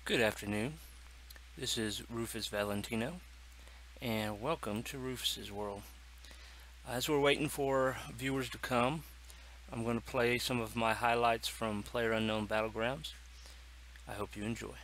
Good afternoon. This is Rufus Valentino, and welcome to Rufus's World. As we're waiting for viewers to come, I'm going to play some of my highlights from PlayerUnknown Battlegrounds. I hope you enjoy.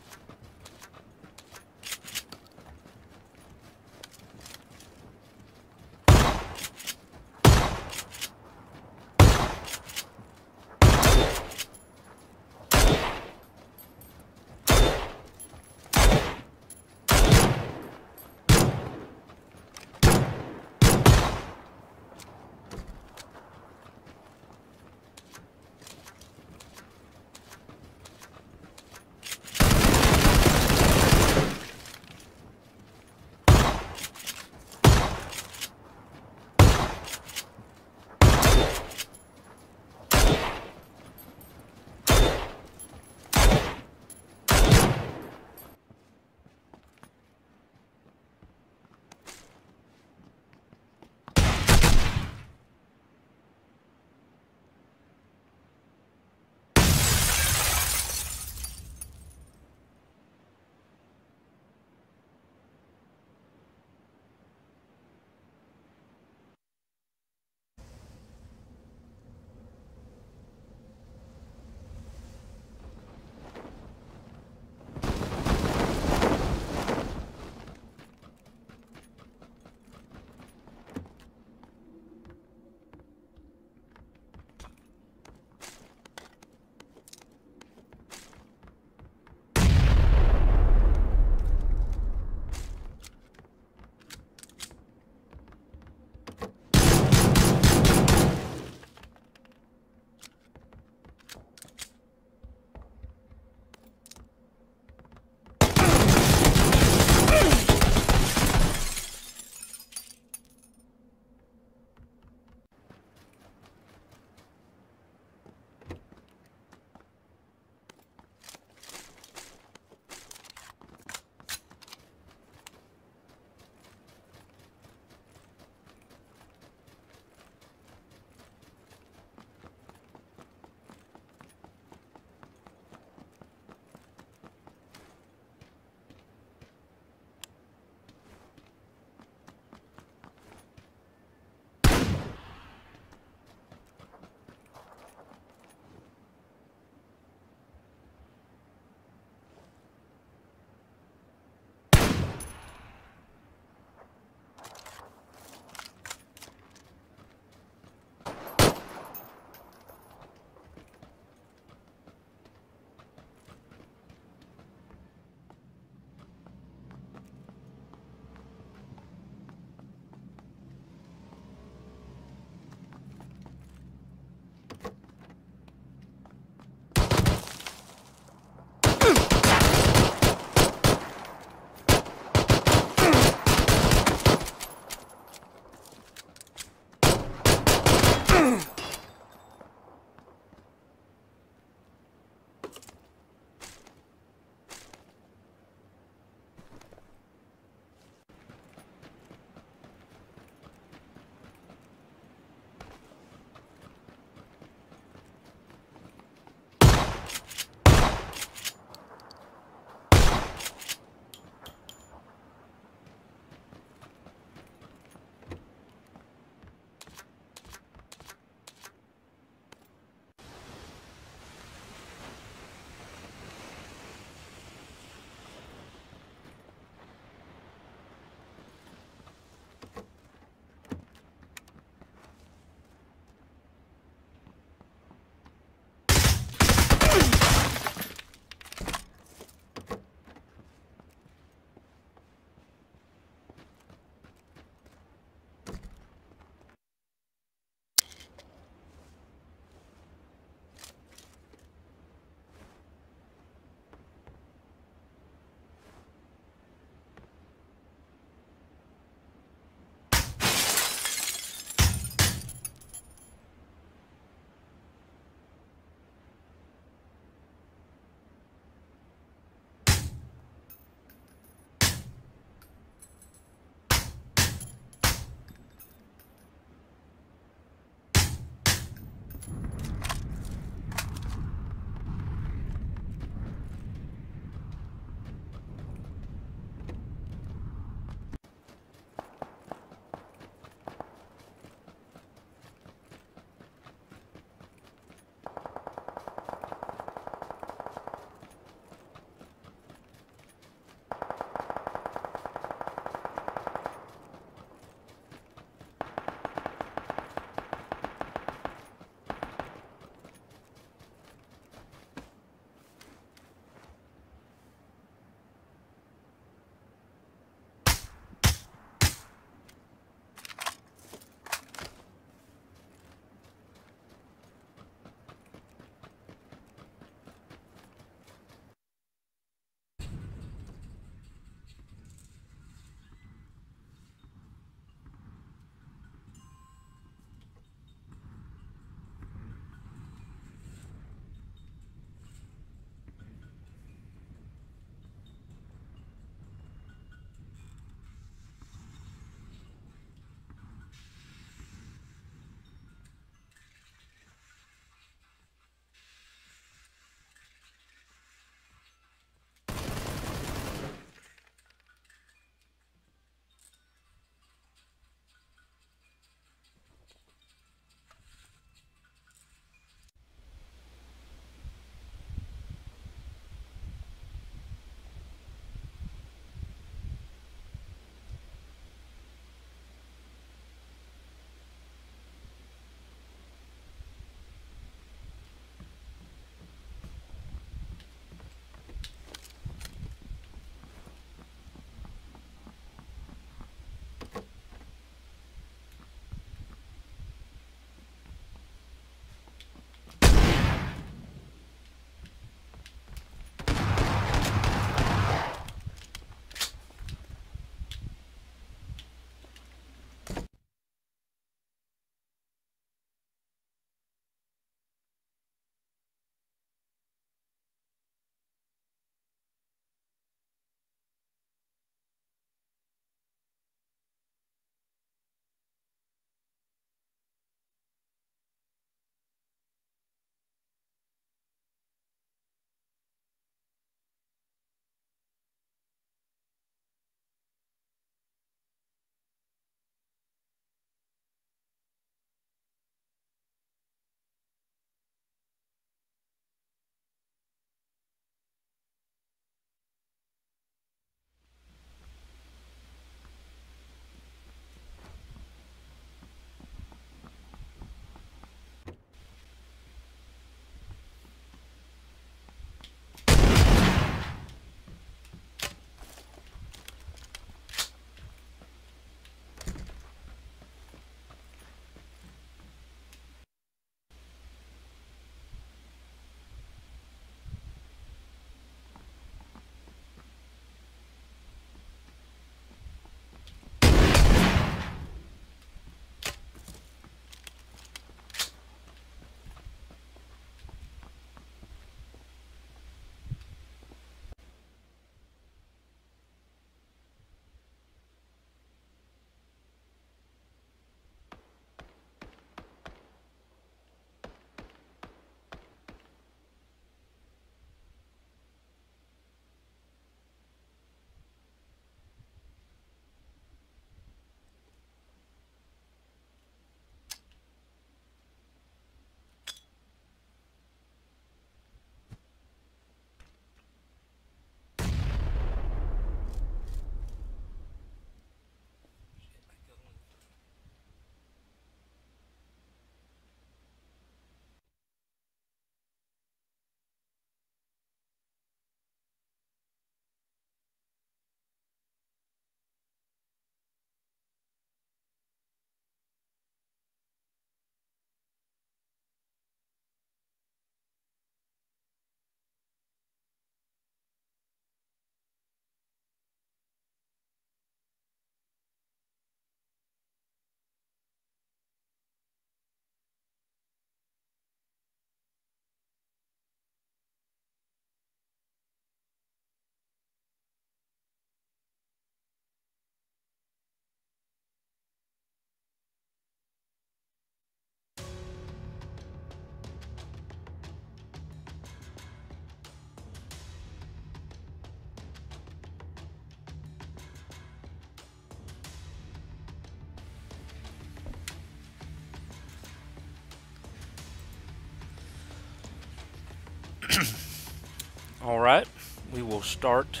Alright, we will start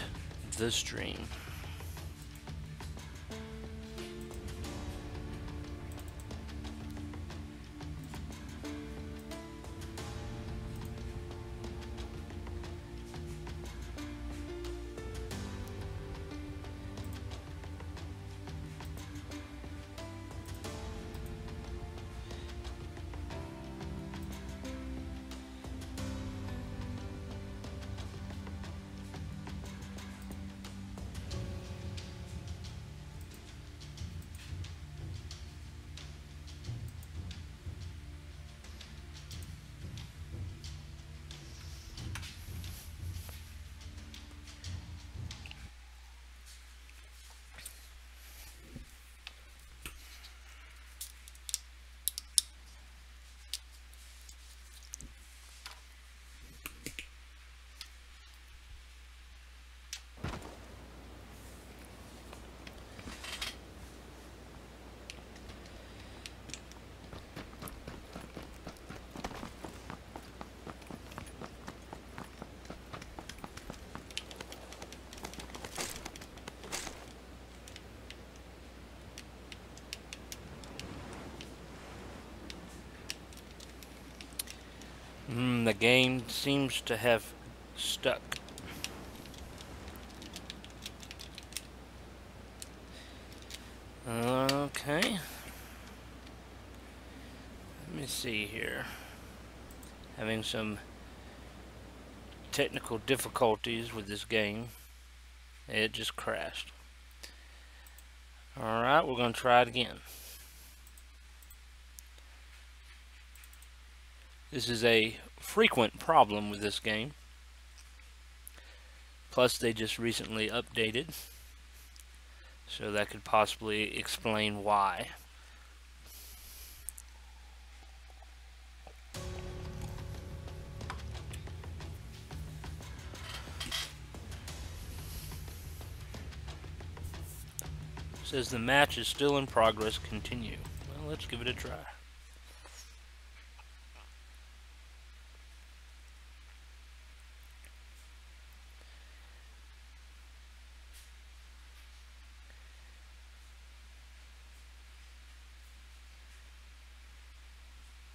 the stream. The game seems to have stuck. Okay. Let me see here. Having some technical difficulties with this game. It just crashed. Alright, we're going to try it again. This is a frequent problem with this game. Plus, they just recently updated, so that could possibly explain why. It says the match is still in progress. Continue. Well, let's give it a try.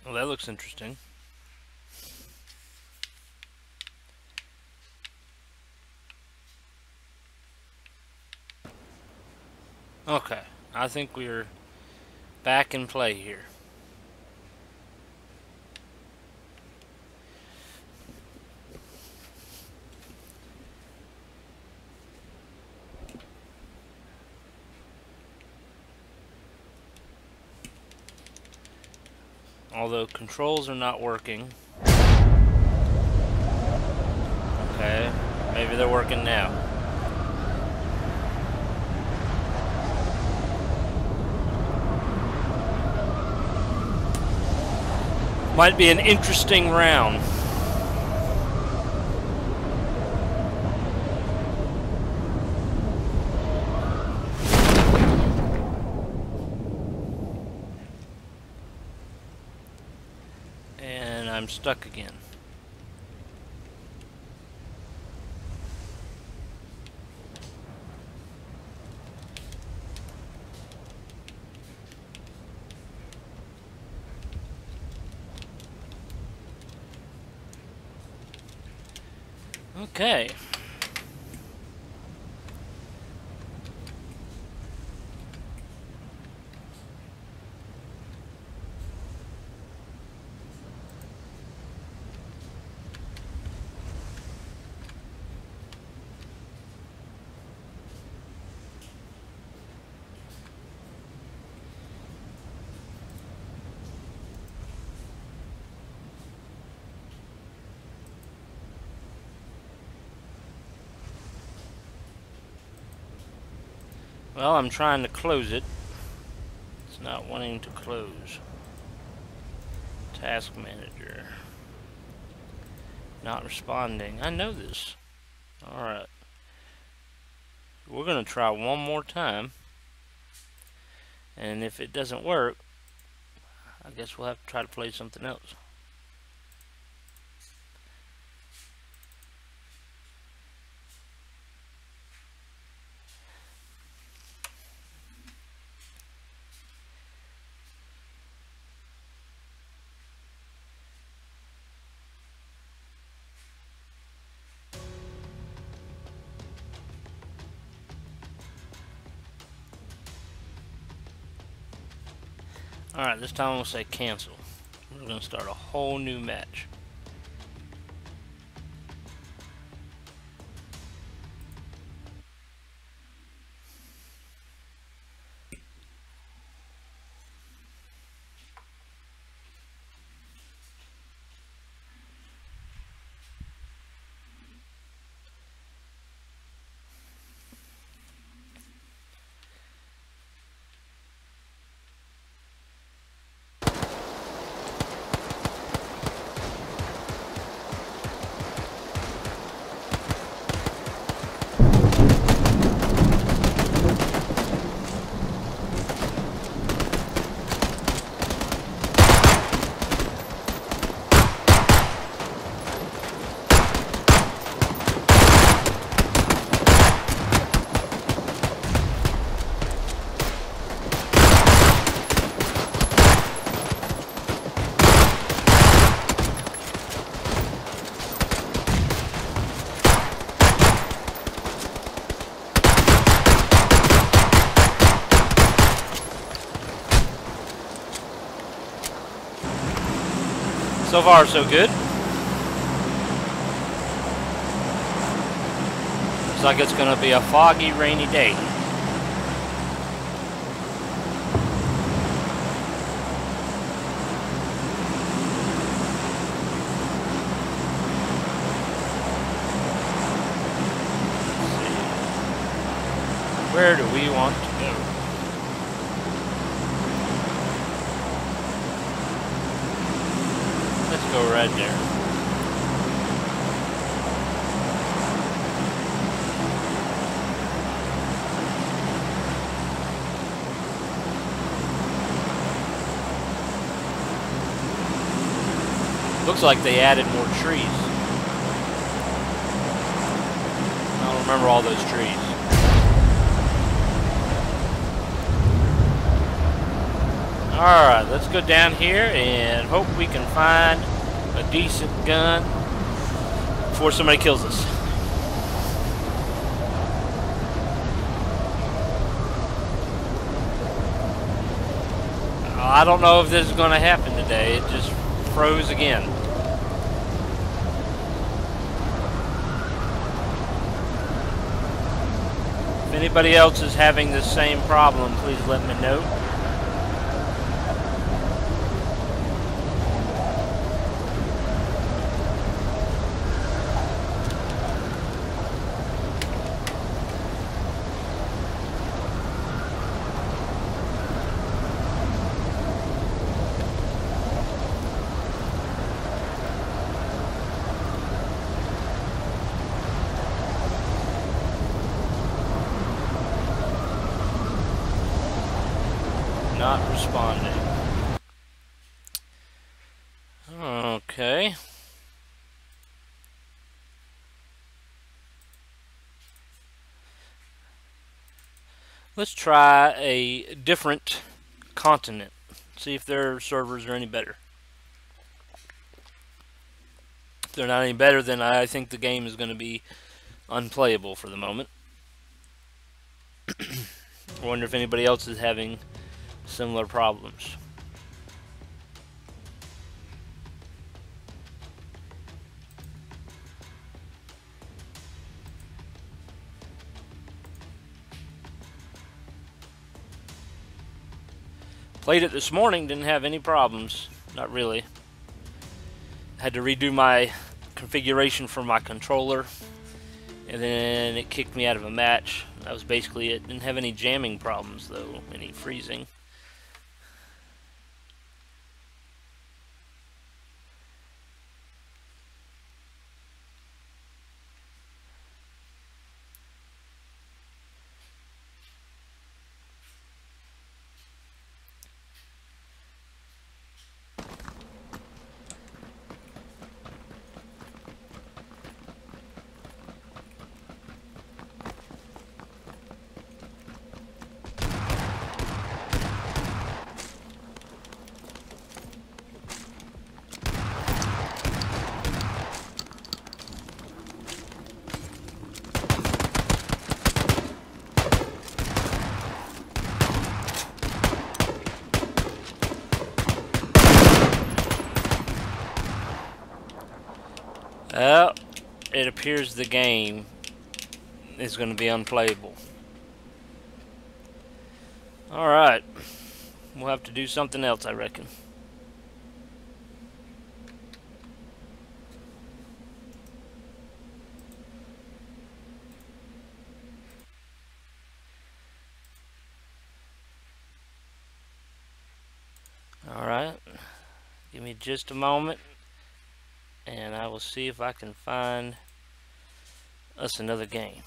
Well, that looks interesting. Okay, I think we're back in play here. Although controls are not working. Okay, maybe they're working now. Might be an interesting round. And I'm stuck again. Okay. Well, I'm trying to close it. It's not wanting to close. Task manager. Not responding. I know this. Alright. We're going to try one more time. And if it doesn't work, I guess we'll have to try to play something else. Alright, this time we'll say cancel. We're going to start a whole new match. So far, so good. Looks like it's going to be a foggy, rainy day. Where do we want to go? Let's go right there. Looks like they added more trees. I don't remember all those trees. Alright, let's go down here and hope we can find a decent gun before somebody kills us. I don't know if this is going to happen today. It just froze again. If anybody else is having the same problem, please let me know. Not responding. Okay. Let's try a different continent. See if their servers are any better. If they're not any better, then I think the game is going to be unplayable for the moment. I wonder if anybody else is having similar problems. Played it this morning, didn't have any problems. Not really. Had to redo my configuration for my controller, and then it kicked me out of a match. That was basically it. Didn't have any jamming problems though, any freezing. Well, it appears the game is going to be unplayable. Alright. We'll have to do something else, I reckon. Alright. Give me just a moment, and I will see if I can find us another game.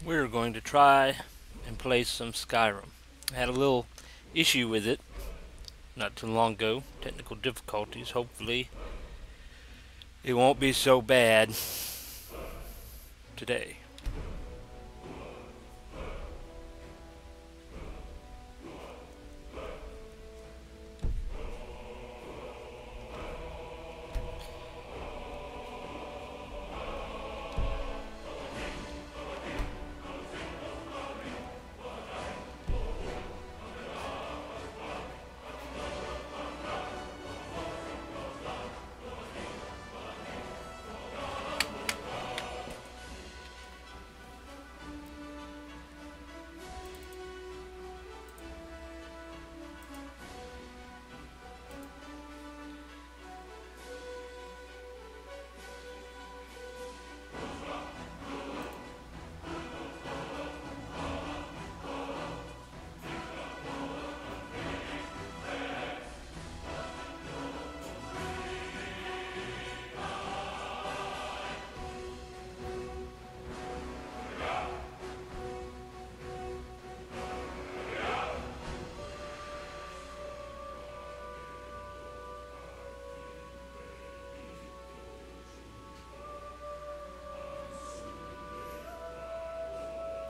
We're going to try and play some Skyrim. I had a little issue with it not too long ago. Technical difficulties. Hopefully it won't be so bad today.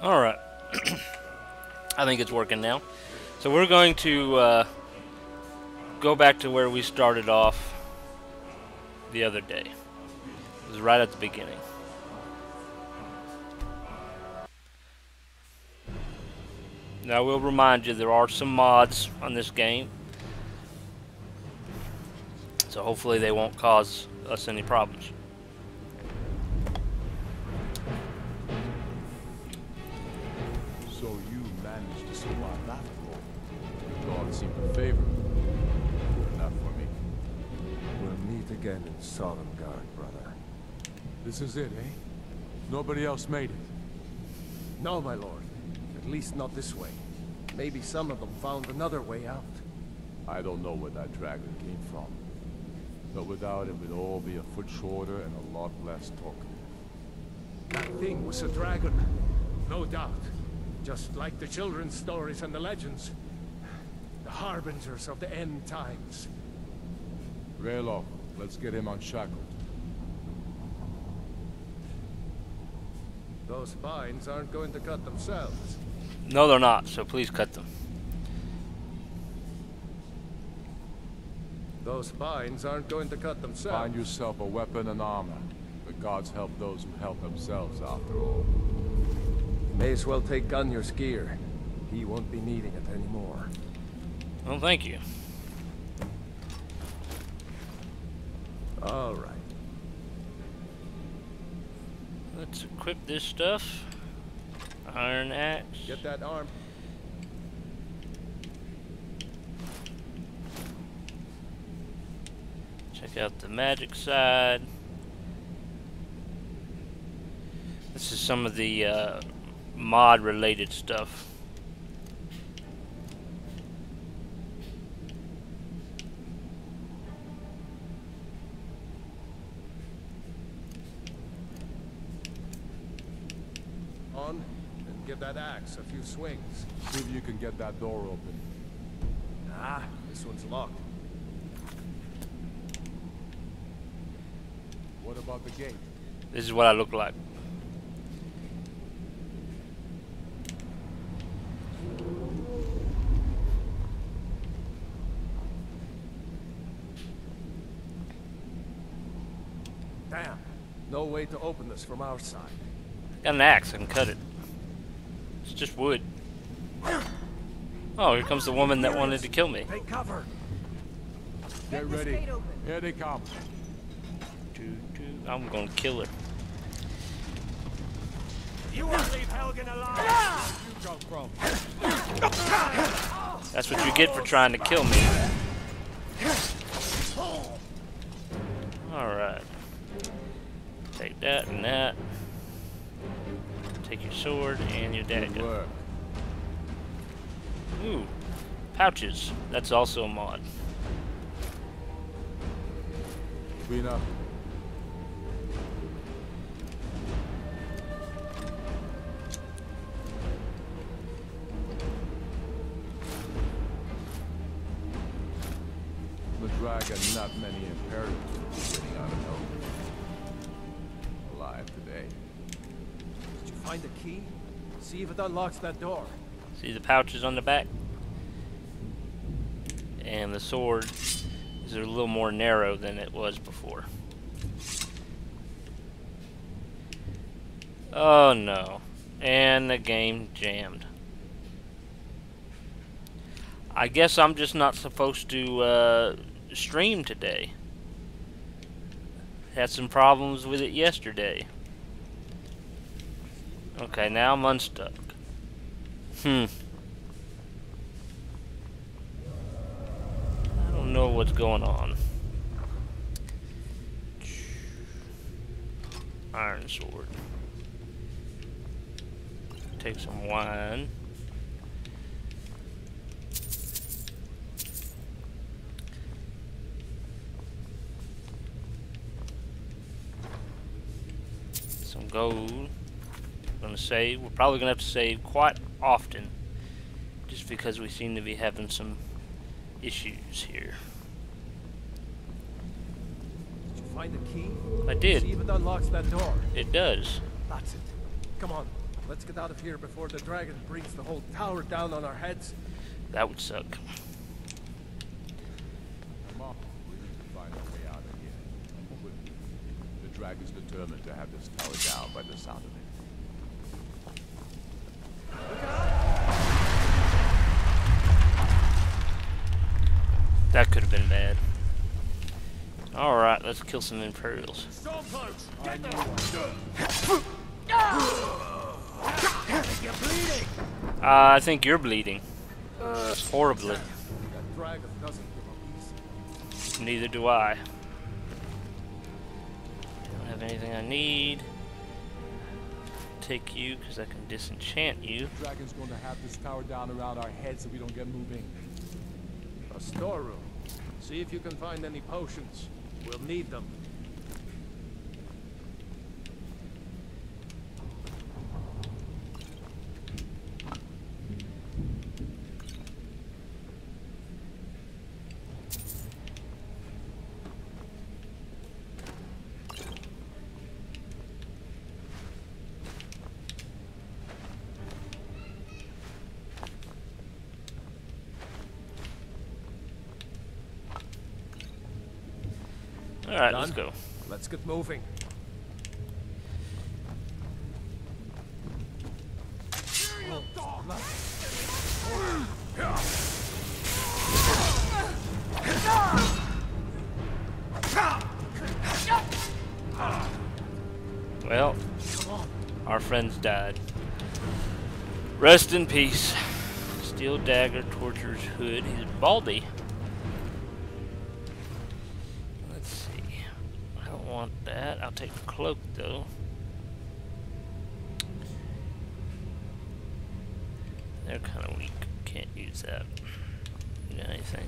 Alright. I think it's working now. So we're going to go back to where we started off the other day. It was right at the beginning. Now I will remind you there are some mods on this game. So hopefully they won't cause us any problems. So you managed to survive that role. The gods seem to favor you. Not for me. We'll meet again in Sovngarde, brother. This is it, eh? Nobody else made it. No, my lord. At least not this way. Maybe some of them found another way out. I don't know where that dragon came from. But without it, we'd all be a foot shorter and a lot less talkative. That thing was a dragon. No doubt. Just like the children's stories and the legends. The harbingers of the end times. Raylo, let's get him unshackled. Those vines aren't going to cut themselves. No, they're not, so please cut them. Those vines aren't going to cut themselves. Find yourself a weapon and armor. The gods help those who help themselves, after all. May as well take Gunjar's gear. He won't be needing it anymore. Well, thank you. All right. Let's equip this stuff. Iron axe. Get that arm. Check out the magic side. This is some of the mod related stuff. On and give that axe a few swings. See if you can get that door open. Ah, this one's locked. What about the gate? This is what I look like. Damn. No way to open this from our side. Got an axe, I can cut it. It's just wood. Oh, here comes the woman that wanted to kill me. Take cover. Get ready. Here they come. I'm gonna kill her. You won't leave Helgen alive. You come from. That's what you get for trying to kill me. Alright. Take that and that. Take your sword and your Good dagger. work. Ooh. Pouches. That's also a mod. Vina. The dragon, not many imperative getting out of Helgen. Alive today. Did you find the key? See if it unlocks that door. See the pouches on the back? And the sword is a little more narrow than it was before. Oh no. And the game jammed. I guess I'm just not supposed to stream today. Had some problems with it yesterday. Okay, now I'm unstuck. I don't know what's going on. Iron sword. Take some wine. Some gold. Gonna save. We're probably gonna have to save quite often, just because we seem to be having some issues here. Did you find the key? I did. See if it unlocks that door. It does. That's it. Come on. Let's get out of here before the dragon brings the whole tower down on our heads. That would suck. Come on. We need to find our way out of here. And quickly. The dragon's determined to have this tower down by the sound of it. That could have been bad. Alright, let's kill some Imperials. Stormcloaks! Get them! You're bleeding! I think you're bleeding. Horribly. That dragon doesn't give up easy. Neither do I. Don't have anything I need. Take you, because I can disenchant you. The dragon's going to have this tower down around our heads so we don't get moving. A storeroom. See if you can find any potions. We'll need them. Alright, let's go. Let's get moving. Well, our friends died. Rest in peace. Steel dagger tortures Hood. He's Baldy. Let's see. I don't want that. I'll take the cloak though. They're kind of weak. Can't use that. You got anything?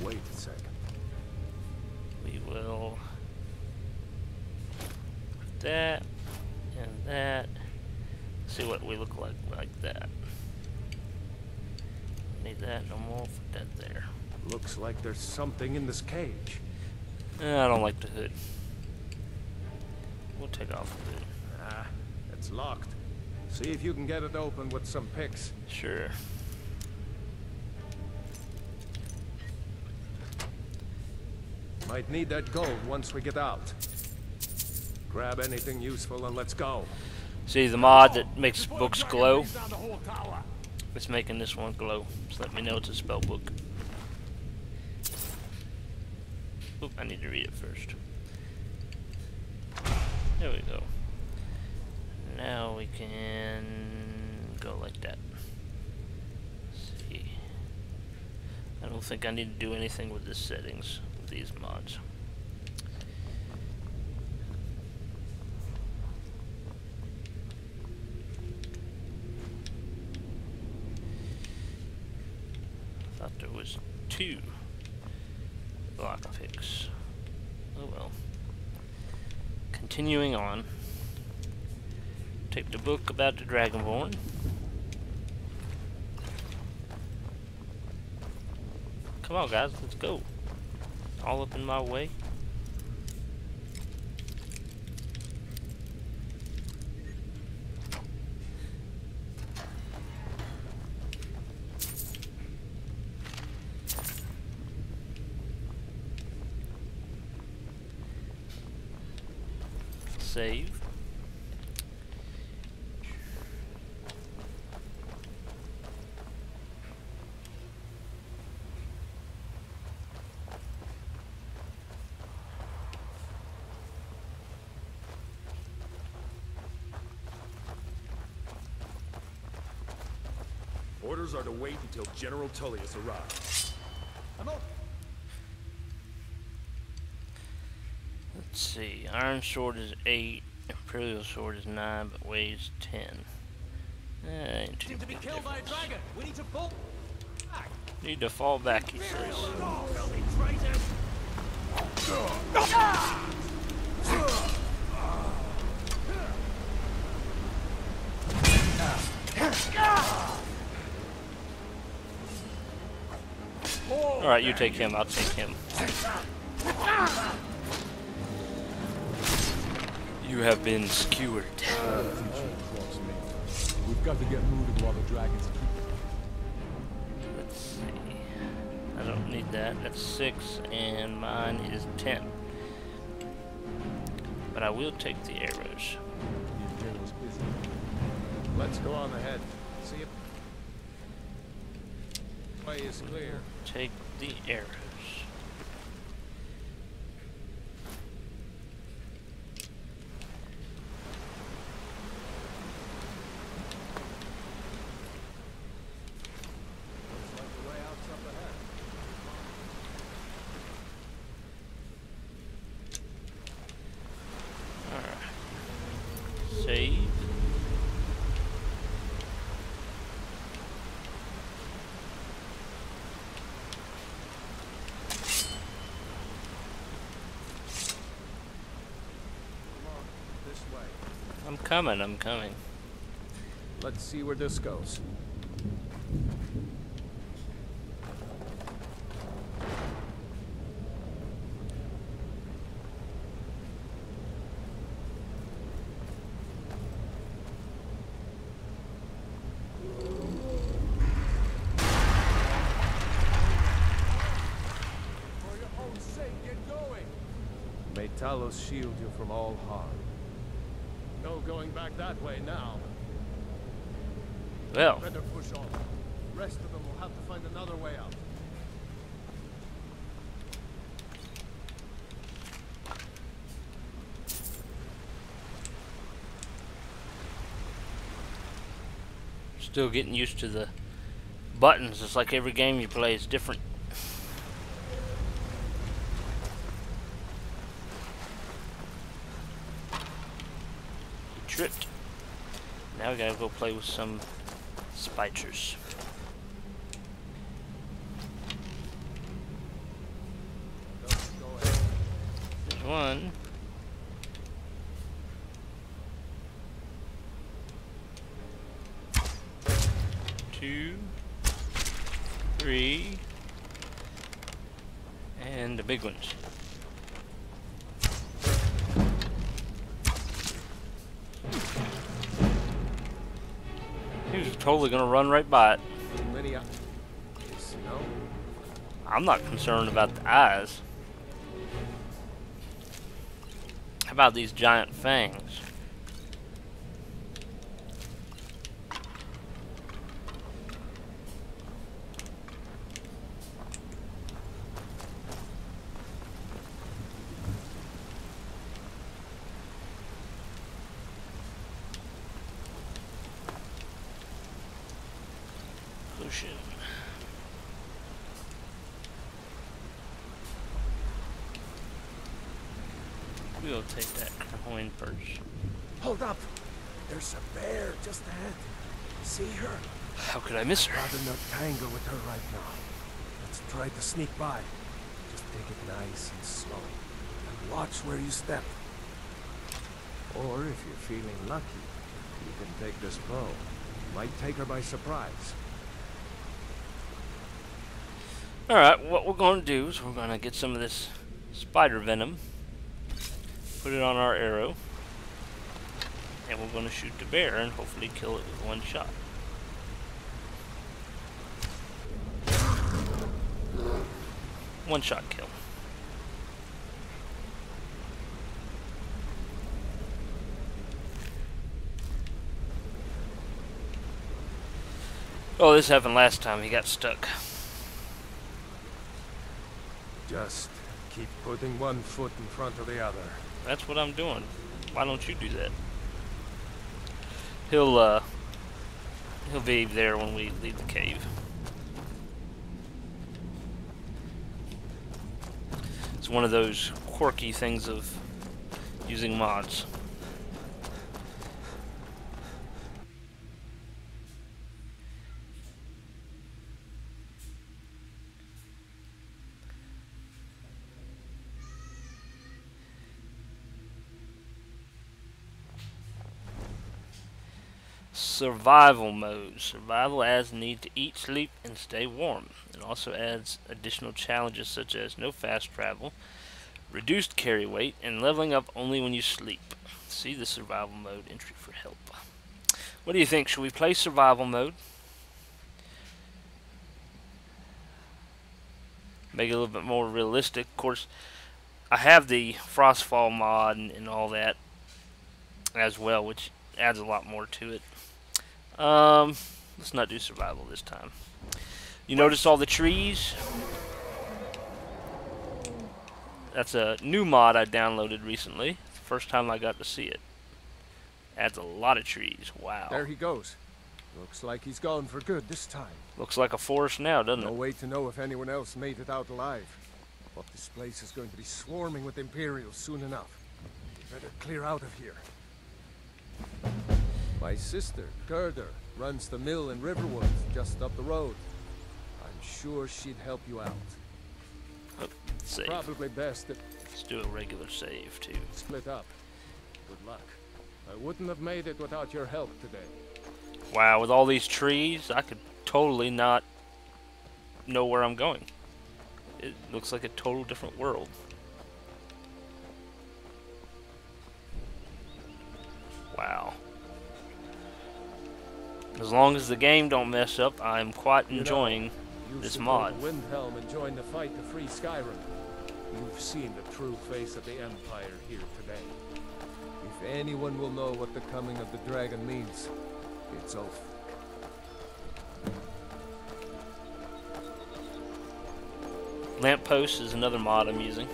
Wait a second. We will put that and that. See what we look like that. Need that no more. Put that there. Looks like there's something in this cage. I don't like the hood. We'll take off the hood. Ah, it's locked. See if you can get it open with some picks. Sure. Might need that gold once we get out. Grab anything useful and let's go. See the mod that makes books glow? It's making this one glow. Just let me know it's a spell book. Oop, I need to read it first. There we go. Now we can go like that. Let's see. I don't think I need to do anything with the settings with these mods. Thought there was 2 lockpicks. Oh well. Continuing on. Take the book about the Dragonborn. Come on guys, let's go. All up in my way. Save. Orders are to wait until General Tullius arrives. Let's see. Iron Sword is 8. Imperial Sword is 9, but weighs 10. Ain't too big difference. We need to fall. Need to fall back, he says. Alright, you take him, I'll take him. You have been skewered. We've got to get moving while the dragons keep. Let's see. I don't need that. That's 6, and mine is 10. But I will take the arrows. Let's go on ahead. See if the way is clear. Take the arrows. Looks like the way out's up ahead. Alright. Save. I'm coming. Let's see where this goes. For your own sake, get going. May Talos shield you from all harm. No going back that way now. Well, Better push on. The rest of them will have to find another way out. still getting used to the buttons. It's like every game you play is different. He tripped. Now we gotta go play with some spiders. There's one. Two. Three. And the big ones. He was totally gonna run right by it. I'm not concerned about the eyes. How about these giant fangs? Potion. We'll take that coin first. Hold up! There's a bear just ahead. See her? How could I miss her? Rather not tangle with her right now. Let's try to sneak by. Just take it nice and slow. And watch where you step. Or if you're feeling lucky, you can take this bow. Might take her by surprise. Alright, what we're going to do is we're going to get some of this spider venom. Put it on our arrow. And we're going to shoot the bear and hopefully kill it with one shot. One shot kill. Oh, this happened last time. He got stuck. Just keep putting one foot in front of the other. That's what I'm doing. Why don't you do that? He'll be there when we leave the cave. It's one of those quirky things of using mods. Survival mode. Survival adds the need to eat, sleep, and stay warm. It also adds additional challenges such as no fast travel, reduced carry weight, and leveling up only when you sleep. See the survival mode entry for help. What do you think? Should we play survival mode? Make it a little bit more realistic. Of course, I have the Frostfall mod and all that as well, which adds a lot more to it. Let's not do survival this time. You notice all the trees? That's a new mod I downloaded recently. It's the first time I got to see it. Adds a lot of trees. Wow. There he goes. Looks like he's gone for good this time. Looks like a forest now, doesn't No it? way to know if anyone else made it out alive. But this place is going to be swarming with Imperials soon enough. Better clear out of here. My sister, Gerda, runs the mill in Riverwood, just up the road. I'm sure she'd help you out. Oh, save. Probably best that Let's do a regular save, too. split up. Good luck. I wouldn't have made it without your help today. Wow, with all these trees, I could totally not know where I'm going. It looks like a total different world. Wow. As long as the game don't mess up, I'm quite enjoying this mod. The Windhelm and join the fight to free Skyrim. You've seen the true face of the Empire here today. If anyone will know what the coming of the dragon means, it's Ulf. Lamppost is another mod I'm using.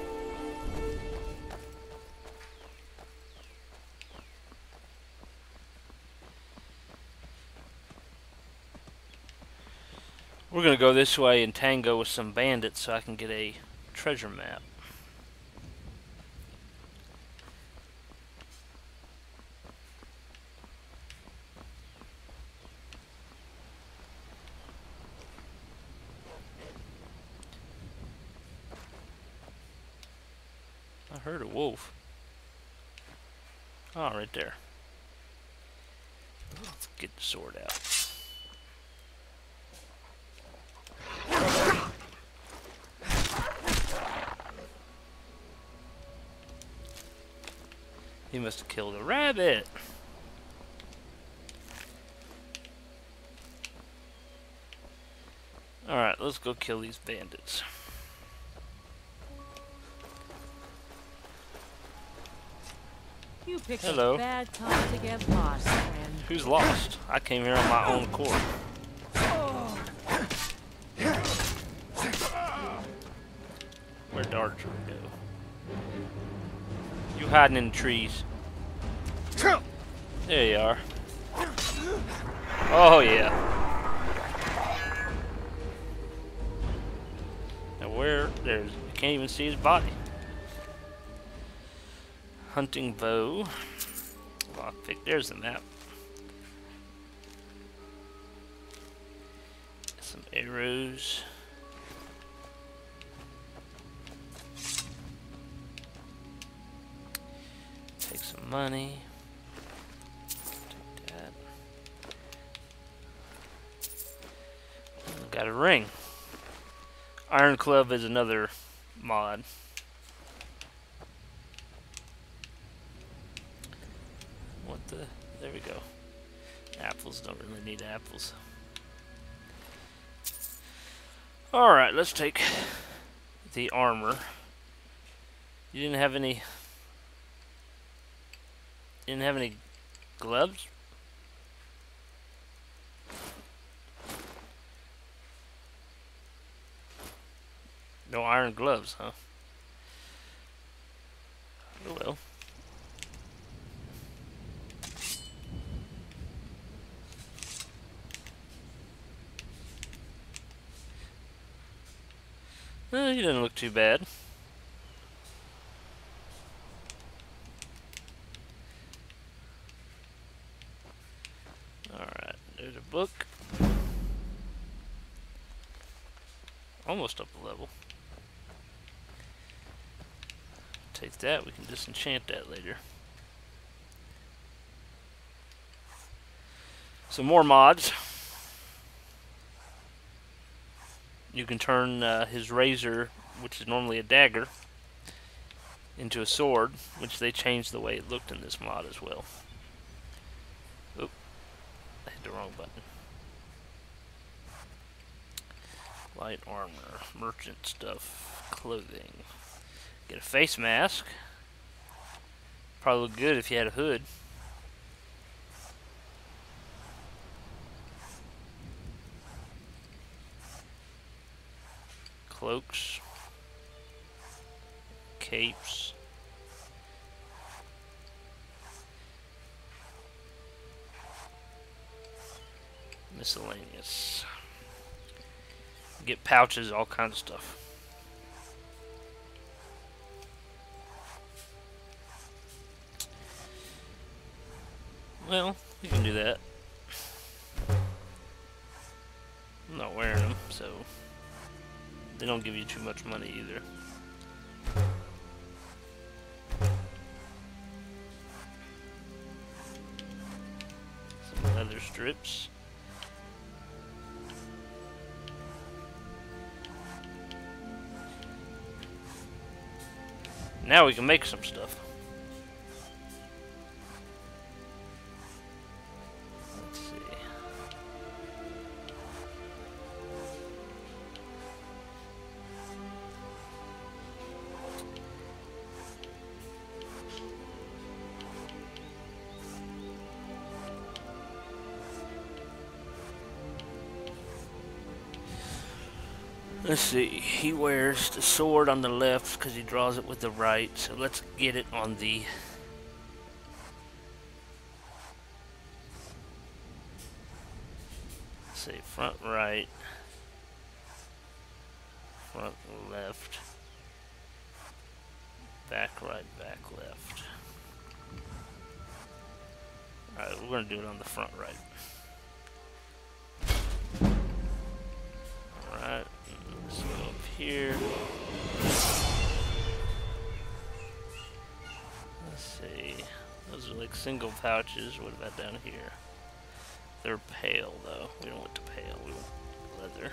We're gonna go this way and tango with some bandits so I can get a treasure map. I heard a wolf. Oh, right there. Let's get the sword out. He must have killed a rabbit. Alright, let's go kill these bandits. You picked Hello. a bad time to get lost, friend. Who's lost? I came here on my own accord. Where'd Archer go? You hiding in the trees. There you are. Oh yeah. Now where? You can't even see his body. Hunting bow. Lockpick. There's the map. Some arrows. Take some money. Take that. Got a ring. Iron Club is another mod. What the? There we go. Apples, don't really need apples. Alright, let's take the armor. You didn't have any... You didn't have any gloves? No iron gloves, huh? Oh well. He doesn't look too bad. Alright, there's a book. Almost up a level. Take that, we can disenchant that later. Some more mods. You can turn his razor, which is normally a dagger, into a sword, which they changed the way it looked in this mod as well. Oop, I hit the wrong button. Light armor, merchant stuff, clothing. Get a face mask. Probably look good if you had a hood. Cloaks, capes, miscellaneous. Get pouches, all kinds of stuff. Well, you can do that. I'm not wearing them, so they don't give you too much money either. Some leather strips. Now we can make some stuff. Let's see. Let's see, he wears the sword on the left because he draws it with the right, so let's get it on the... Let's see, front right, front left, back right, back left. Alright, we're going to do it on the front right. Alright, let's go up here. Let's see. Those are like single pouches. What about down here? They're pale though. We don't want the pale, we want leather.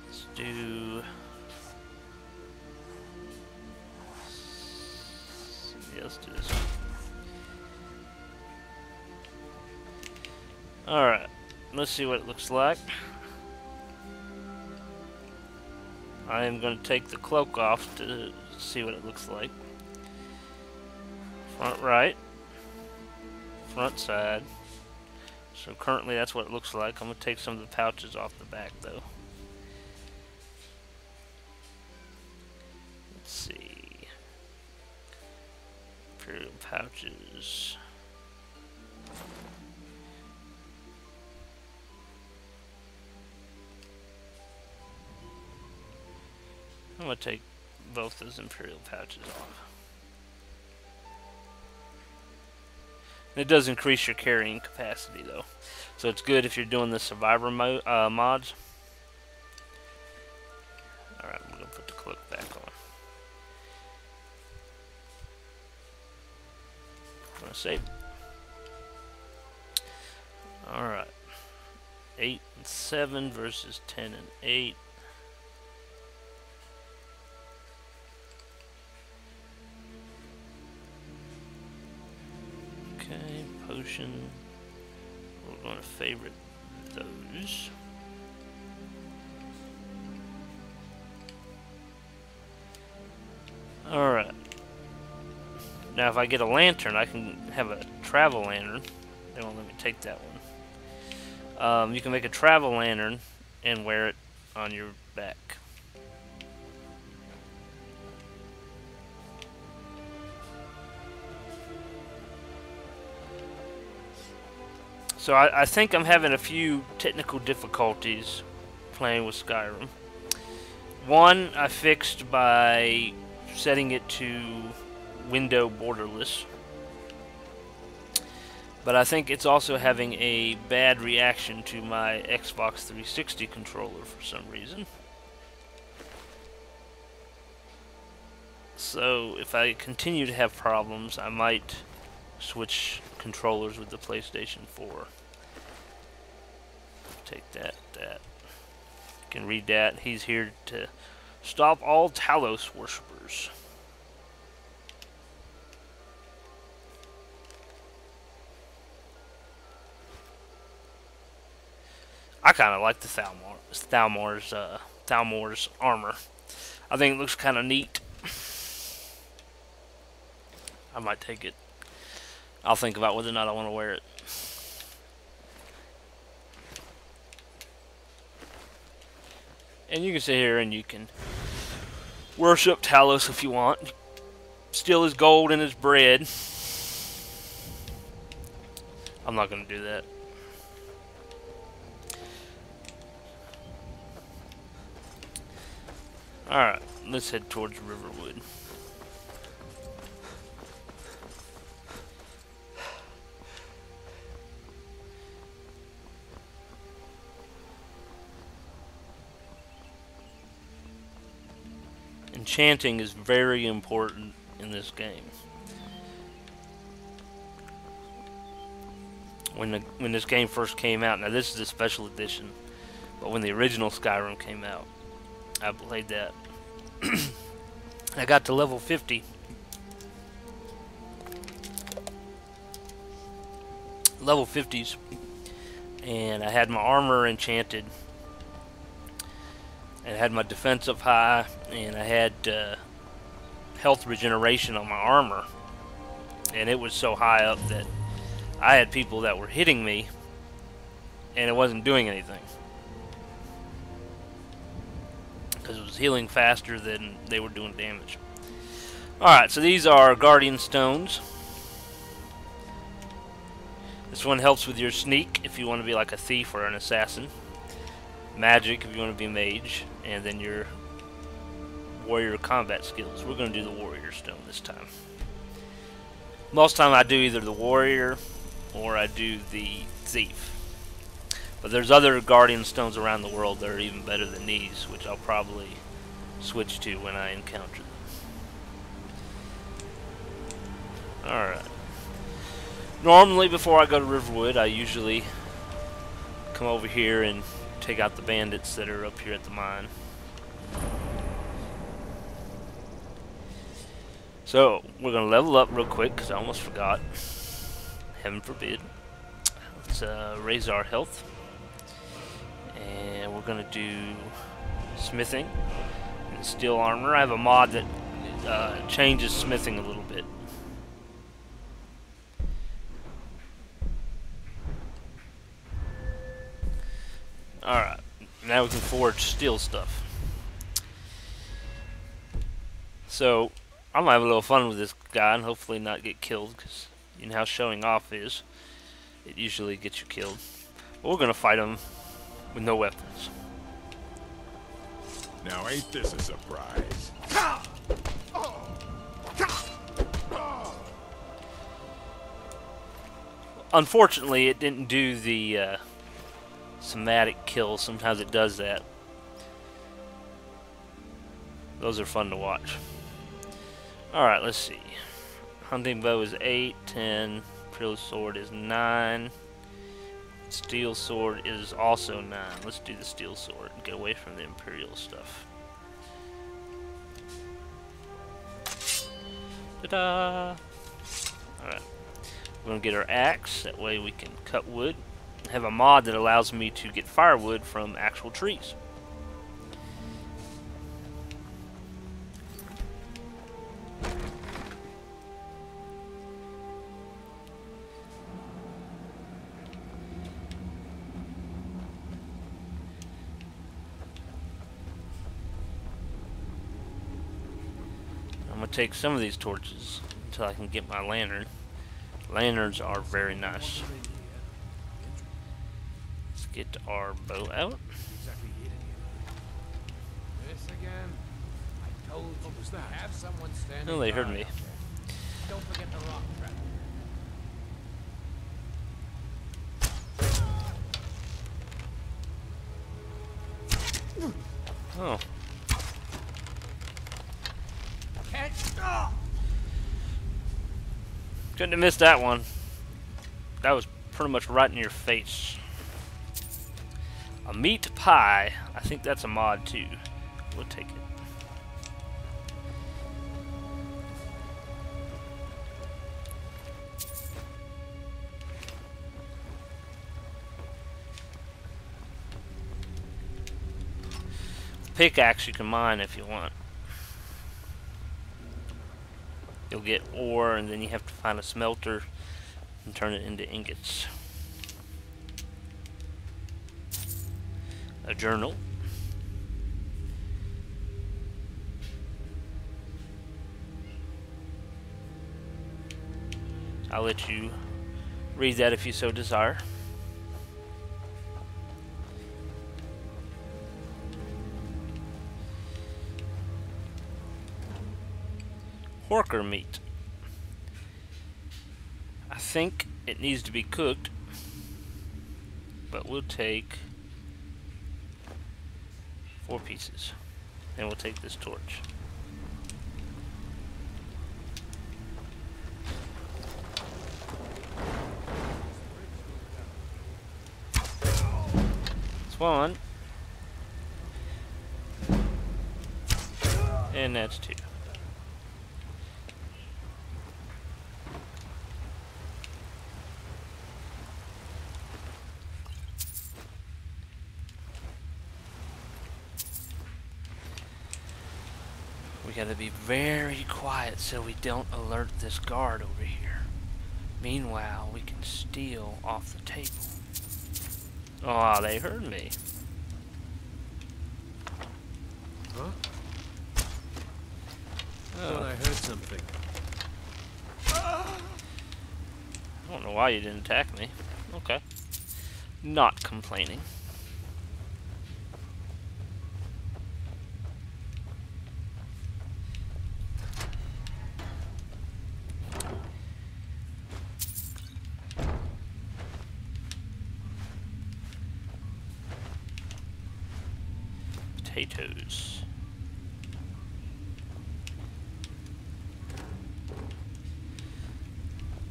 Let's do... Yeah, let's do this one. Alright, let's see what it looks like. I am going to take the cloak off to see what it looks like. Front right, front side. So currently that's what it looks like. I'm going to take some of the pouches off the back though. Let's see. Imperial pouches. I'm going to take both those Imperial pouches off. And it does increase your carrying capacity though. So it's good if you're doing the Survivor mods. Alright, I'm going to put the cloak back on. I'm going to save it. Alright. 8 and 7 versus 10 and 8. Okay, potion. We're going to favorite those. Alright. Now if I get a lantern, I can have a travel lantern. They won't let me take that one. You can make a travel lantern and wear it on your back. So I think I'm having a few technical difficulties playing with Skyrim. One I fixed by setting it to window borderless. But I think it's also having a bad reaction to my Xbox 360 controller for some reason. So if I continue to have problems, I might switch controllers with the PlayStation 4. Take that. You can read that. He's here to stop all Talos worshippers. I kind of like the Thalmor's armor. I think it looks kind of neat. I might take it. I'll think about whether or not I want to wear it. And you can sit here and you can worship Talos if you want. Steal his gold and his bread. I'm not going to do that. Alright, let's head towards Riverwood. Enchanting is very important in this game. When this game first came out, now this is a special edition, but when the original Skyrim came out, I played that. I got to level 50. Level 50s. And I had my armor enchanted. And I had my defense up high. And I had health regeneration on my armor. And it was so high up that I had people that were hitting me, and it wasn't doing anything. Because it was healing faster than they were doing damage. Alright, so these are Guardian Stones. This one helps with your sneak if you want to be like a thief or an assassin. Magic if you want to be a mage. And then your warrior combat skills. We're going to do the warrior stone this time. Most of the time I do either the warrior or I do the thief. But there's other guardian stones around the world that are even better than these, which I'll probably switch to when I encounter them. Alright. Normally before I go to Riverwood, I usually come over here and take out the bandits that are up here at the mine. So, we're going to level up real quick because I almost forgot. Heaven forbid. Let's raise our health. And we're going to do smithing and steel armor. I have a mod that changes smithing a little bit. Alright, now we can forge steel stuff. So, I'm going to have a little fun with this guy and hopefully not get killed, because you know how showing off is. It usually gets you killed. But we're going to fight him with no weapons. Now ain't this a surprise? Unfortunately, it didn't do the somatic kill. Sometimes it does that. Those are fun to watch. Alright, let's see. Hunting bow is 8, 10. Imperial sword is 9. Steel sword is also 9. Let's do the steel sword and get away from the Imperial stuff. Ta-da! Alright. We're going to get our axe. That way we can cut wood. I have a mod that allows me to get firewood from actual trees. I'm going to take some of these torches until I can get my lantern. Lanterns are very nice. Let's get our bow out. This again? I told you. What was that? Have someone standing. Oh, they heard me. Don't forget the rock trap. Oh. Couldn't have missed that one. That was pretty much right in your face. A meat pie. I think that's a mod too. We'll take it. Pickaxe you can mine if you want. You'll get ore and then you have to find a smelter and turn it into ingots. A journal. I'll let you read that if you so desire. Porker meat. I think it needs to be cooked, but we'll take 4 pieces. And we'll take this torch. That's 1. And that's 2. We gotta be very quiet so we don't alert this guard over here. Meanwhile, we can steal off the table. Oh, they heard me. Huh? Oh. Thought I heard something. I don't know why you didn't attack me. Okay. Not complaining. Potatoes.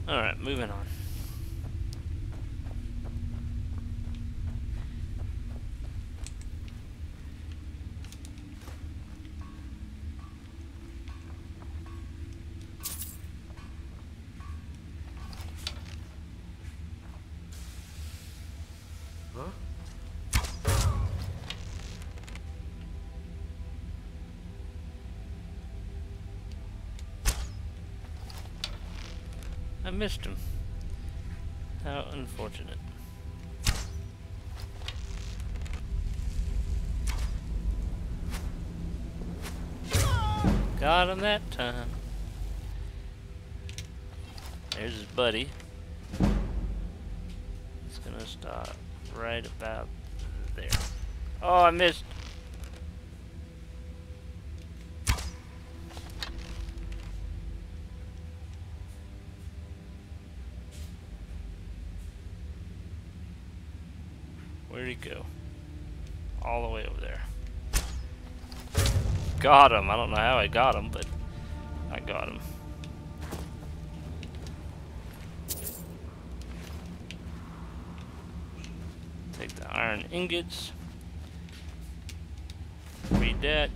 Alright, moving on. Huh? I missed him. How unfortunate. Got him that time. There's his buddy. It's gonna stop right about there. Oh, I missed. Where'd he go? All the way over there. Got him. I don't know how I got him, but I got him. Take the iron ingots. Read that.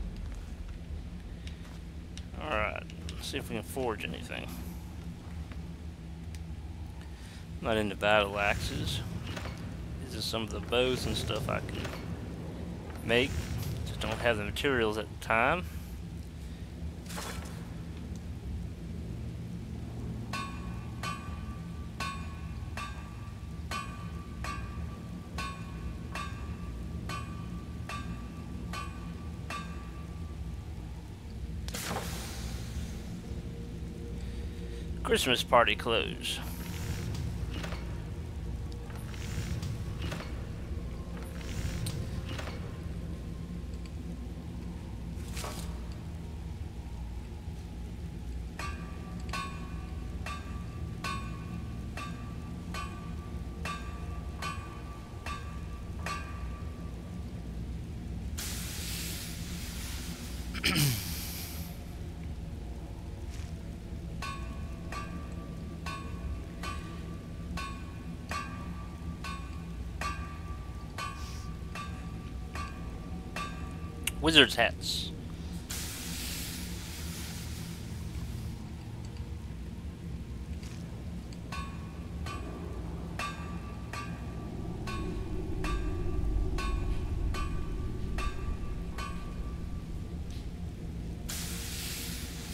Alright. Let's see if we can forge anything. I'm not into battle axes. These are some of the bows and stuff I can make. Just don't have the materials at the time. Christmas party clothes. Wizard's hats.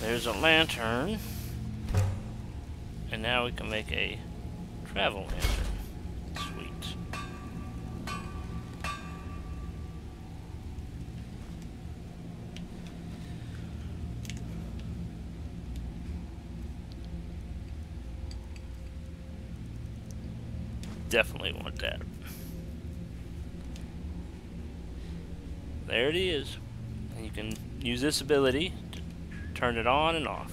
There's a lantern. And now we can make a travel lantern. Sweet. Definitely want that. There it is. And you can use this ability to turn it on and off.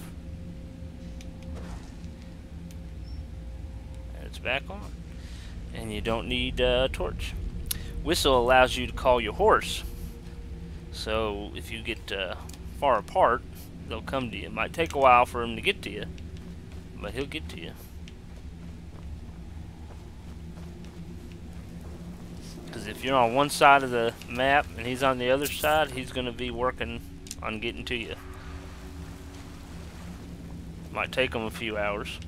And it's back on. And you don't need a torch. Whistle allows you to call your horse. So if you get far apart, they'll come to you. It might take a while for him to get to you, but he'll get to you. Because if you're on one side of the map and he's on the other side, he's going to be working on getting to you. Might take him a few hours.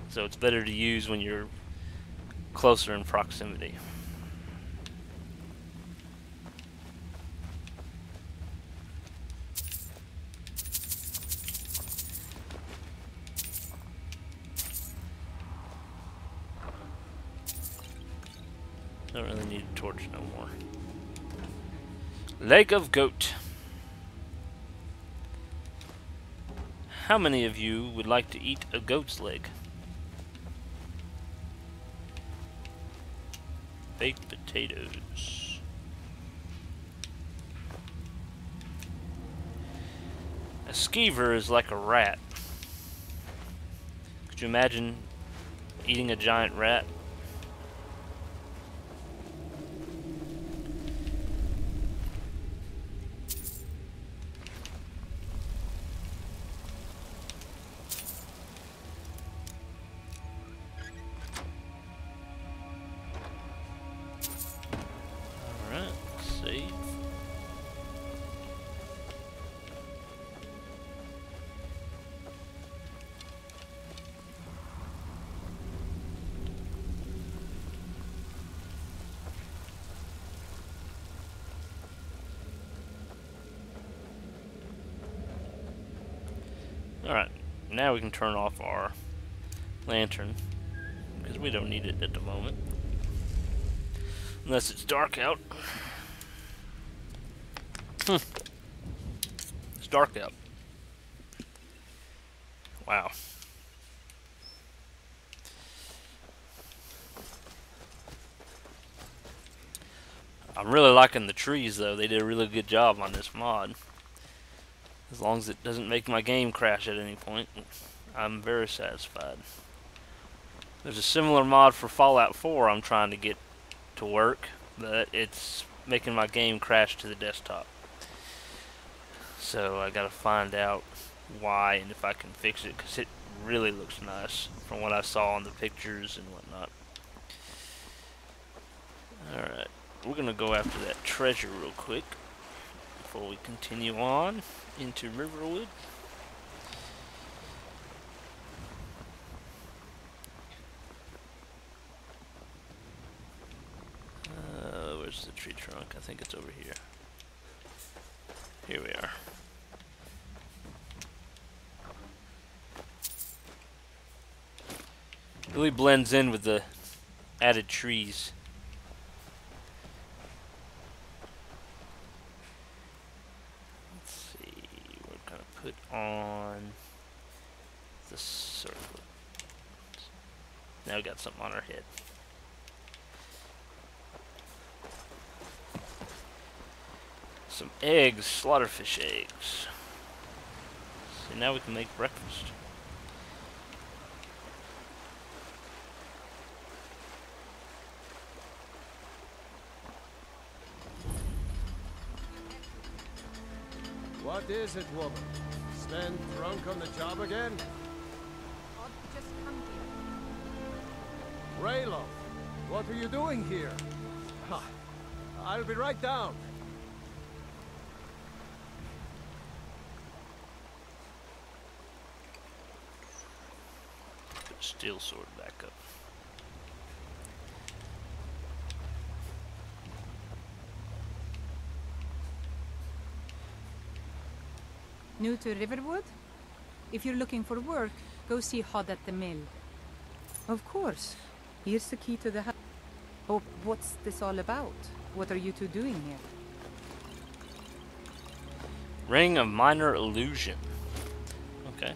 So it's better to use when you're closer in proximity. don't really need a torch no more. Leg of goat. How many of you would like to eat a goat's leg? Baked potatoes. A skeever is like a rat. Could you imagine eating a giant rat? Alright, save. Alright, now we can turn off our lantern, because we don't need it at the moment. Unless it's dark out. It's dark out. Wow. I'm really liking the trees though. They did a really good job on this mod. As long as it doesn't make my game crash at any point, I'm very satisfied. There's a similar mod for Fallout 4 I'm trying to get to work, but it's making my game crash to the desktop. So I gotta find out why and if I can fix it, because it really looks nice from what I saw in the pictures and whatnot. Alright, we're gonna go after that treasure real quick before we continue on into Riverwood. Where's the tree trunk? I think it's over here. Here we are. Really blends in with the added trees. We're gonna put on the circle. Now we got something on our head. Some eggs, slaughterfish eggs. So now we can make breakfast. What is it, woman? Stand drunk on the job again? I've just come here. Rayloff, what are you doing here? Ha, I'll be right down. Put the steel sword back up. New to Riverwood? If you're looking for work, go see Hod at the mill. Of course. Here's the key to the house. Oh, what's this all about? What are you two doing here? Ring of Minor Illusion. Okay.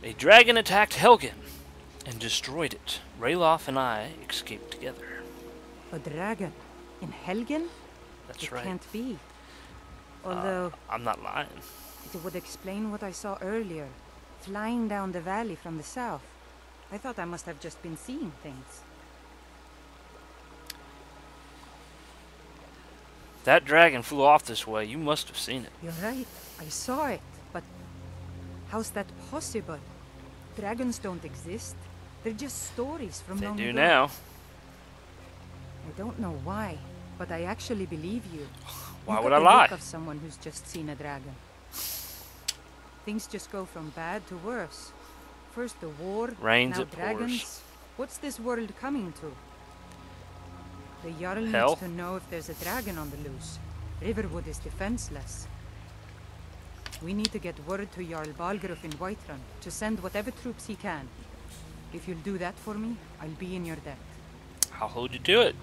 A dragon attacked Helgen and destroyed it. Rayloff and I escaped together. A dragon? In Helgen? That's right. It can't be. Although, I'm not lying. it would explain what I saw earlier. Flying down the valley from the south. I thought I must have just been seeing things. That dragon flew off this way. You must have seen it. You're right. I saw it. But how's that possible? Dragons don't exist. They're just stories from They long do ago. now. I don't know why, but I actually believe you. Why You've would got I the lie? look of someone who's just seen a dragon. Things just go from bad to worse. First the war, Rains now it pours. dragons. What's this world coming to? The Jarl Hell? needs to know if there's a dragon on the loose. Riverwood is defenseless. We need to get word to Jarl Balgruuf in Whiterun to send whatever troops he can. If you'll do that for me, I'll be in your debt. I'll hold you to it.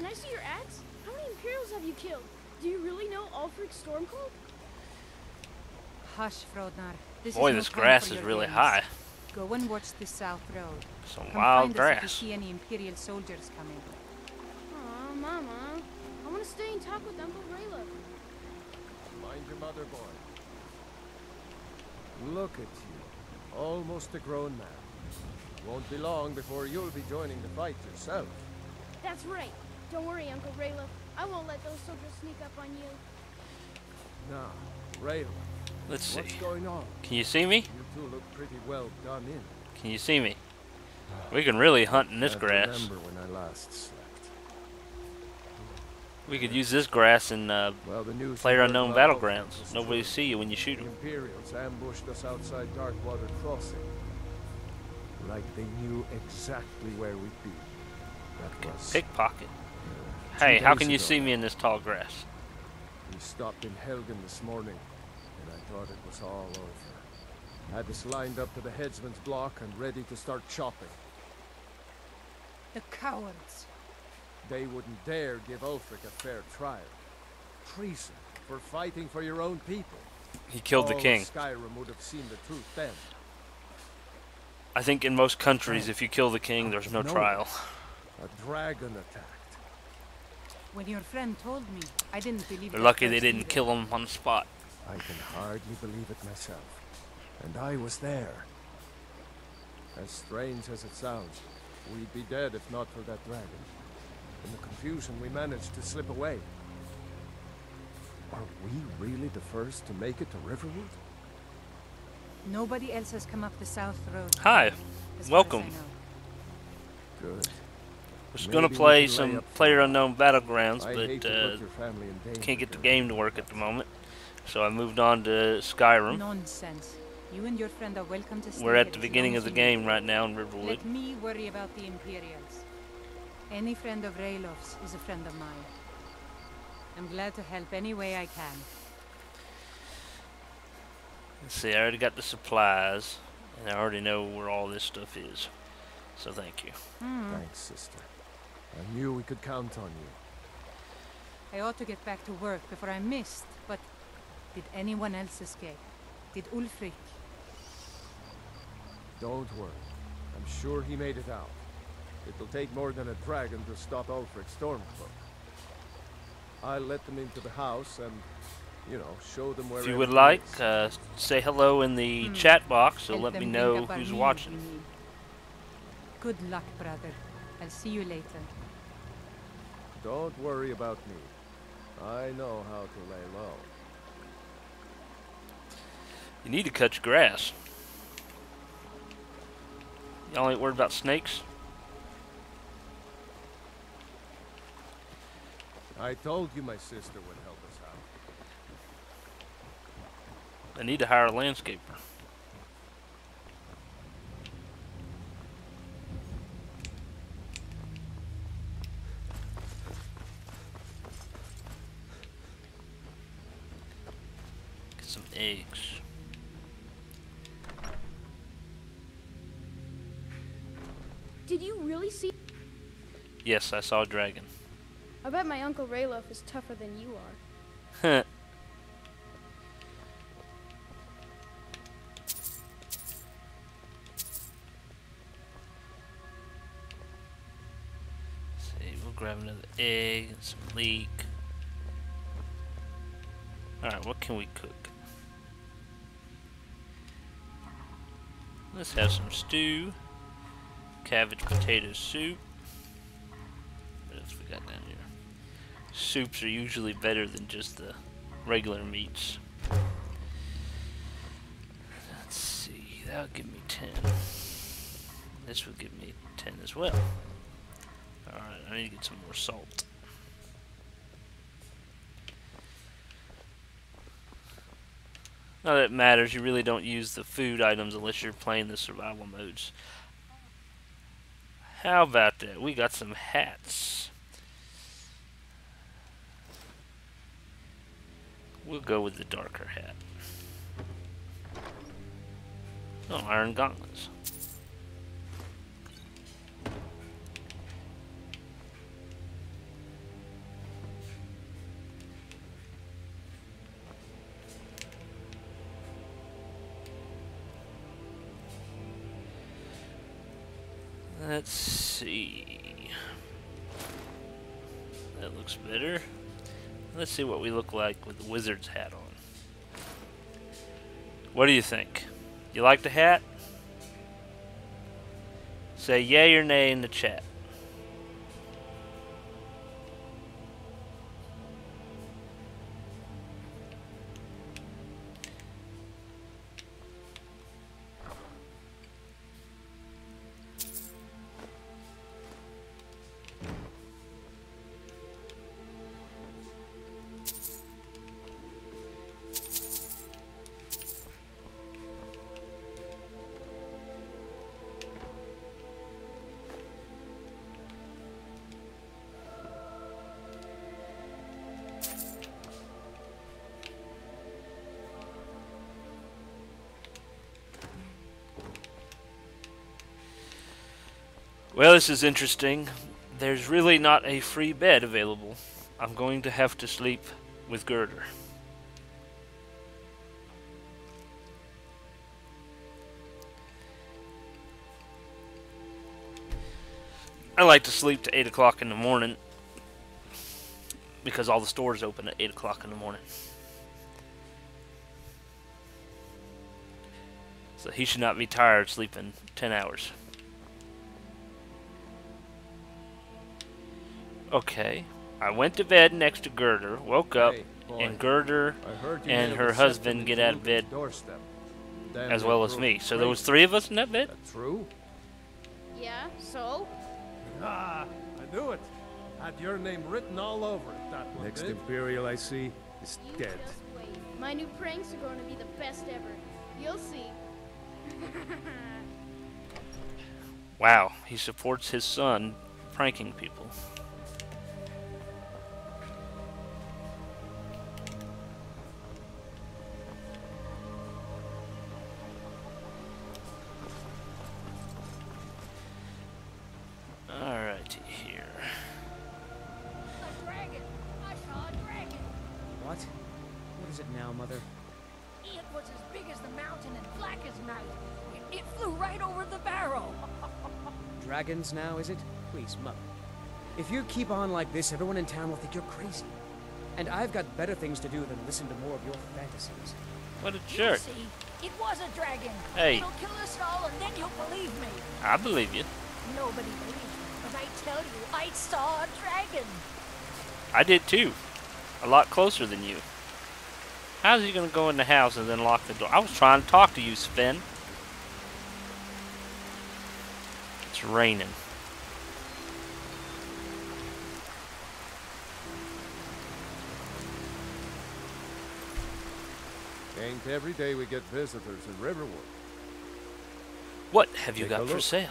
I see your axe? How many Imperials have you killed? Do you really know Ulfric's Stormcold? Hush, Frodnar. This Boy, is no this time grass for is your really games. high. Go and watch the south road. Some Come wild find us if you grass. see any Imperial soldiers coming. Aw, Mama. I want to stay and talk with Uncle Rayla. Mind your mother, boy. Look at you. Almost a grown man. Won't be long before you'll be joining the fight yourself. That's right. Don't worry, Uncle Rayla. I won't let those soldiers sneak up on you. Now, Rayla, Let's see. what's going on? Can you see me? You two look pretty well done in. Can you see me? We can really hunt in this Can't grass. remember when I last slept. We could use this grass in Well, the news PlayerUnknown you heard about Battlegrounds. was Nobody true. see you when you shoot The them. Imperials ambushed us outside Darkwater Crossing. Like they knew exactly where we'd be. That was Pickpocket. 2 Hey, how days can you ago. see me in this tall grass? We stopped in Helgen this morning, and I thought it was all over. Had us lined up to the headsman's block and ready to start chopping. The cowards. They wouldn't dare give Ulfric a fair trial. Treason for fighting for your own people. He killed the All of king. Skyrim would have seen the truth then. I think in most countries, if you kill the king, there's no No. trial. A dragon attacked. When your friend told me, I didn't believe They're it lucky at they first didn't either. kill him on the spot. I can hardly believe it myself. And I was there. As strange as it sounds, we'd be dead if not for that dragon. In the confusion, we managed to slip away. Are we really the first to make it to Riverwood? Nobody else has come up the south road. Hi, as far as welcome. I know. Good. Was Maybe gonna we play can lay some up for PlayerUnknown Battlegrounds, I hate but to put your family in danger, can't get the Gilbert. game to work at the moment. So I moved on to Skyrim. Nonsense. You and your friend are welcome to stay We're at here the as beginning long of as the you need. game right now in Riverwood. Let me worry about the Imperials. Any friend of Raylof's is a friend of mine. I'm glad to help any way I can. Let's see, I already got the supplies, and I already know where all this stuff is. So thank you. Thanks, sister. I knew we could count on you. I ought to get back to work before I missed, but did anyone else escape? Did Ulfric? Don't worry. I'm sure he made it out. It'll take more than a dragon to stop Ulfric's Stormcloak. I'll let them into the house and, you know, show them where If you would everything like, is. say hello in the chat box, so Help let me them know drink up our who's meal watching. if we need. Good luck, brother. I'll see you later. Don't worry about me. I know how to lay low. You need to cut your grass. Y'all ain't worried about snakes? I told you my sister would help us out. I need to hire a landscaper. Get some eggs. Did you really see? Yes, I saw a dragon. I bet my Uncle Rayloff is tougher than you are. Huh. See, we'll grab another egg and some leek. Alright, what can we cook? Let's have some stew. Cabbage potato soup. What else we got down here? Soups are usually better than just the regular meats. Let's see, that would give me 10. This would give me 10 as well. Alright, I need to get some more salt. Not that it matters, you really don't use the food items unless you're playing the survival modes. How about that? We got some hats. We'll go with the darker hat. Oh, iron gauntlets. Let's see. That looks better. Let's see what we look like with the wizard's hat on. What do you think? You like the hat? Say yay or nay in the chat. Well, this is interesting. There's really not a free bed available. I'm going to have to sleep with Girder. I like to sleep to 8 o'clock in the morning because all the stores open at 8 o'clock in the morning. So he should not be tired sleeping 10 hours. Okay, I went to bed next to Girder, woke up, Hey, boy, and Girder and her husband get out of bed as well as me. So there was 3 of us in that bed? That true? Yeah, so? Ah, I knew it. Had your name written all over it, that one Next Imperial I see is You dead. just wait. My new pranks are going to be the best ever. You'll see. Wow, he supports his son pranking people. Alrighty here. A dragon! I saw a dragon! What? What is it now, Mother? It was as big as the mountain and black as night. It flew right over the barrel. Dragons now, is it? Please, Mother. If you keep on like this, everyone in town will think you're crazy. And I've got better things to do than listen to more of your fantasies. What a You jerk. see, it was a dragon. Hey. It'll kill us all, and then you'll believe me. I believe you. Nobody believes me, but I tell you, I saw a dragon. I did too. A lot closer than you. How's he gonna go in the house and then lock the door? I was trying to talk to you, Sven. It's raining. Ain't every day we get visitors in Riverwood. What have you Take a got for look. sale?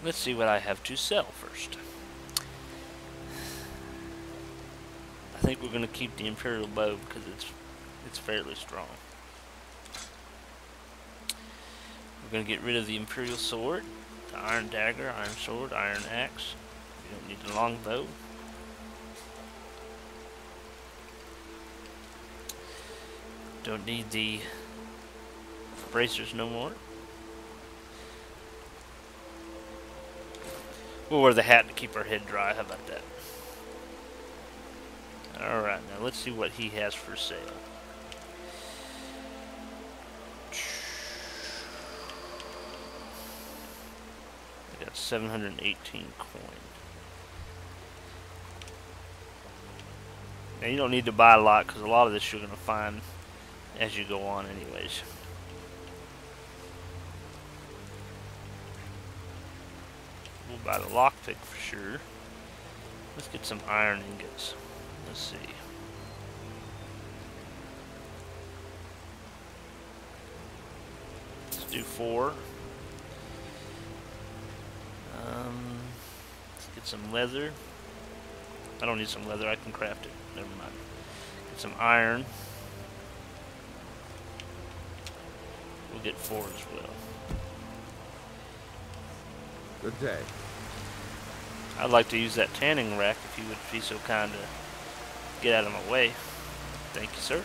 Let's see what I have to sell first. I think we're going to keep the Imperial bow because it's fairly strong. We're going to get rid of the Imperial sword, the iron dagger, iron sword, iron axe. We don't need the long bow. Don't need the bracers no more. We'll wear the hat to keep our head dry. How about that? Alright, now let's see what he has for sale. I got 718 coin. Now you don't need to buy a lot because a lot of this you're going to find as you go on anyways. We'll buy the lockpick for sure. Let's get some iron ingots. Let's see. Let's do 4. Let's get some leather. I don't need some leather, I can craft it. Never mind. Get some iron. We'll get 4 as well. Good day. I'd like to use that tanning rack if you would be so kind to get out of my way. Thank you, sir.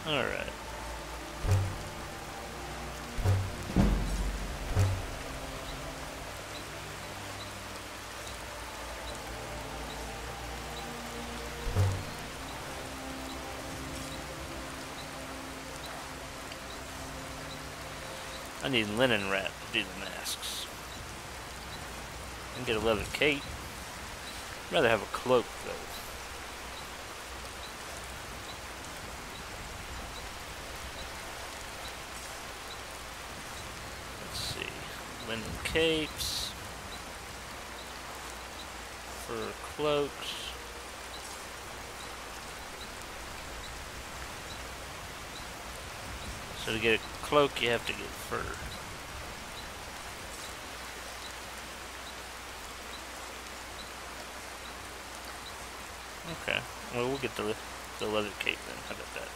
Alright. I need linen wrap to do the masks. I can get a leather cape. I'd rather have a cloak though. Let's see. Linen capes. Fur cloaks. So to get a cloak, you have to get fur. Okay. Well, we'll get the leather cape then. How about that?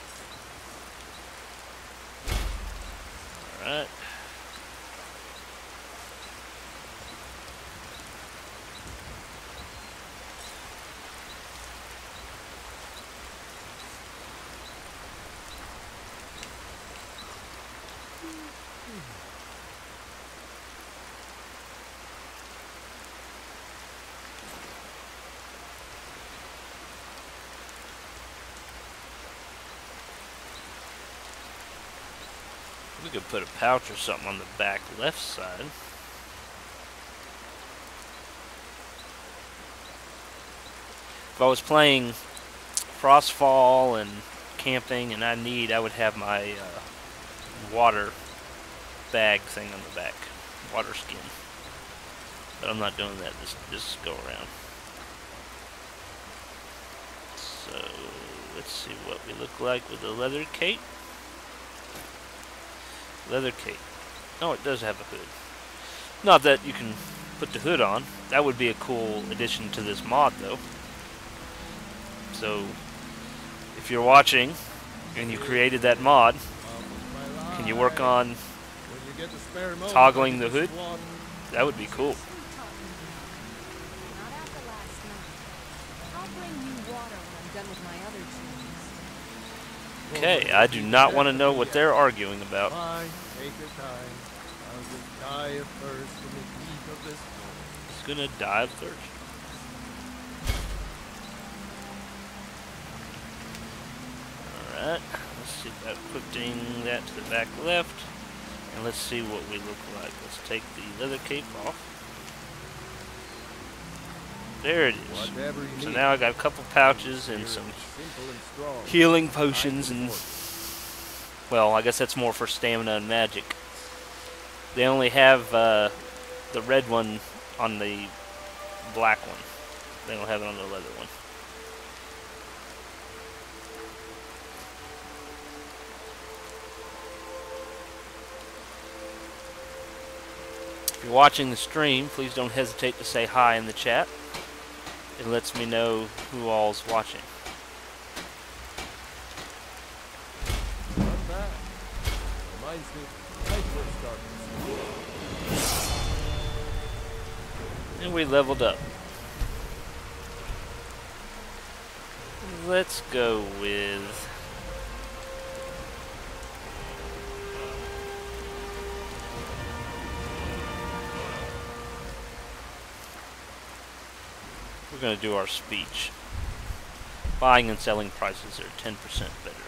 Alright. We could put a pouch or something on the back left side. If I was playing Frostfall and camping and I would have my water bag thing on the back. Water skin. But I'm not doing that this go around. So let's see what we look like with the leather cape. Leather cape. Oh, it does have a hood. Not that you can put the hood on. That would be a cool addition to this mod, though. So, if you're watching and you created that mod, can you work on toggling the hood? That would be cool. Not after last night. I'll bring you water when I'm done with my other chores. Okay, I do not want to know what they're arguing about. Fine, take your time. I'll just die of thirst from the heat of this world. It's gonna die of thirst. Alright, let's see about putting that to the back left. And let's see what we look like. Let's take the leather cape off. There it is. So now I got a couple pouches and some healing potions and, well, I guess that's more for stamina and magic. They only have the red one on the black one. They don't have it on the leather one. If you're watching the stream, please don't hesitate to say hi in the chat. It lets me know who all's watching. Not bad. Reminds me, I first started. And we leveled up. Let's go with... we're going to do our speech. Buying and selling prices are 10% better.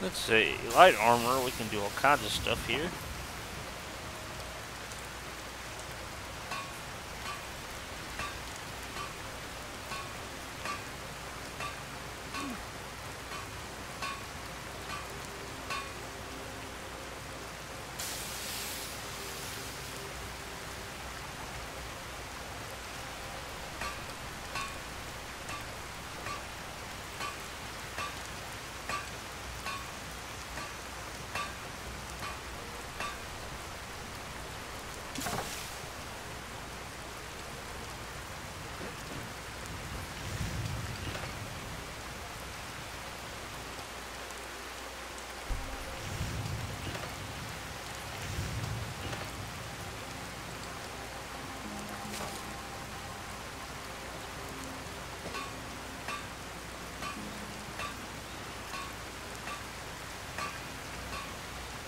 Let's see, light armor, we can do all kinds of stuff here.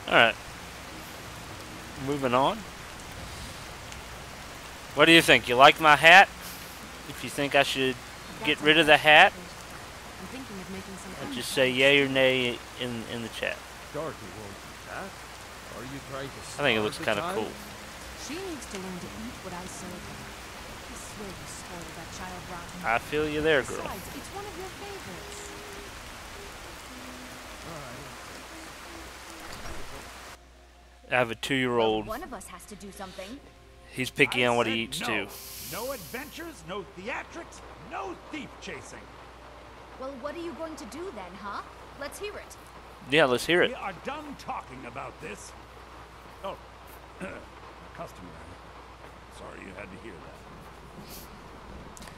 Alright. Moving on. What do you think? You like my hat? If you think I should get rid of the hat, I'm thinking of making some just say yay or nay in the chat. Dorothy won't do that. Are you trying to I think it looks kind of cool. She needs to learn to eat what I serve her. I swear you spoiled that child rotten. I feel you there, girl. Besides, it's one of your favorites. I have a 2-year-old. One of us has to do something. He's picky on what he said eats no. too. No adventures, no theatrics, no thief chasing. Well, what are you going to do then, huh? Let's hear it. Yeah, let's hear it. We are done talking about this. Oh, customer. Sorry you had to hear that.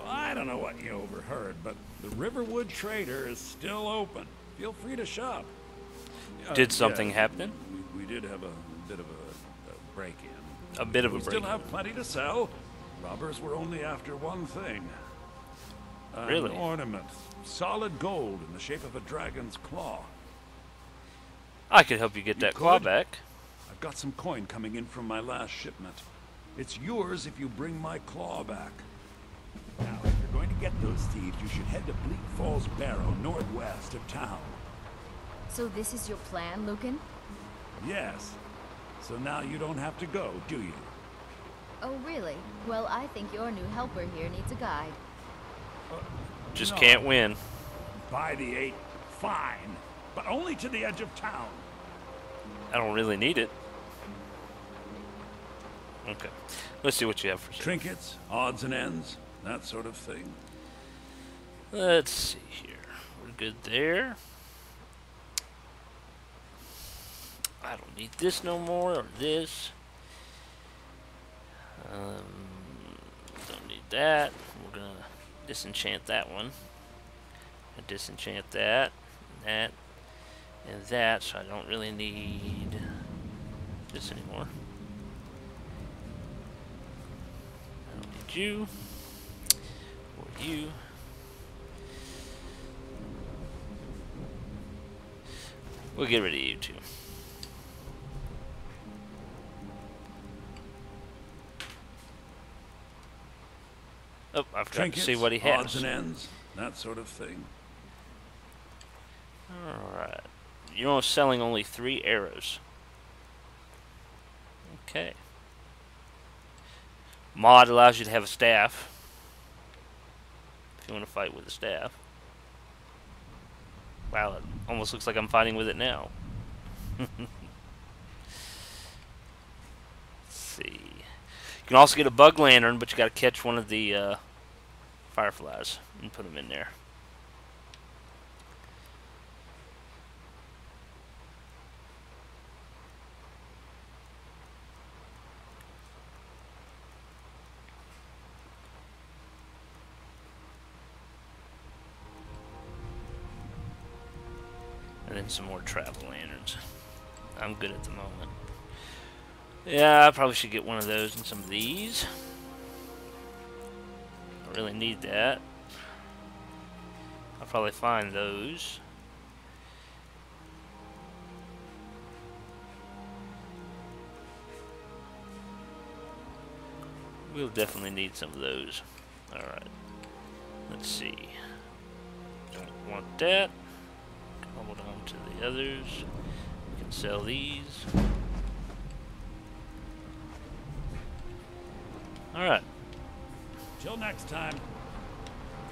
Well, I don't know what you overheard, but the Riverwood Trader is still open. Feel free to shop. Did something happen? We did have a bit of a break-in. A bit of a We break-in. still have plenty to sell. Robbers were only after one thing. Really? An ornament. Solid gold in the shape of a dragon's claw. I could help you get that claw could? back. I've got some coin coming in from my last shipment. It's yours if you bring my claw back. Now, if you're going to get those thieves, you should head to Bleak Falls Barrow, northwest of town. So this is your plan, Lucan? Yes. So now you don't have to go, do you? Oh, really? Well, I think your new helper here needs a guide. Just No. can't win. By the 8, fine. But only to the edge of town. I don't really need it. Okay. Let's see what you have for sale. Trinkets, odds and ends, that sort of thing. Let's see here. We're good there. I don't need this no more, or this. Don't need that. We're gonna disenchant that one. Disenchant that, and that, so I don't really need this anymore. I don't need you, or you. We'll get rid of you too. Oh, I've got to see what he has. Odds and ends, that sort of thing. Alright. You're only selling only 3 arrows. Okay. Mod allows you to have a staff. If you want to fight with a staff. Wow, it almost looks like I'm fighting with it now. Let's see. You can also get a bug lantern, but you got to catch one of the fireflies and put them in there. And then some more travel lanterns. I'm good at the moment. Yeah, I probably should get one of those and some of these. I really need that. I'll probably find those. We'll definitely need some of those. Alright. Let's see. Don't want that. Hold on to the others. We can sell these. Alright. Till next time.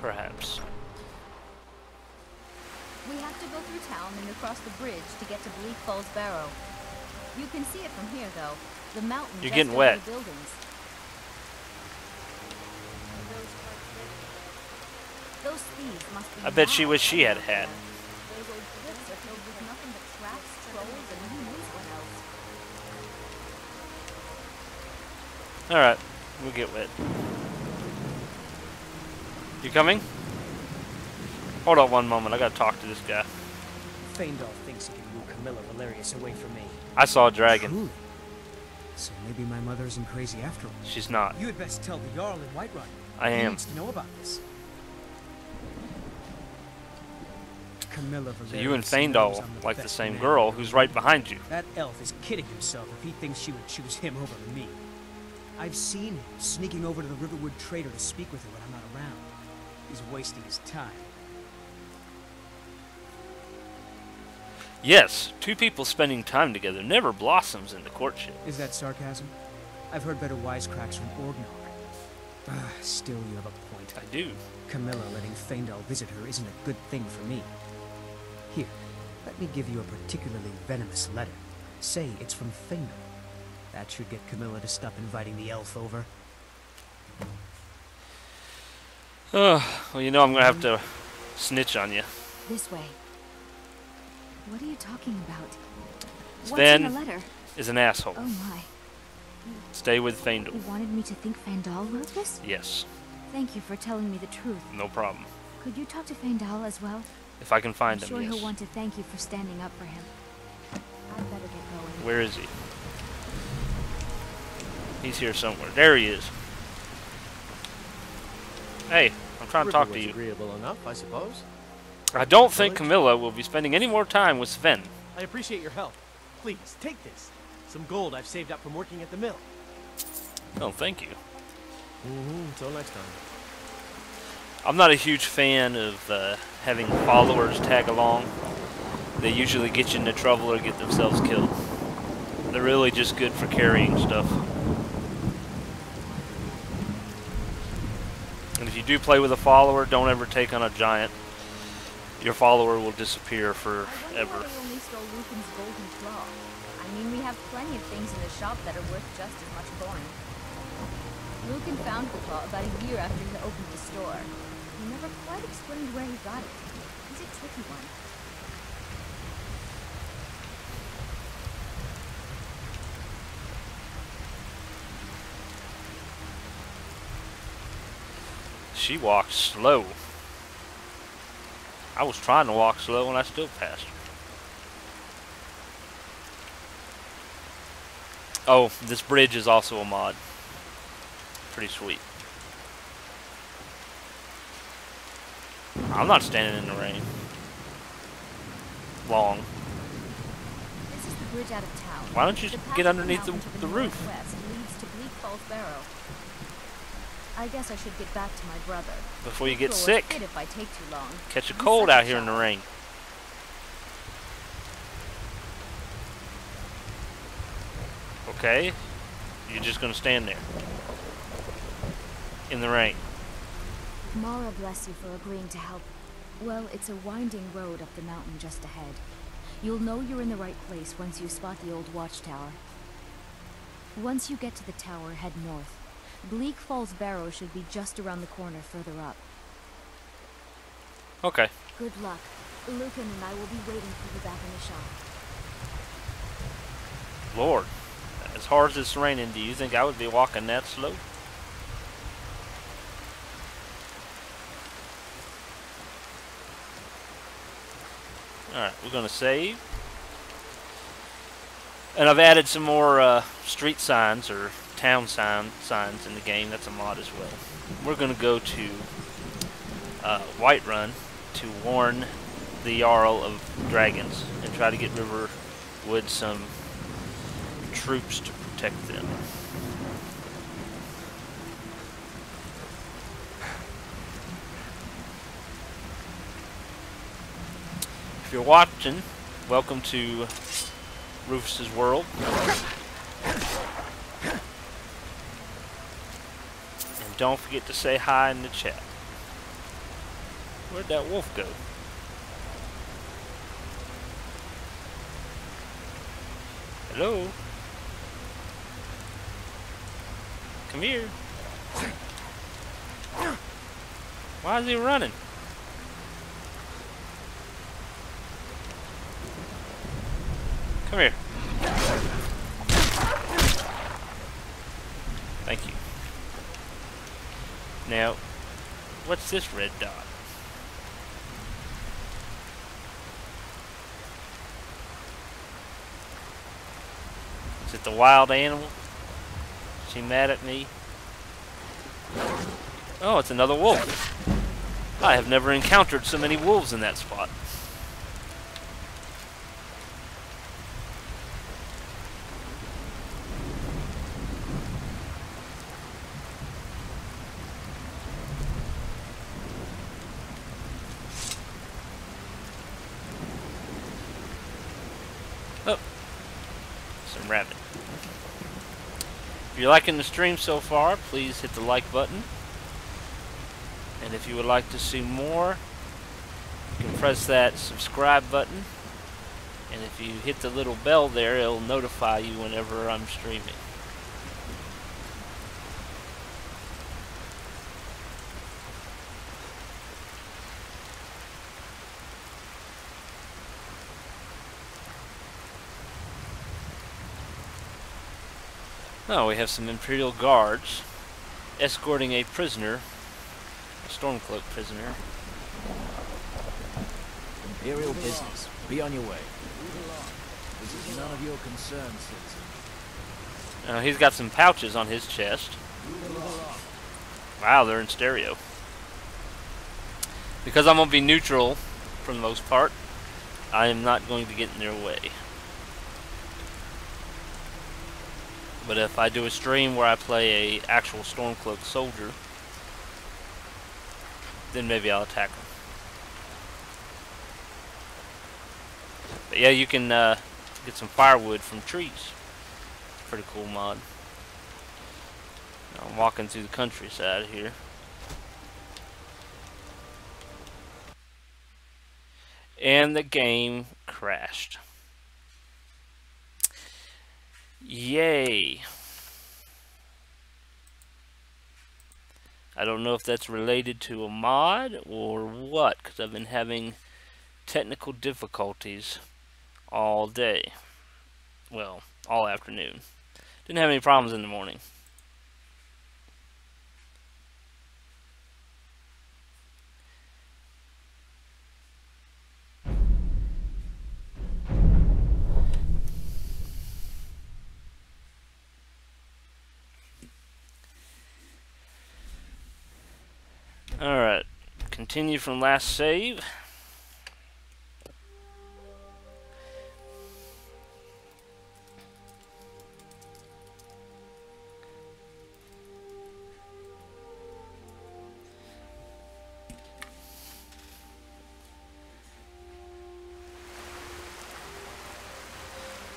Perhaps. We have to go through town and across the bridge to get to Bleak Falls Barrow. You can see it from here, though. The mountain You're just getting over wet. the buildings. Those thieves must be I bet she mad. wished she had a hat. Those old cliffs are filled with nothing but traps, trolls, and who knows what else. Alright, we'll get wet. You coming? Hold on one moment, I gotta talk to this guy. Feindal thinks he can woo Camilla Valerius away from me. I saw a dragon. Truly? So maybe my mother isn't crazy after all. She's not. You had best tell the Jarl in Whiterun. I He am. needs to know about this. Camilla Valerius So you and knows Feindal I'm like the best same man girl in the who's world. right behind you. That elf is kidding himself if he thinks she would choose him over me. I've seen him sneaking over to the Riverwood Trader to speak with her when I'm not around. He's wasting his time. Yes, two people spending time together never blossoms into courtship. Is that sarcasm? I've heard better wisecracks from Orgnar. Still, you have a point. I do. Camilla letting Feindal visit her isn't a good thing for me. Here, let me give you a particularly venomous letter. Say it's from Feindal. That should get Camilla to stop inviting the elf over. Well, you know I'm gonna have to snitch on you. This way. What are you talking about? What's Sven in the letter? is an asshole. Oh my. Stay with Feindal. You wanted me to think Feindal wrote this? Yes, Thank you for telling me the truth. no problem. Could you talk to Feindal as well? If I can I'm find him, sure yes. he'll want to thank you for standing up for him. I'd better get going. Where is he? He's here somewhere. There he is. Hey, I'm trying to talk to Riverwood's you. agreeable enough, I suppose. I don't think Camilla will be spending any more time with Sven. I appreciate your help. Please, take this. Some gold I've saved up from working at the mill. Oh, thank you. Until next time. I'm not a huge fan of having followers tag along. They usually get you into trouble or get themselves killed. They're really just good for carrying stuff. And if you do play with a follower, don't ever take on a giant. Your follower will disappear I wonder forever. why we only stole Lucan's golden claw. I mean, we have plenty of things in the shop that are worth just as much coin. Lucan found the claw about a year after he opened the store. He never quite explained where he got it. He's a tricky one. She walks slow. I was trying to walk slow and I still passed her. Oh, this bridge is also a mod. Pretty sweet. I'm not standing in the rain. Long. This is the bridge out of town. Why don't you The path get up underneath mountain to the roof? northwest leads to Bleak Falls Barrow. I guess I should get back to my brother. Before you get People sick. would fit if I take too long. Catch a He's cold such a out here in the child. rain. Okay? You're just gonna stand there. In the rain. Mara bless you for agreeing to help. Well, it's a winding road up the mountain just ahead. You'll know you're in the right place once you spot the old watchtower. Once you get to the tower, head north. Bleak Falls Barrow should be just around the corner further up. Okay. Good luck. Lucan and I will be waiting for you back in the shop. Lord. As hard as it's raining, do you think I would be walking that slow? Alright, we're gonna save. And I've added some more street signs or town signs in the game. That's a mod as well. We're gonna go to Whiterun to warn the Jarl of Dragons and try to get Riverwood some troops to protect them. If you're watching, welcome to Rufus's world. And don't forget to say hi in the chat. Where'd that wolf go? Hello? Come here. Why is he running? Come here. Thank you. Now, what's this red dot? Is it the wild animal? Is she mad at me? Oh, it's another wolf. I have never encountered so many wolves in that spot. Oh, some rabbit. If you're liking the stream so far, please hit the like button. And if you would like to see more, you can press that subscribe button. And if you hit the little bell there, it'll notify you whenever I'm streaming. Oh, we have some Imperial guards escorting a prisoner. Stormcloak prisoner. Imperial business. Be on your way. This is none of your concern, citizen. He's got some pouches on his chest. Wow, they're in stereo. Because I'm going to be neutral for the most part, I am not going to get in their way. But if I do a stream where I play a actual Stormcloak soldier, then maybe I'll attack them. But yeah, you can get some firewood from trees. Pretty cool mod. Now I'm walking through the countryside here. And the game crashed. Yay. I don't know if that's related to a mod or what, because I've been having technical difficulties all day. Well, all afternoon. Didn't have any problems in the morning. Alright, continue from last save.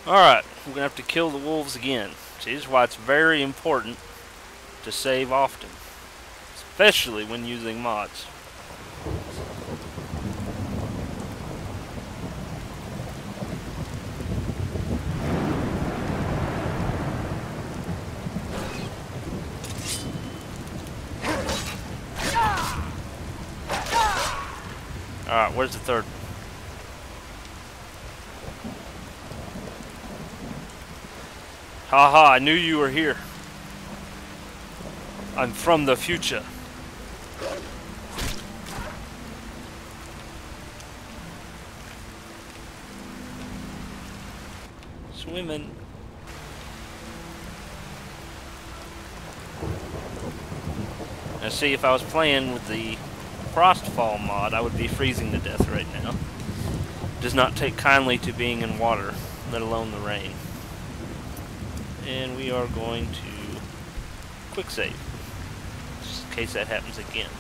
Alright, we're going to have to kill the wolves again. See, this is why it's very important to save often. Especially when using mods. Alright, where's the third one? Haha, I knew you were here. I'm from the future. Swimming. Now see, if I was playing with the Frostfall mod, I would be freezing to death right now. Does not take kindly to being in water, let alone the rain. And we are going to quick save, just in case that happens again.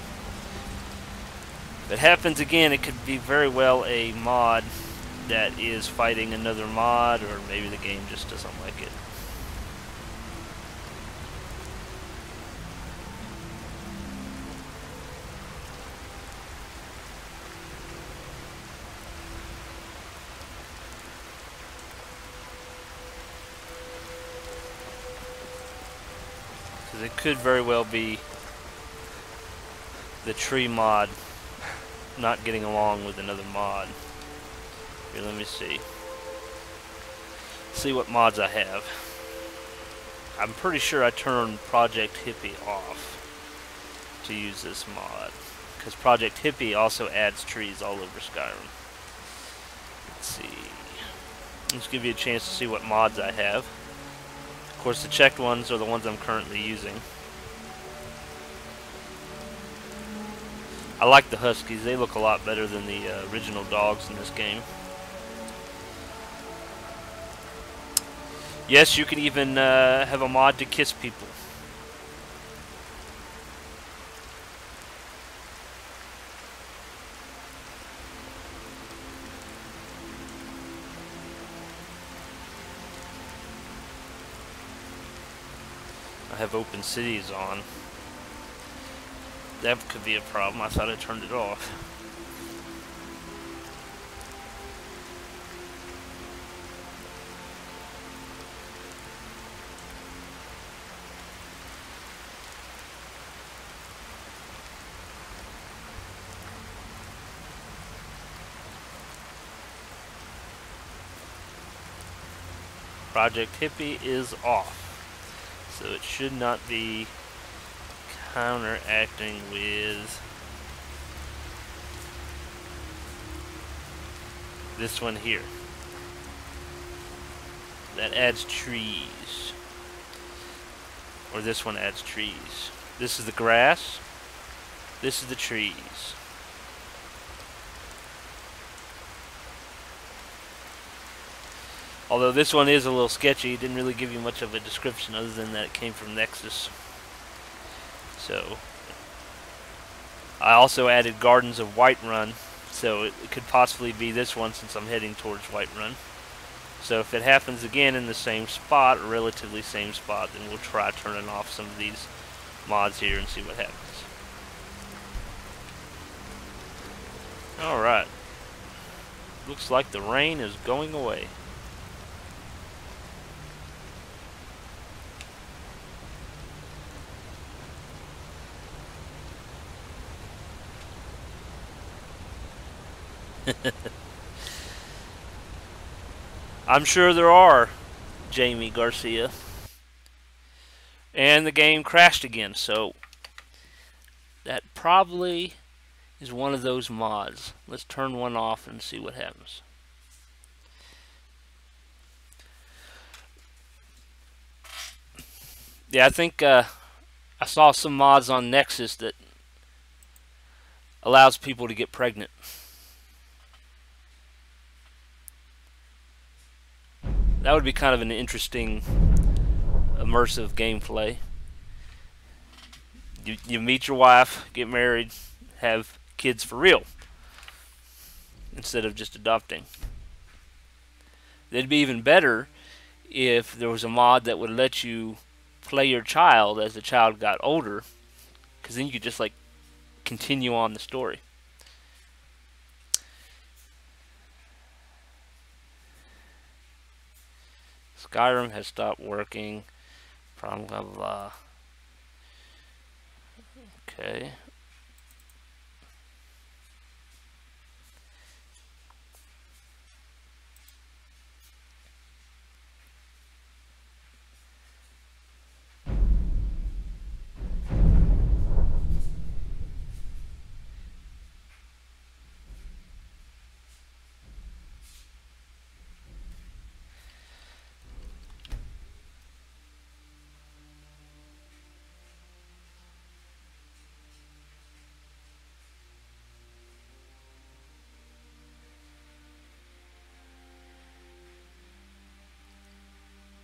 If it happens again, it could be very well a mod that is fighting another mod, or maybe the game just doesn't like it. Because it could very well be the tree mod not getting along with another mod. Here, let me see. See what mods I have. I'm pretty sure I turned Project Hippie off to use this mod, because Project Hippie also adds trees all over Skyrim. Let's see. Let's give you a chance to see what mods I have. Of course, the checked ones are the ones I'm currently using. I like the Huskies. They look a lot better than the original dogs in this game. Yes, you can even have a mod to kiss people. I have open cities on. That could be a problem. I thought I turned it off. Project Hippie is off. So it should not be counteracting with this one here. That adds trees. Or this one adds trees. This is the grass. This is the trees. Although this one is a little sketchy, it didn't really give you much of a description other than that it came from Nexus. So, I also added Gardens of Whiterun, so it could possibly be this one since I'm heading towards Whiterun. So if it happens again in the same spot, or relatively same spot, then we'll try turning off some of these mods here and see what happens. Alright. Looks like the rain is going away. I'm sure there are, Jamie Garcia. And the game crashed again, so that probably is one of those mods. Let's turn one off and see what happens. Yeah, I think I saw some mods on Nexus that allows people to get pregnant. That would be kind of an interesting, immersive gameplay. You meet your wife, get married, have kids for real, instead of just adopting. It'd be even better if there was a mod that would let you play your child as the child got older, because then you could just like continue on the story. Skyrim has stopped working. Problem, blah, blah. Okay.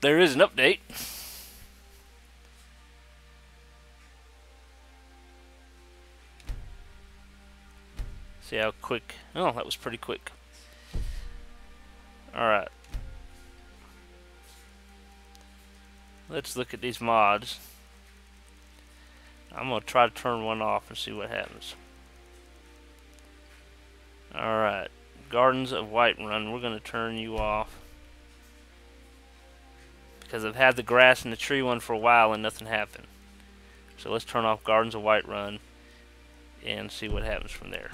There is an update. See how quick. Oh, that was pretty quick. Alright. Let's look at these mods. I'm going to try to turn one off and see what happens. Alright. Gardens of Whiterun. We're going to turn you off. Because I've had the grass and the tree one for a while and nothing happened. So let's turn off Gardens of Whiterun and see what happens from there.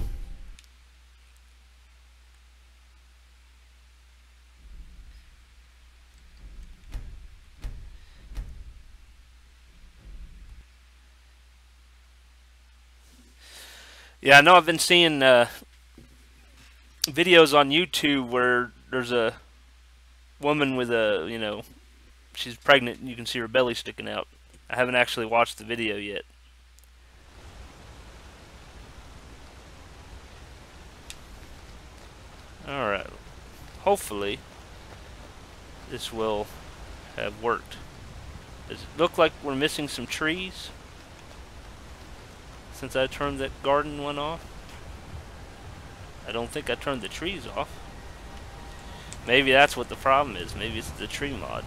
Yeah, I know I've been seeing videos on YouTube where there's a woman with a, she's pregnant and you can see her belly sticking out. I haven't actually watched the video yet. Alright. Hopefully this will have worked. Does it look like we're missing some trees since I turned that garden one off? I don't think I turned the trees off. Maybe that's what the problem is. Maybe it's the tree mod.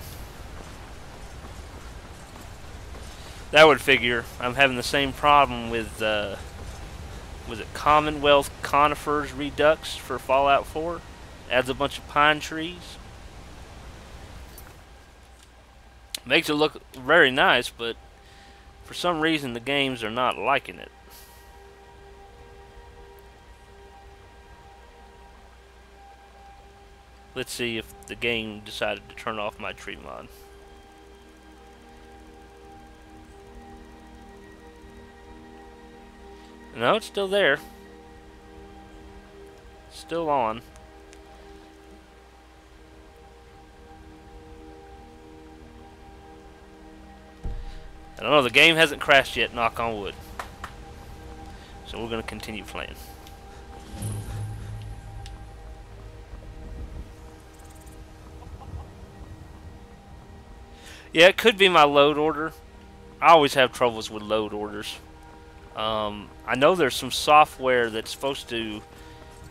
That would figure. I'm having the same problem with, was it Commonwealth Conifers Redux for Fallout 4? Adds a bunch of pine trees. Makes it look very nice, but for some reason the games are not liking it. Let's see if the game decided to turn off my tree mod. No, it's still there. Still on. I don't know, the game hasn't crashed yet, knock on wood. So we're going to continue playing. Yeah, it could be my load order. I always have troubles with load orders. I know there's some software that's supposed to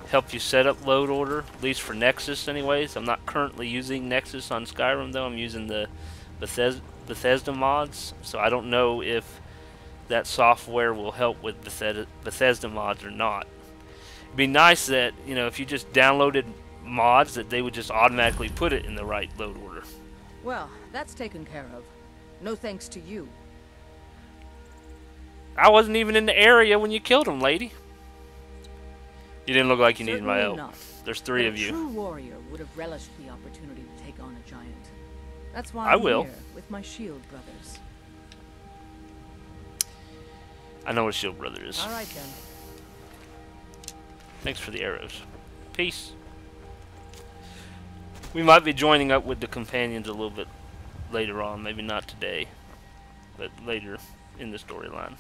help you set up load order, at least for Nexus anyways. I'm not currently using Nexus on Skyrim though, I'm using the Bethesda mods, so I don't know if that software will help with Bethesda mods or not. It'd be nice that, if you just downloaded mods, that they would just automatically put it in the right load order. Well, that's taken care of. No thanks to you. I wasn't even in the area when you killed him, lady. You didn't look like you needed my Certainly help. not. There's three But of a you. true warrior would have relished the opportunity to take on a giant. That's why I I'm will. here with my shield brothers. I know what Shield Brother is. All right then. Thanks for the arrows. Peace. We might be joining up with the companions a little bit later on. Maybe not today, but later in the storyline.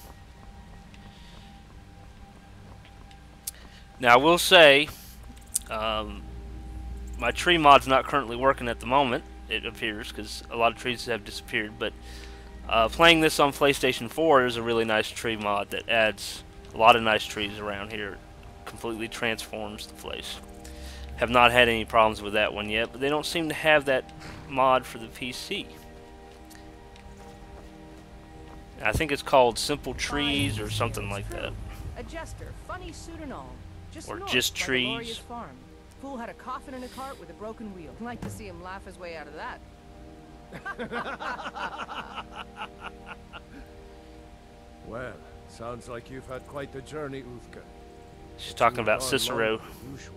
Now I will say, my tree mod's not currently working at the moment, it appears, because a lot of trees have disappeared, but playing this on PlayStation 4 is a really nice tree mod that adds a lot of nice trees around here. It completely transforms the place. Have not had any problems with that one yet, but they don't seem to have that mod for the PC. I think it's called Simple Trees or something like that. A jester, funny suit and all. Or north just by the trees. Glorious Farm. Fool had a coffin in a cart with a broken wheel. Like to see him laugh his way out of that. Well, sounds like you've had quite the journey, Uthka. She's talking about Cicero. Than usual.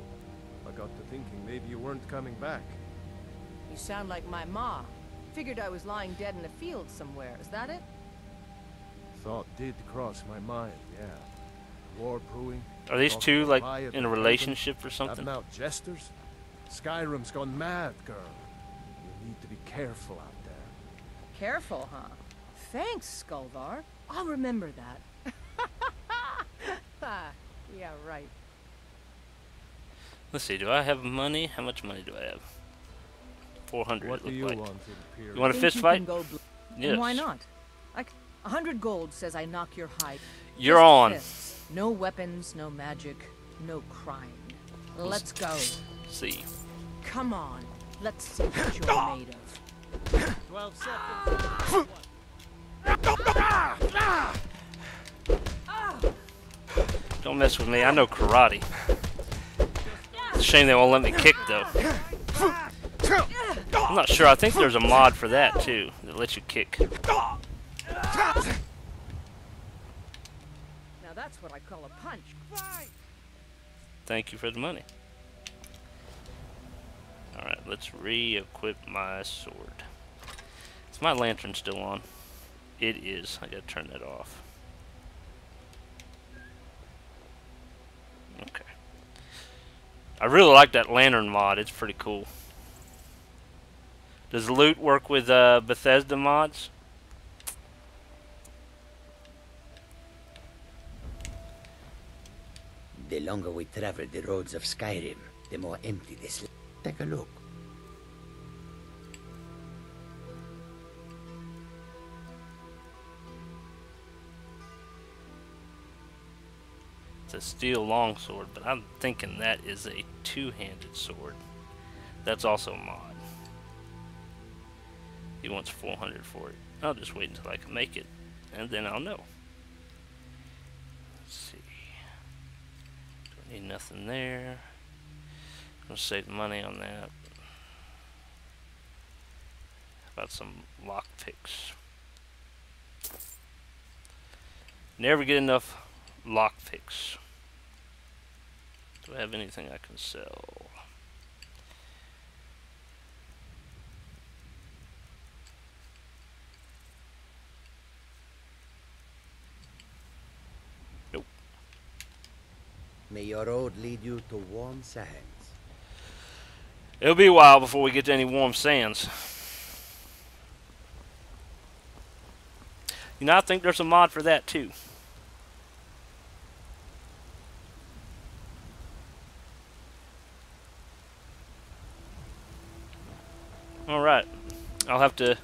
I got to thinking maybe you weren't coming back. You sound like my ma. Figured I was lying dead in a field somewhere. Is that it? Thought did cross my mind, yeah. War brewing. Are these talking two of like riot in a and relationship or Helgen, something? Having out jesters? Skyrim's gone mad, girl. You need to be careful out there. Careful, huh? Thanks, Skullvar. I'll remember that. Yeah, right. Let's see, do I have money? How much money do I have? 400 What it do looked you like. want, it appears? You want a Think fist you fight? can go Yes. And why not? Like 100 gold says I knock your hide. You're Just on. fists. No weapons, no magic, no crime. Let's go. See. Come on. Let's see what you're made of. 12 seconds. Don't mess with me. I know karate. It's a shame they won't let me kick though. I'm not sure. I think there's a mod for that too that lets you kick. Now that's what I call a punch. Thank you for the money. Alright, let's re-equip my sword. Is my lantern still on? It is. I gotta turn that off. I really like that lantern mod. It's pretty cool. Does loot work with Bethesda mods? The longer we travel the roads of Skyrim, the more empty this. Take a look. It's a steel longsword, but I'm thinking that is a two-handed sword. That's also a mod. He wants 400 for it. I'll just wait until I can make it, and then I'll know. Let's see. Don't need nothing there. I'm gonna save money on that. How about some lockpicks? Never get enough lockpicks. Do I have anything I can sell? Nope. May your road lead you to warm sands. It'll be a while before we get to any warm sands. You know, I think there's a mod for that too. Alright, I'll have to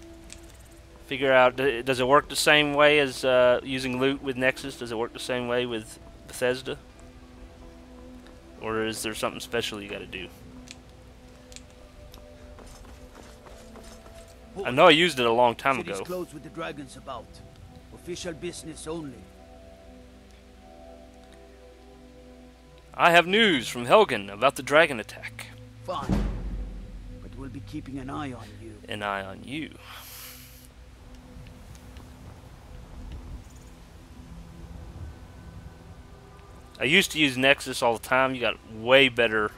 figure out, does it work the same way as using loot with Nexus? Does it work the same way with Bethesda? Or is there something special you gotta do? I know I used it a long time ago. City's closed with the dragons about. Official business only. I have news from Helgen about the dragon attack. Fine. But we'll be keeping an eye on you. An eye on you. I used to use Nexus all the time. You got way better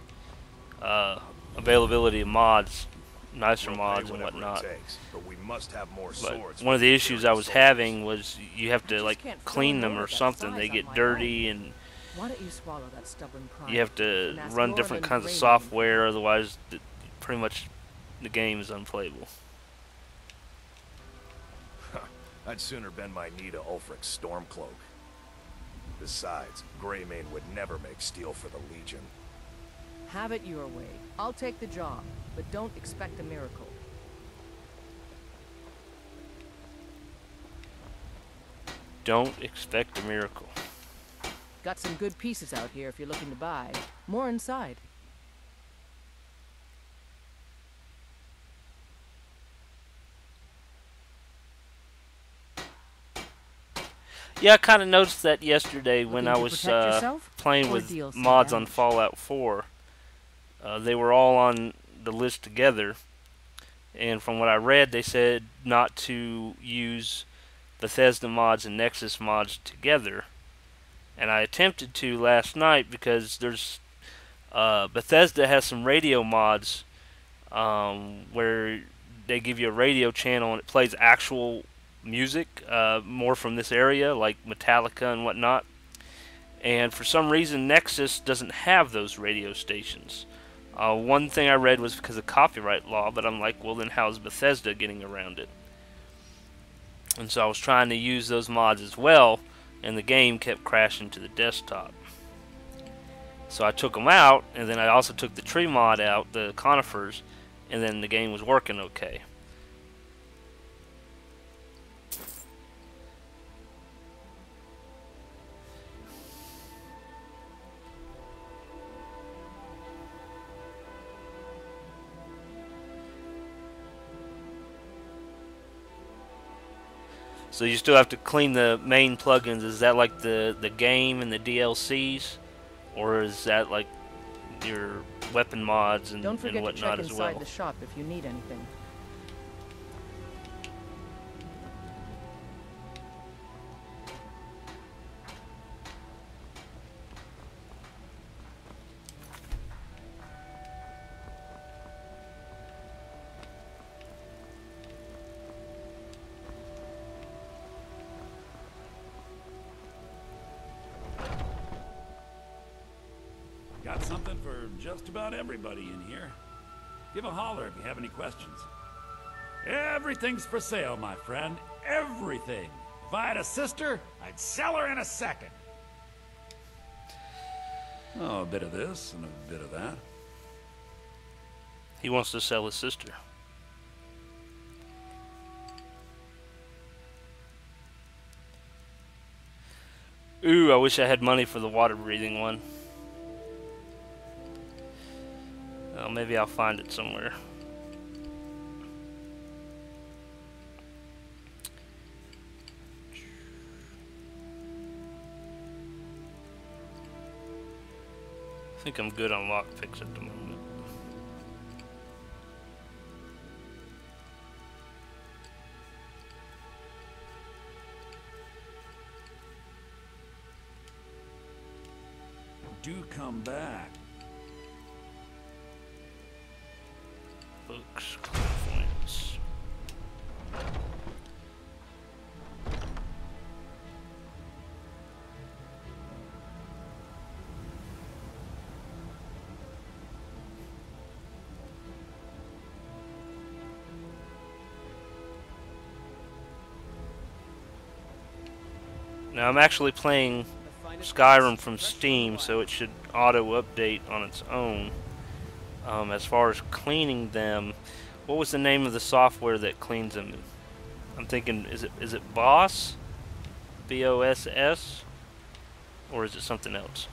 availability of mods, nicer mods and whatnot. But we must have more But swords. one of the issues I was having was you have to like clean them or something. They get dirty, and Why don't you swallow that stubborn pride? you have to and ask run Lord different and kinds of Raven? software. Otherwise, pretty much the game is unplayable. I'd sooner bend my knee to Ulfric's Stormcloak. Besides, Greymane would never make steel for the Legion. Have it your way. I'll take the job, but don't expect a miracle. Don't expect a miracle. Got some good pieces out here if you're looking to buy. More inside. Yeah, I kind of noticed that yesterday when I Looking to was protect yourself? playing Or with deal some mods on damage? Fallout 4. They were all on the list together, and from what I read, they said not to use Bethesda mods and Nexus mods together. And I attempted to last night because there's Bethesda has some radio mods where they give you a radio channel and it plays actual music, more from this area, like Metallica and whatnot. And for some reason, Nexus doesn't have those radio stations. One thing I read was because of copyright law, but I'm like, well, then how's Bethesda getting around it? And so I was trying to use those mods as well, and the game kept crashing to the desktop. So I took them out, and then I also took the tree mod out, the conifers, and then the game was working okay. So you still have to clean the main plugins. Is that like the game and the DLCs, or is that like your weapon mods and, Don't forget and to check whatnot as inside well? the shop if you need anything. Got something something for just about everybody in here. Give a holler if you have any questions. Everything's for sale, my friend. Everything. If I had a sister, I'd sell her in a second. Oh, a bit of this and a bit of that. He wants to sell his sister. Ooh, I wish I had money for the water-breathing one. Oh, maybe I'll find it somewhere. I think I'm good on lockpicks at the moment. Do come back. Books, clairvoyance. Now I'm actually playing Skyrim from Steam, so it should auto-update on its own. As far as cleaning them, what was the name of the software that cleans them? I'm thinking, is it Boss? B-O-S-S? Or is it something else?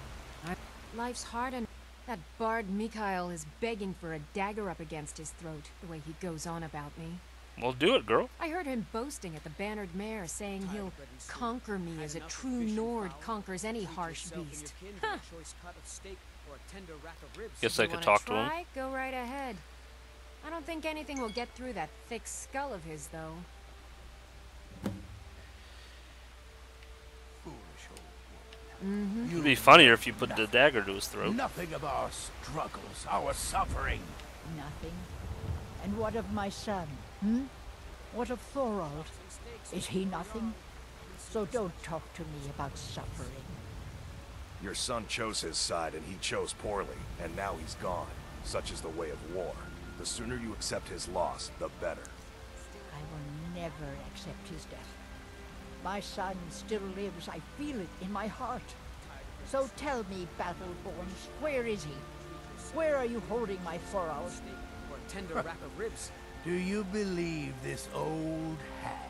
Life's hard and that bard Mikhail is begging for a dagger up against his throat, the way he goes on about me. Well, do it, girl. I heard him boasting at the Bannered Mare, saying he'll conquer me as a true Nord conquers any harsh beast. Huh. Guess I could talk to him. Go right ahead. I don't think anything will get through that thick skull of his, though. It'd be funnier if you put the dagger to his throat. Nothing of our struggles, our suffering. Nothing. And what of my son? What of Thorald? Is he nothing? So don't talk to me about suffering. Your son chose his side and he chose poorly, and now he's gone. Such is the way of war. The sooner you accept his loss, the better. I will never accept his death. My son still lives. I feel it in my heart. So tell me, Battleborns, where is he? Where are you holding my Thorald? Or a tender rack of ribs. Do you believe this old hag?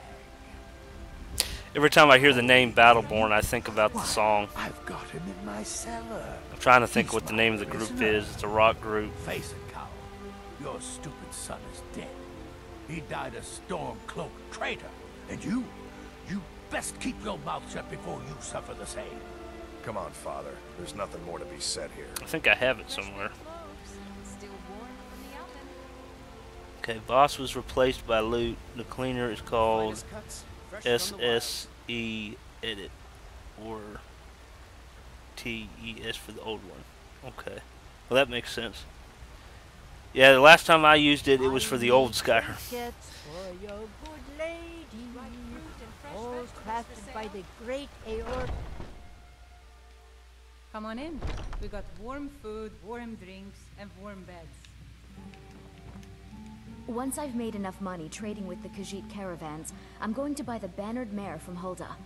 Every time I hear the name Battleborn, I think about the song. I've got him in my cellar. I'm trying to think what the name of the group is. It's a rock group. Face it, coward. Your stupid son is dead. He died a storm-cloaked traitor. And you best keep your mouth shut before you suffer the same. Come on, Father. There's nothing more to be said here. I think I have it somewhere. Okay, boss was replaced by loot. The cleaner is called SSE Edit, or TES for the old one. Okay, well that makes sense. Yeah, the last time I used it, it was for the old Skyrim. All crafted by the great Aor. Come on in. We got warm food, warm drinks, and warm beds. Once I've made enough money trading with the Khajiit caravans, I'm going to buy the Bannered Mare from Hulda.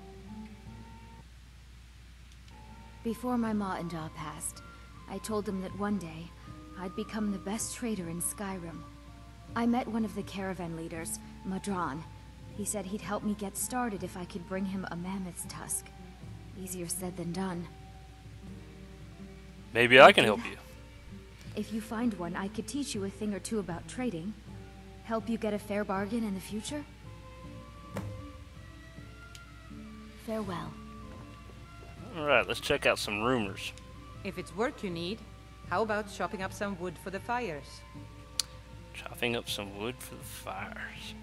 Before my ma and Da passed, I told them that one day, I'd become the best trader in Skyrim. I met one of the caravan leaders, Madran. He said he'd help me get started if I could bring him a mammoth's tusk. Easier said than done. Maybe I can help you. If you find one, I could teach you a thing or two about trading. Help you get a fair bargain in the future? Farewell. Alright, let's check out some rumors. If it's work you need, how about chopping up some wood for the fires? Chopping up some wood for the fires.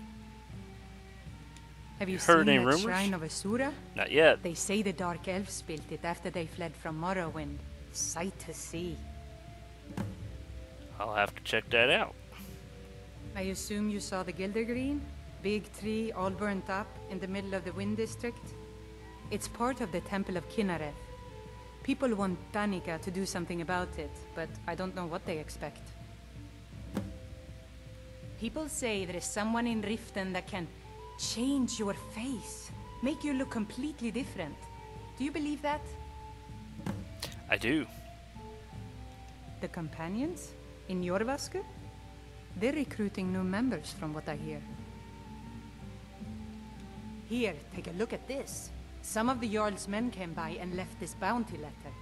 Have you heard seen any that rumors? shrine of Asura? Not yet. They say the Dark Elves built it after they fled from Morrowind. Sight to see. I'll have to check that out. I assume you saw the Gildergreen? Big tree all burnt up in the middle of the Wind District? It's part of the Temple of Kinnareth. People want Danica to do something about it, but I don't know what they expect. People say there is someone in Riften that can change your face, make you look completely different. Do you believe that? I do. The companions? In Jorvaskr? They're recruiting new members from what I hear. Here, take a look at this. Some of the Jarl's men came by and left this bounty letter.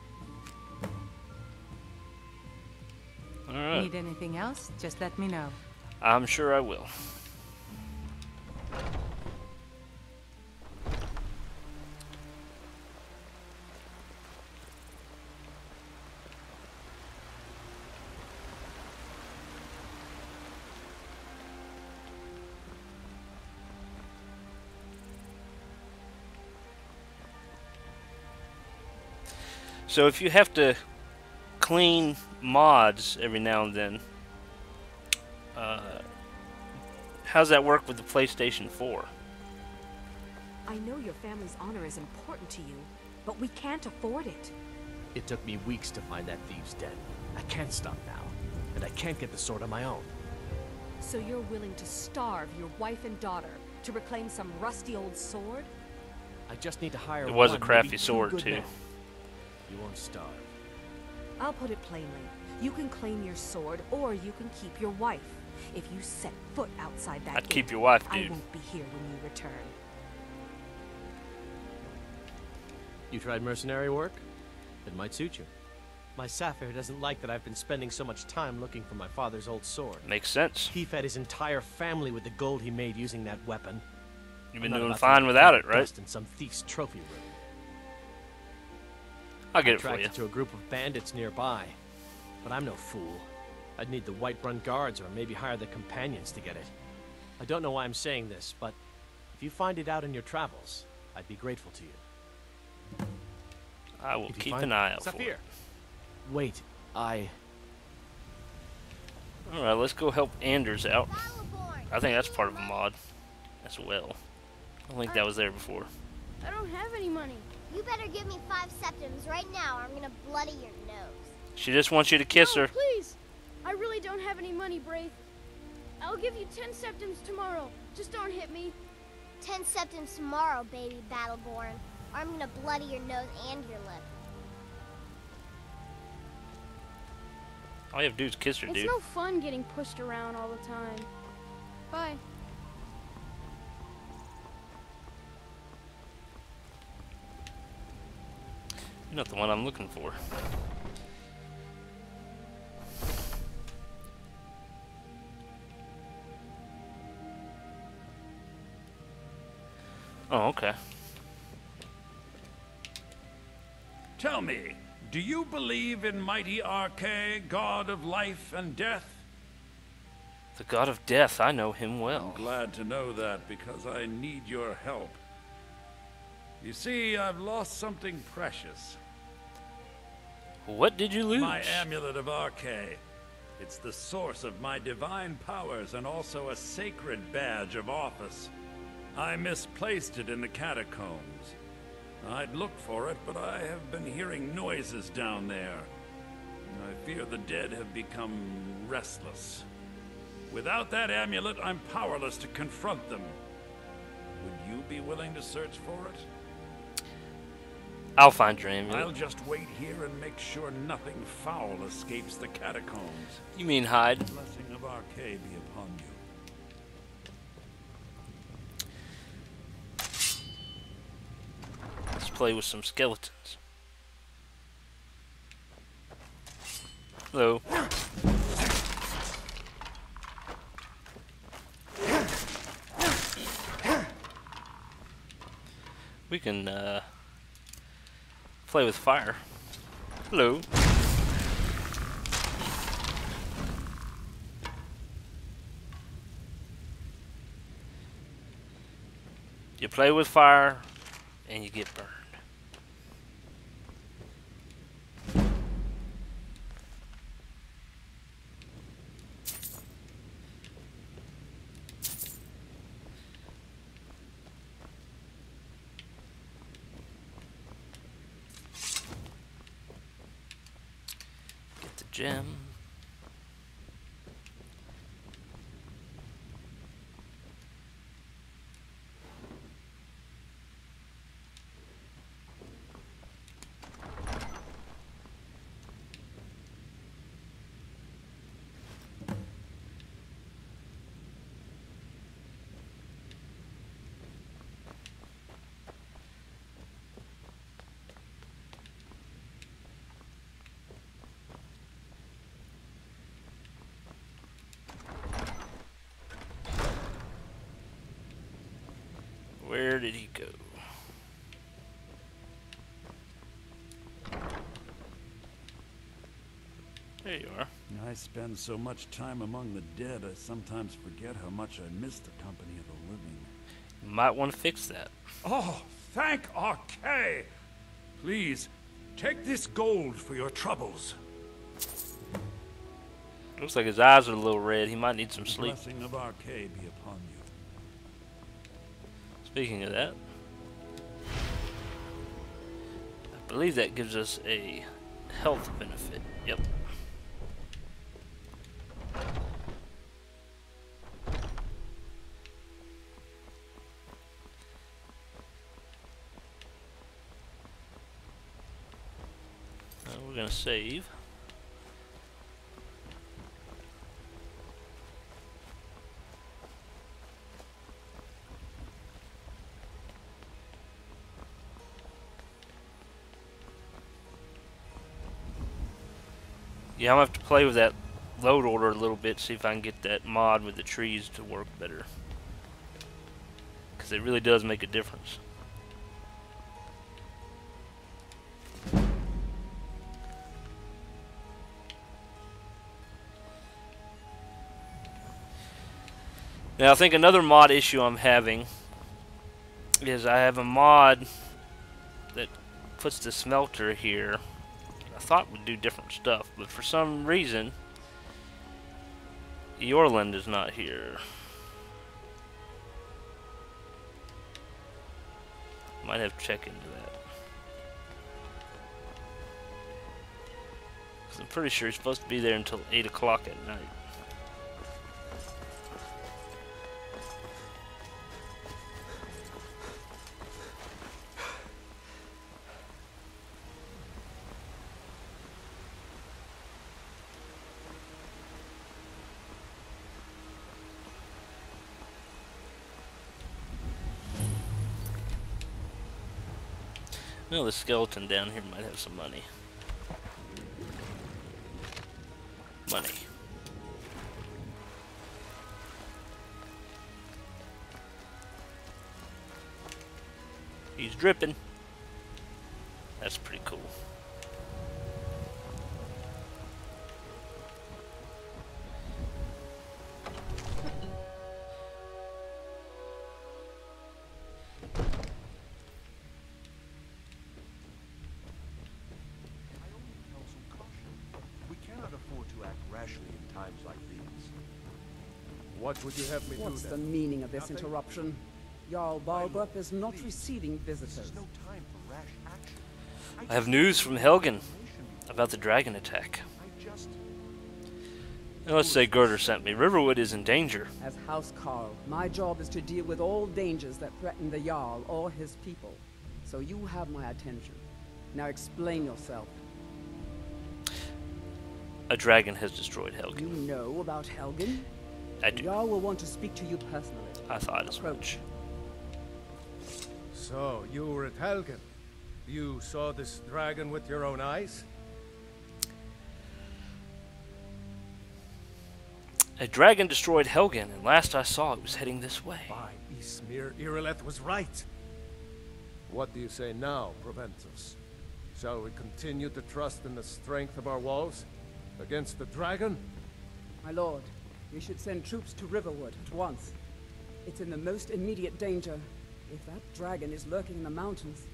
Alright. Need anything else? Just let me know. I'm sure I will. So if you have to clean mods every now and then, how's that work with the PlayStation 4? I know your family's honor is important to you, but we can't afford it. It took me weeks to find that thieves' den. I can't stop now, and I can't get the sword on my own. So you're willing to starve your wife and daughter to reclaim some rusty old sword? I just need to hire It was a one, crafty maybe two sword, good too. men. You won't starve. I'll put it plainly. You can claim your sword, or you can keep your wife. If you set foot outside that I'd gate, keep your wife, I dude. won't be here when you return. You tried mercenary work? It might suit you. My Sapphire doesn't like that I've been spending so much time looking for my father's old sword. Makes sense. He fed his entire family with the gold he made using that weapon. You've been I'm not doing about to fine let without it it, right? dust in some thief's trophy room. I'll get it for Attracted you. to a group of bandits nearby, but I'm no fool. I'd need the Whiterun guards or maybe hire the companions to get it. I don't know why I'm saying this, but if you find it out in your travels, I'd be grateful to you. I will If you keep find an eye out for Saphir. it. Wait, Alright, let's go help Anders out. I think that's part of a mod as well. I don't think that was there before. I don't have any money. You better give me 5 septims right now or I'm gonna bloody your nose. She just wants you to kiss No, her. please. I really don't have any money, Braith. I'll give you 10 septims tomorrow. Just don't hit me. 10 septims tomorrow, baby Battleborn, or I'm gonna bloody your nose and your lip. All you have to do is kiss her, It's dude. no fun getting pushed around all the time. Bye. You're not the one I'm looking for. Oh, okay. Tell me, do you believe in mighty Arche, god of life and death? The god of death, I know him well. I'm glad to know that because I need your help. You see, I've lost something precious. What did you lose? My amulet of Arche. It's the source of my divine powers and also a sacred badge of office. I misplaced it in the catacombs. I'd looked for it, but I have been hearing noises down there. I fear the dead have become restless. Without that amulet, I'm powerless to confront them. Would you be willing to search for it? I'll find your amulet. I'll just wait here and make sure nothing foul escapes the catacombs. You mean hide? The blessing of Arche be upon you. Let's play with some skeletons. Hello. We can play with fire. Hello. You play with fire and you get burned. gem. Where did he go? There you are. I spend so much time among the dead, I sometimes forget how much I miss the company of the living. You might want to fix that. Oh, thank Arcay! Please, take this gold for your troubles. Looks like his eyes are a little red. He might need some sleep. The blessing of Arcay be upon you. Speaking of that, I believe that gives us a health benefit. Yep. We're gonna save. Yeah, I'm gonna have to play with that load order a little bit, see if I can get that mod with the trees to work better. Because it really does make a difference. Now I think another mod issue I'm having is I have a mod that puts the smelter here. I thought would do different stuff, but for some reason Yorland is not here. Might have to check into that. 'Cause I'm pretty sure he's supposed to be there until 8 o'clock at night. Well, the skeleton down here might have some money. Money. He's dripping. That's pretty cool. What would you have me do then? What's the meaning of this interruption? Jarl Balgrup is not receiving visitors. No time for rash action. I have news from Helgen about the dragon attack. Now let's say Girder sent me. Riverwood is in danger. As House Carl, my job is to deal with all dangers that threaten the Jarl or his people. So you have my attention. Now explain yourself. A dragon has destroyed Helgen. You know about Helgen? I do. Jarl will want to speak to you personally. I thought as much. So, you were at Helgen. You saw this dragon with your own eyes? A dragon destroyed Helgen, and last I saw it was heading this way. By Ysmir, Irileth was right. What do you say now, Proventus? Shall we continue to trust in the strength of our walls against the dragon? My lord, we should send troops to Riverwood at once. It's in the most immediate danger. If that dragon is lurking in the mountains...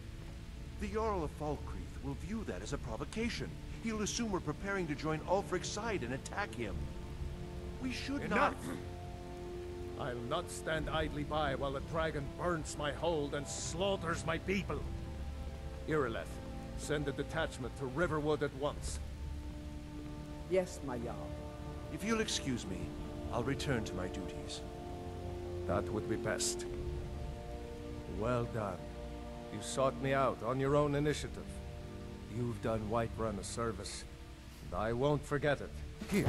The Jarl of Falkreath will view that as a provocation. He'll assume we're preparing to join Ulfric's side and attack him. We should Enough! I'll not stand idly by while the dragon burns my hold and slaughters my people. Irileth, send a detachment to Riverwood at once. Yes, my Jarl. If you'll excuse me, I'll return to my duties. That would be best. Well done. You sought me out on your own initiative. You've done Whiterun a service, and I won't forget it. Here,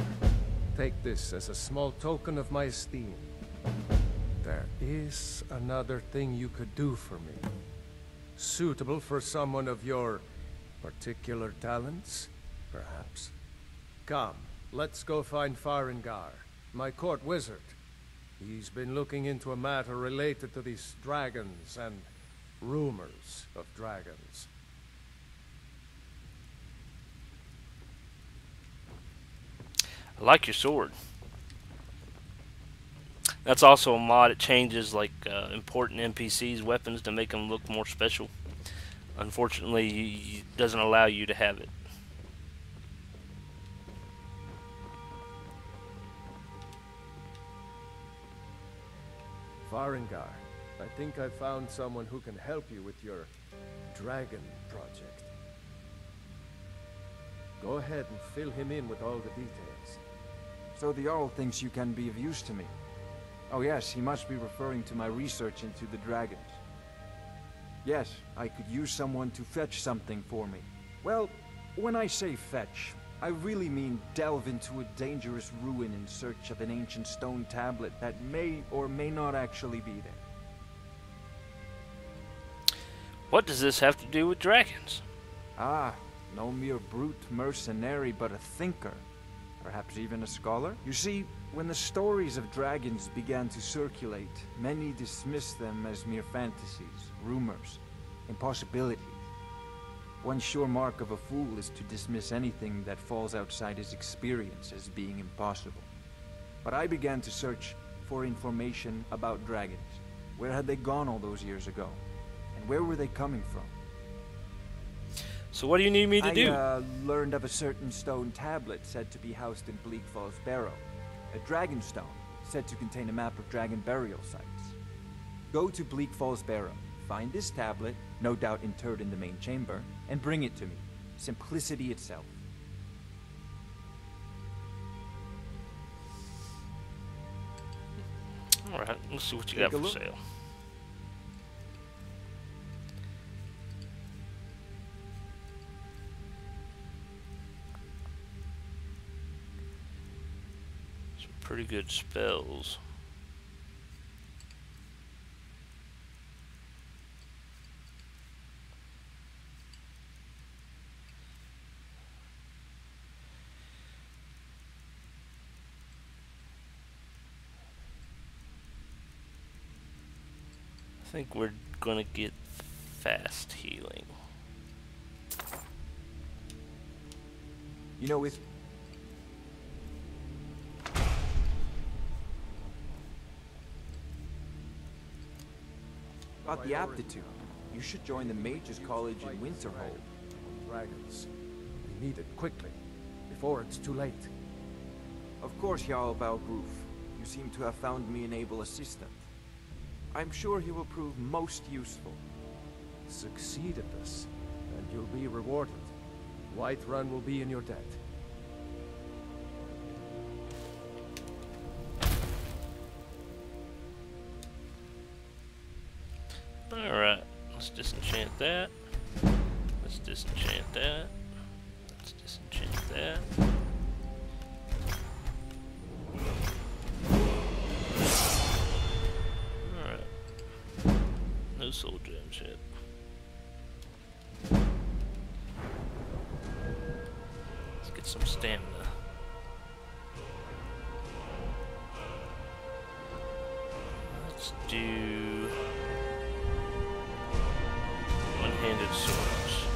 take this as a small token of my esteem. There is another thing you could do for me. Suitable for someone of your particular talents, perhaps. Come, let's go find Farengar, my court wizard. He's been looking into a matter related to these dragons and rumors of dragons. I like your sword. That's also a mod. It changes like important NPCs' weapons to make them look more special. Unfortunately, it doesn't allow you to have it. Farengar, I think I found someone who can help you with your dragon project. Go ahead and fill him in with all the details. So the Jarl thinks you can be of use to me. Oh yes, he must be referring to my research into the dragons. Yes, I could use someone to fetch something for me. Well, when I say fetch, I really mean delve into a dangerous ruin in search of an ancient stone tablet that may or may not actually be there. What does this have to do with dragons? Ah, no mere brute mercenary, but a thinker. Perhaps even a scholar? You see, when the stories of dragons began to circulate, many dismissed them as mere fantasies, rumors, impossibilities. One sure mark of a fool is to dismiss anything that falls outside his experience as being impossible. But I began to search for information about dragons. Where had they gone all those years ago? And where were they coming from? So what do you need me to do? I learned of a certain stone tablet said to be housed in Bleak Falls Barrow. A dragon stone, said to contain a map of dragon burial sites. Go to Bleak Falls Barrow, find this tablet, no doubt interred in the main chamber, and bring it to me. Simplicity itself. Alright, let's see what you got for sale. Some pretty good spells. I think we're gonna get fast healing. You know, with got the aptitude. You should join the Mages College in Winterhold. Dragons. We need it quickly, before it's too late. Of course, Jarl Balgroof. You seem to have found me an able assistant. I'm sure he will prove most useful. Succeed at this, and you'll be rewarded. Whiterun will be in your debt. Alright, let's disenchant that. Let's disenchant that. Let's disenchant that. Alright. No soul gems yet. Let's get some stamina. Let's do one-handed swords.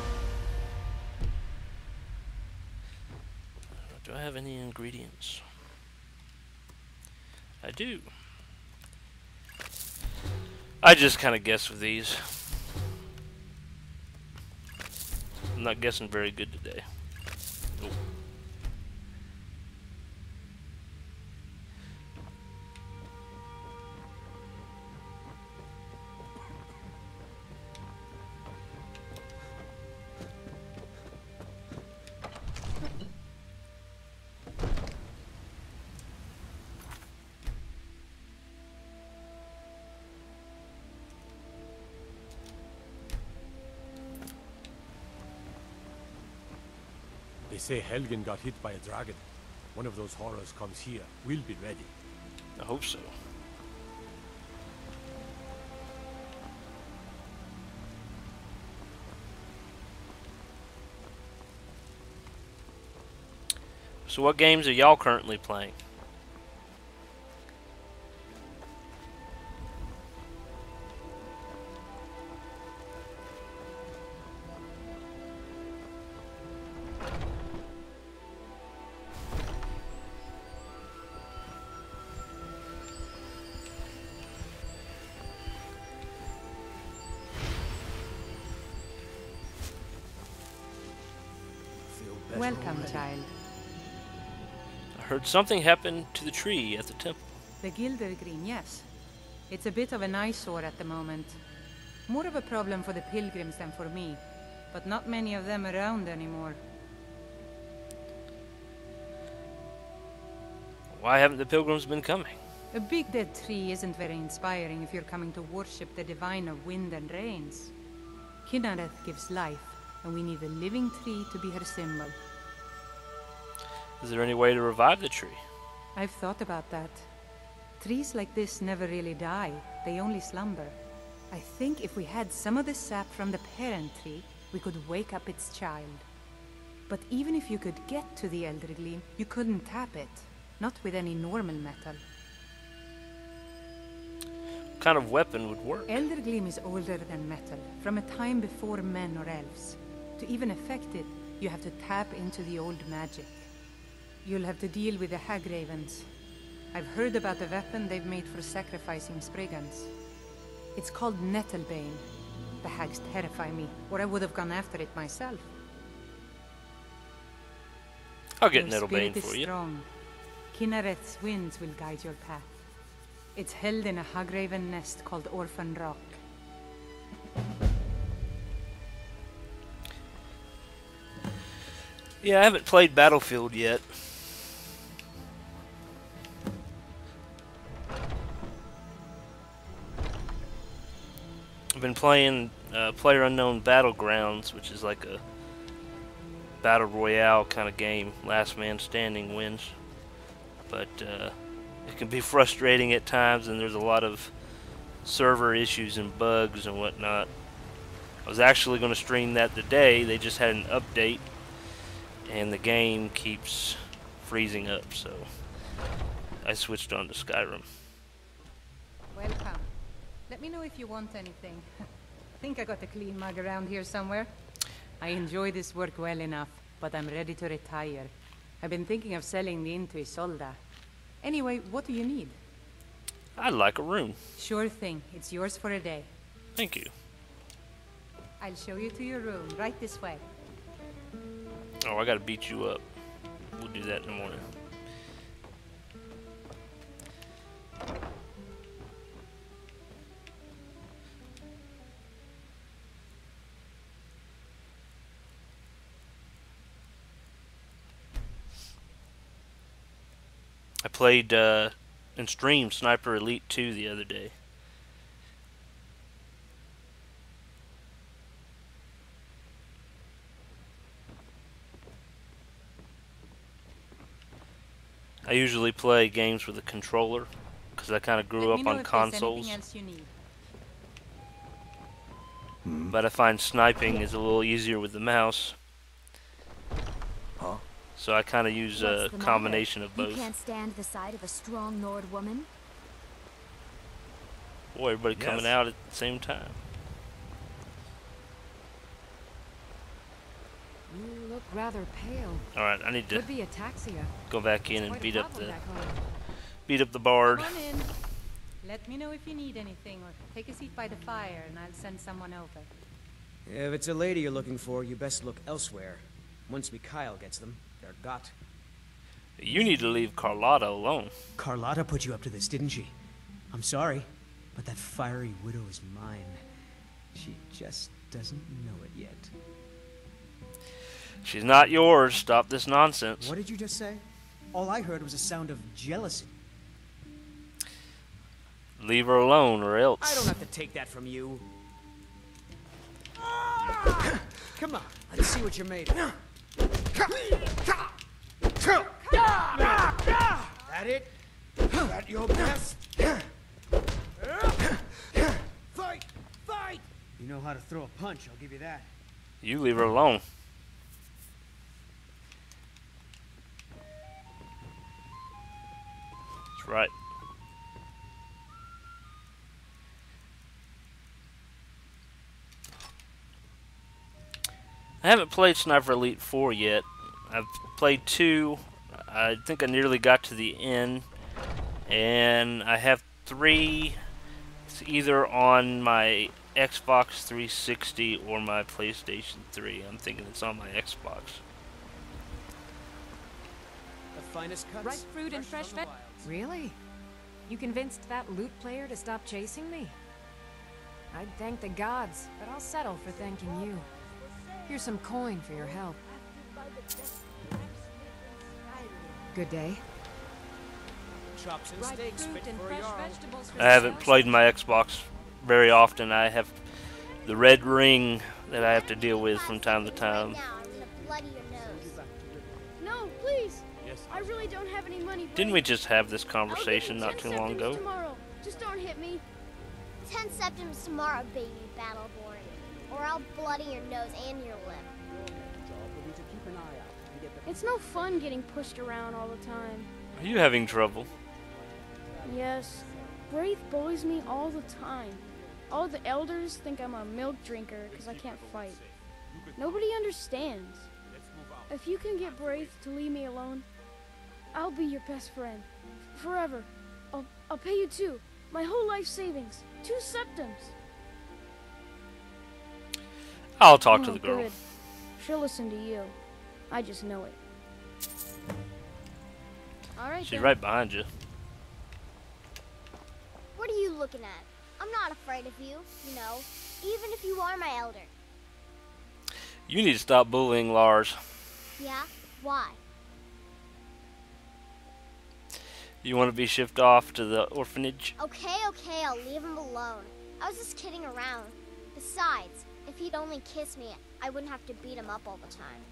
Do I have any ingredients? I do. I just kind of guess with these. I'm not guessing very good today. Nope. They say Helgen got hit by a dragon. One of those horrors comes here. We'll be ready. I hope so. So what games are y'all currently playing? Welcome, child. I heard something happened to the tree at the temple. The Gildergreen, yes. It's a bit of an eyesore at the moment. More of a problem for the pilgrims than for me, but not many of them around anymore. Why haven't the pilgrims been coming? A big dead tree isn't very inspiring if you're coming to worship the divine of wind and rains. Kynareth gives life, and we need a living tree to be her symbol. Is there any way to revive the tree? I've thought about that. Trees like this never really die, they only slumber. I think if we had some of the sap from the parent tree, we could wake up its child. But even if you could get to the Elder Gleam, you couldn't tap it. Not with any normal metal. What kind of weapon would work? Elder Gleam is older than metal, from a time before men or elves. To even affect it, you have to tap into the old magic. You'll have to deal with the Hagravens. I've heard about a weapon they've made for sacrificing Spriggans. It's called Nettlebane. The hags terrify me, or I would have gone after it myself. I'll get Your Nettlebane spirit is for you. strong. Kynareth's winds will guide your path. It's held in a Hagraven nest called Orphan Rock. Yeah, I haven't played Battlefield yet. I've been playing PlayerUnknown Battlegrounds, which is like a battle royale kind of game. Last man standing wins. But it can be frustrating at times, and there's a lot of server issues and bugs and whatnot. I was actually going to stream that today. They just had an update, and the game keeps freezing up, so I switched on to Skyrim. Welcome. Let me know if you want anything. I think I got a clean mug around here somewhere. I enjoy this work well enough, but I'm ready to retire. I've been thinking of selling the Inn to Isolda. Anyway, what do you need? I'd like a room. Sure thing. It's yours for a day. Thank you. I'll show you to your room, right this way. Oh, I gotta beat you up. We'll do that in the morning. I played and streamed Sniper Elite 2 the other day. I usually play games with a controller because I kind of grew up on consoles. But I find sniping is a little easier with the mouse. So I kind of use a combination of both. You can't stand the sight of a strong Nord woman? Boy, everybody coming out at the same time. You look rather pale. Alright, I need to Could be ataxia. go back in and Quite a beat up the problem back home. bard. Come on in. Let me know if you need anything, or take a seat by the fire and I'll send someone over. If it's a lady you're looking for, you best look elsewhere. Once Mikhail gets them, they're got. You need to leave Carlotta alone. Carlotta put you up to this, didn't she? I'm sorry, but that fiery widow is mine. She just doesn't know it yet. She's not yours. Stop this nonsense. What did you just say? All I heard was a sound of jealousy. Leave her alone or else. I don't have to take that from you. Come on, let's see what you're made of. That it? That your best? Fight! Fight! You know how to throw a punch, I'll give you that. You leave her alone. That's right. I haven't played Sniper Elite 4 yet. I've played 2. I think I nearly got to the end. And I have 3. It's either on my Xbox 360 or my PlayStation 3. I'm thinking it's on my Xbox. The finest cuts. Ripe fruit and fresh veg. Really? You convinced that loot player to stop chasing me? I'd thank the gods, but I'll settle for thanking you. Here's some coin for your help. Good day. Chops and steaks fit for a jarl. I haven't played my Xbox very often. I have the red ring that I have to deal with from time to time. Right now, I'm gonna bloody your nose. No, please. I really don't have any money. Didn't we just have this conversation I'll not give you too 10 long ago? septims tomorrow. Just don't hit me. 10 septims tomorrow, baby Battleborn. Or I'll bloody your nose and your lip. It's no fun getting pushed around all the time. Are you having trouble? Yes. Wraith bullies me all the time. All the elders think I'm a milk drinker because I can't fight. Nobody understands. If you can get Wraith to leave me alone, I'll be your best friend. Forever. I'll pay you 2. My whole life savings. 2 septims. I'll talk to the girl. Good. She'll listen to you. I just know it. Alright, She's then. right behind you. What are you looking at? I'm not afraid of you, you know, even if you are my elder. You need to stop bullying Lars. Yeah? Why? You want to be shipped off to the orphanage? Okay, I'll leave him alone. I was just kidding around. Besides, if he'd only kiss me, I wouldn't have to beat him up all the time.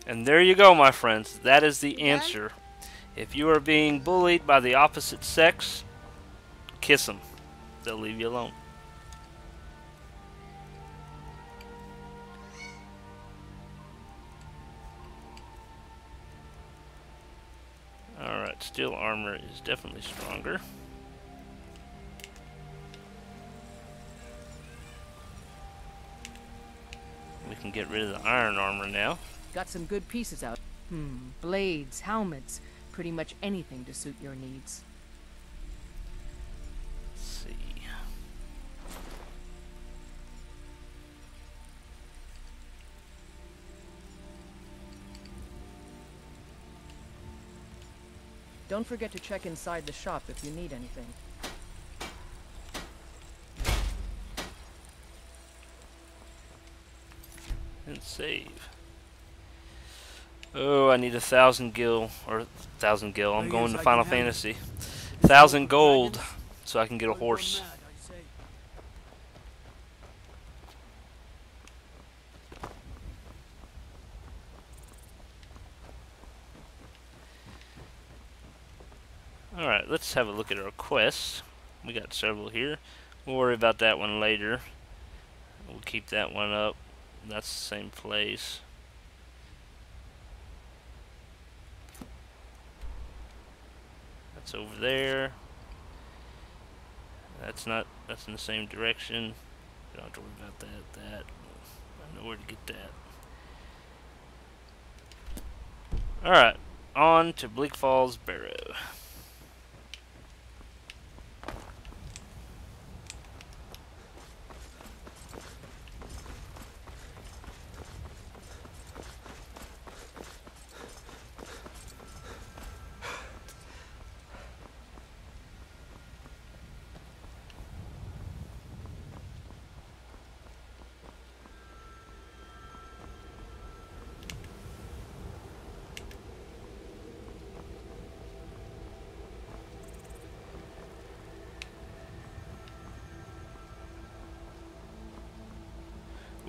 And there you go, my friends. That is the answer. If you are being bullied by the opposite sex, kiss them. They'll leave you alone. Alright, steel armor is definitely stronger. We can get rid of the iron armor now. Got some good pieces out. Blades, helmets, pretty much anything to suit your needs. Let's see. Don't forget to check inside the shop if you need anything. And save. Oh, I need 1,000 gil, or 1,000 gil. I'm going to Final Fantasy. 1,000 gold, so I can get a horse. Alright, let's have a look at our quests. We got several here. We'll worry about that one later. We'll keep that one up. That's the same place. That's over there. That's not, that's in the same direction. You don't have to worry about that. I know where to get that. Alright, on to Bleak Falls Barrow.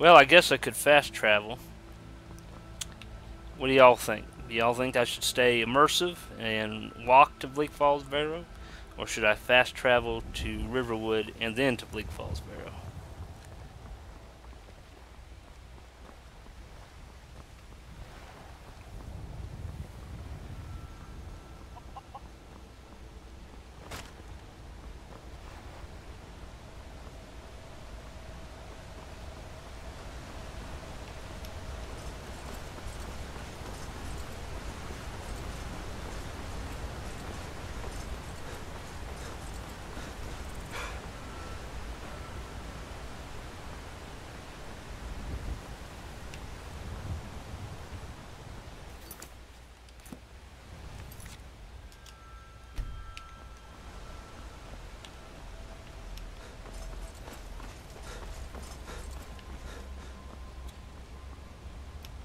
Well, I guess I could fast travel. What do y'all think? Do y'all think I should stay immersive and walk to Bleak Falls Barrow? Or should I fast travel to Riverwood and then to Bleak Falls Barrow?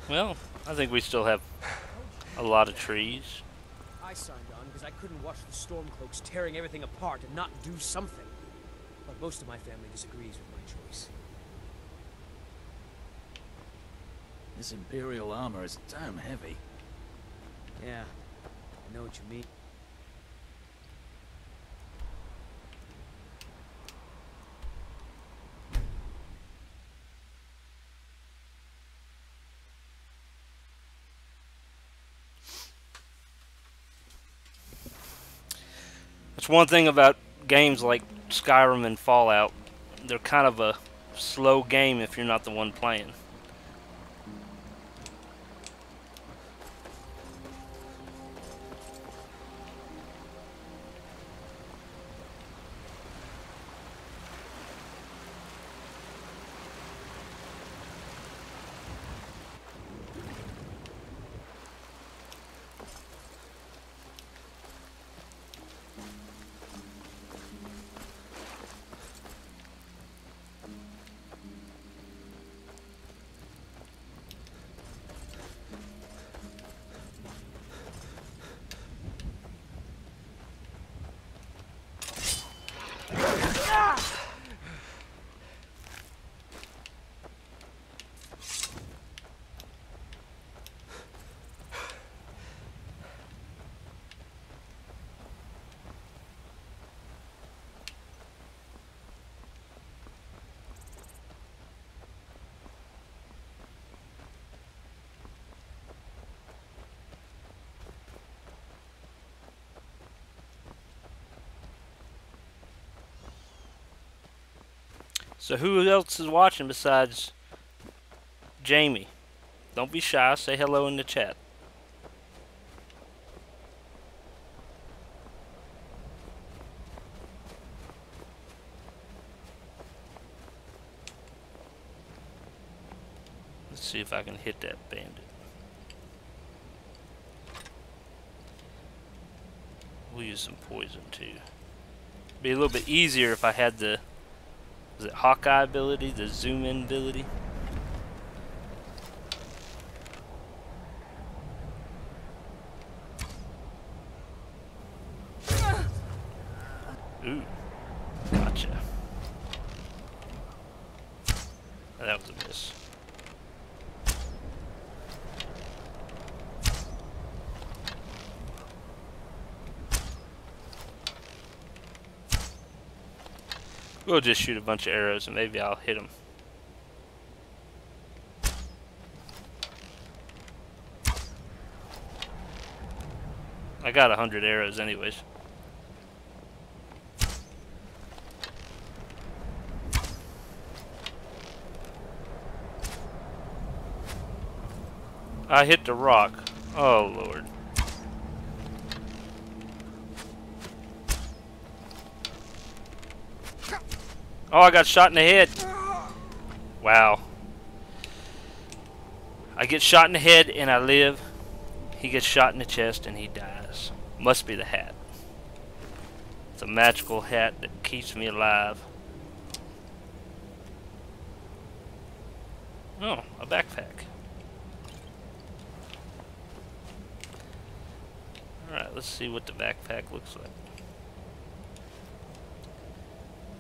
Well, I think we still have a lot of trees. I signed on because I couldn't watch the Stormcloaks tearing everything apart and not do something. But most of my family disagrees with my choice. This Imperial armor is damn heavy. Yeah, I know what you mean. That's one thing about games like Skyrim and Fallout. They're kind of a slow game if you're not the one playing. So who else is watching besides Jamie? Don't be shy. Say hello in the chat. Let's see if I can hit that bandit. We'll use some poison too. Be a little bit easier if I had the, was it Hawkeye ability, the zoom in ability? Ooh, gotcha. That was a miss. We'll just shoot a bunch of arrows and maybe I'll hit them. I got 100 arrows anyways. I hit the rock. Oh Lord. Oh, I got shot in the head. Wow. I get shot in the head and I live. He gets shot in the chest and he dies. Must be the hat. It's a magical hat that keeps me alive. Oh, a backpack. Alright, let's see what the backpack looks like.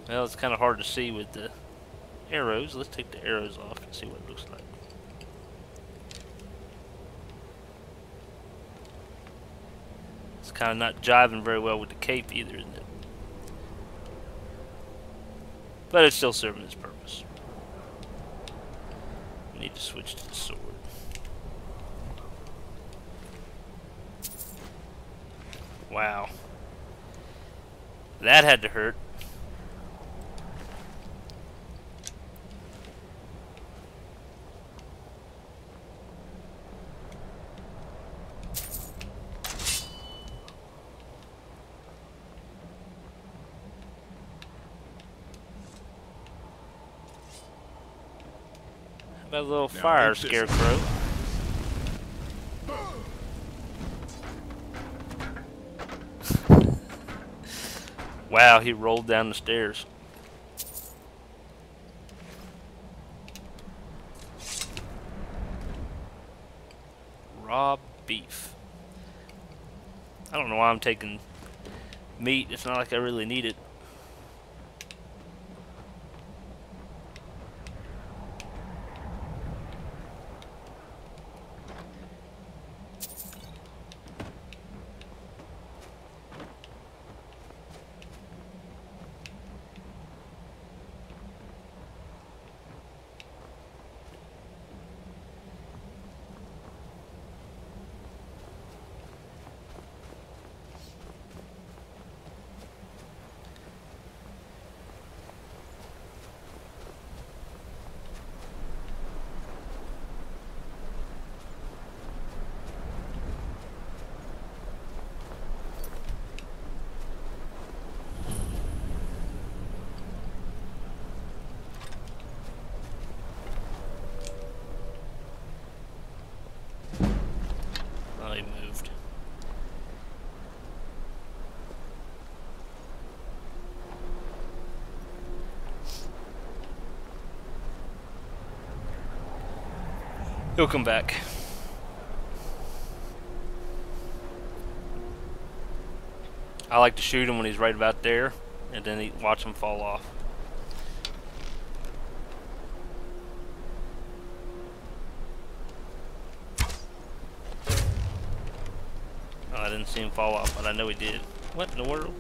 Well, it's kind of hard to see with the arrows. Let's take the arrows off and see what it looks like. It's kind of not jiving very well with the cape either, isn't it? But it's still serving its purpose. We need to switch to the sword. Wow. That had to hurt. How about a little fire scarecrow? Wow, he rolled down the stairs. Raw beef. I don't know why I'm taking meat. It's not like I really need it. Oh, he moved. He'll come back. I like to shoot him when he's right about there, and then watch him fall off. Oh, I didn't see him fall off, but I know he did. What in the world?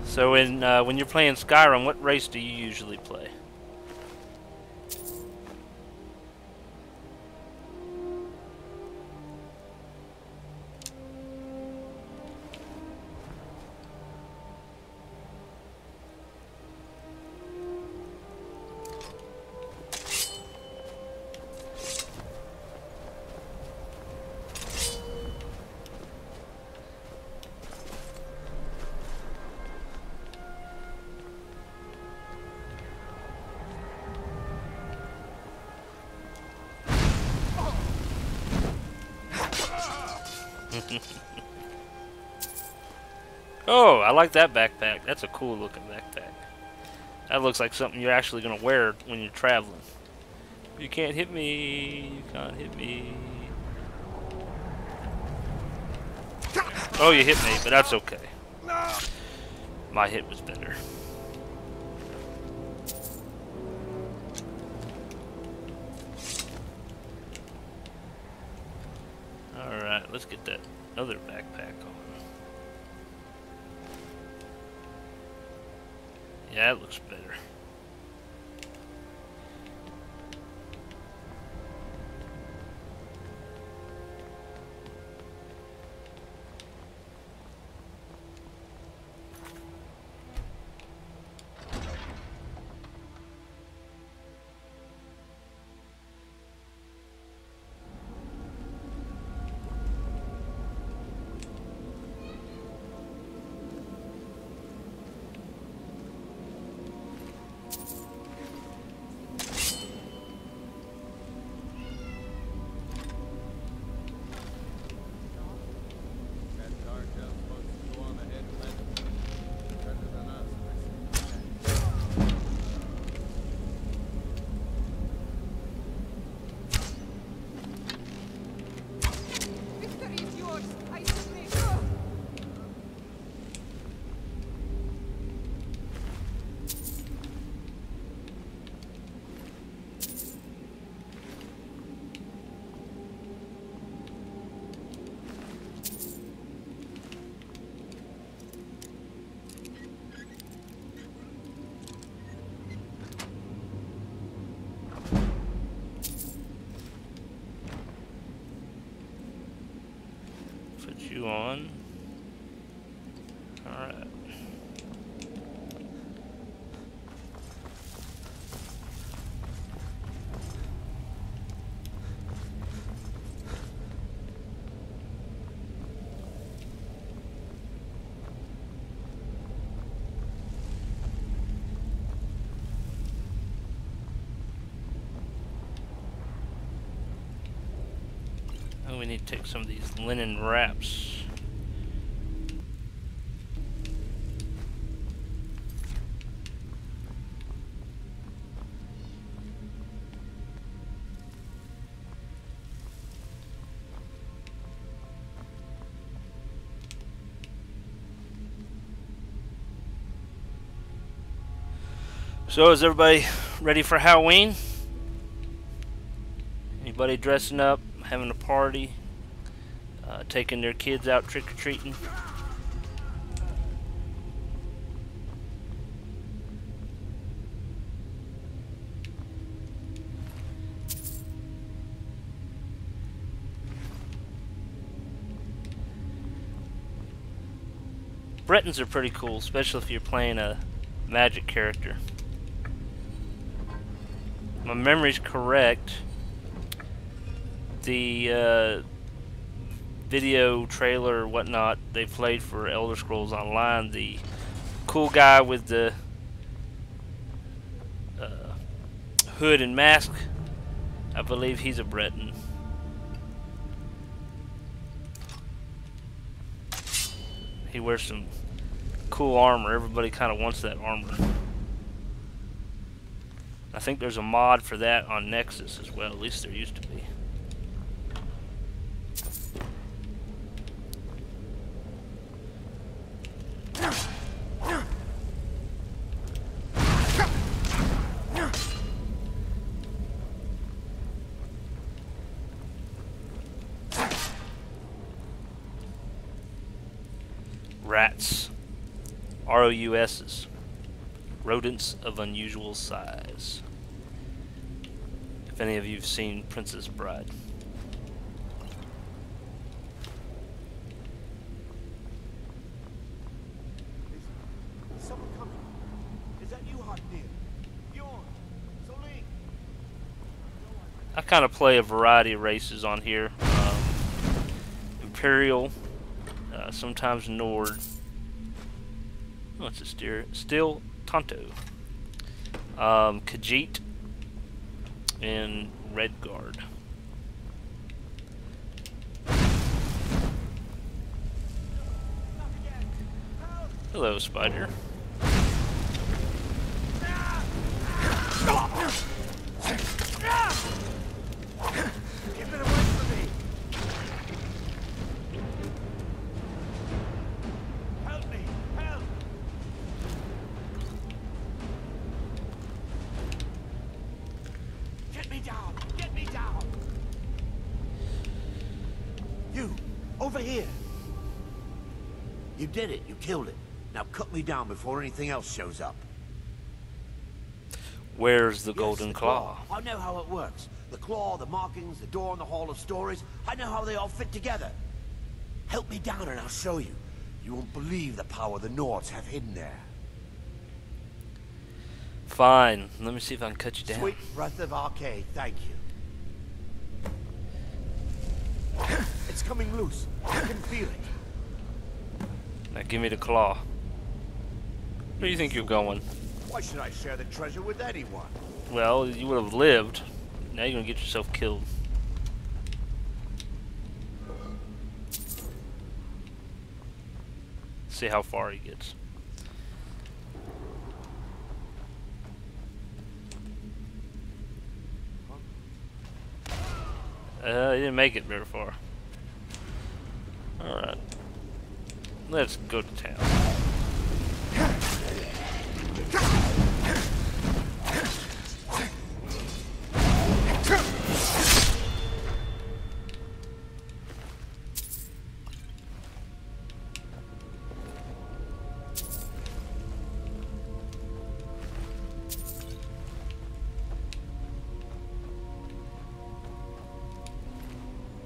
So when you're playing Skyrim, what race do you usually play? Oh, I like that backpack. That's a cool looking backpack. That looks like something you're actually going to wear when you're traveling. You can't hit me. You can't hit me. Oh, you hit me, but that's okay. My hit was better. Alright, let's get that other backpack on. Yeah, it looks better. you on. Alright. Oh, we need to take some of these linen wraps. So is everybody ready for Halloween? Anybody dressing up, having a party, taking their kids out trick-or-treating? Bretons are pretty cool, especially if you're playing a magic character. My memory's correct. The video trailer or whatnot they played for Elder Scrolls Online, the cool guy with the hood and mask, I believe he's a Breton. He wears some cool armor. Everybody kind of wants that armor. I think there's a mod for that on Nexus as well. At least there used to be. Rats. ROUSs. Rodents of unusual size. If any of you have seen Princess Bride. Is someone coming? Is that you, Hotnear? Bjorn? Soling? I kind of play a variety of races on here. Imperial, sometimes Nord. What's a steer? Still Tonto. Khajiit and Redguard. Hello, Spider. Keep it away from me! Help me! Help! Get me down! Get me down! You! Over here! You did it. You killed it. Now cut me down before anything else shows up. Where's the golden claw? I know how it works. The claw, the markings, the door in the Hall of Stories. I know how they all fit together. Help me down and I'll show you. You won't believe the power the Nords have hidden there. Fine. Let me see if I can cut you down. Sweet breath of Arcade, thank you. It's coming loose. I can feel it. Now give me the claw. Where do you think you're going? Why should I share the treasure with anyone? Well, you would have lived. Now you're gonna get yourself killed. See how far he gets. He didn't make it very far. Alright. Let's go to town.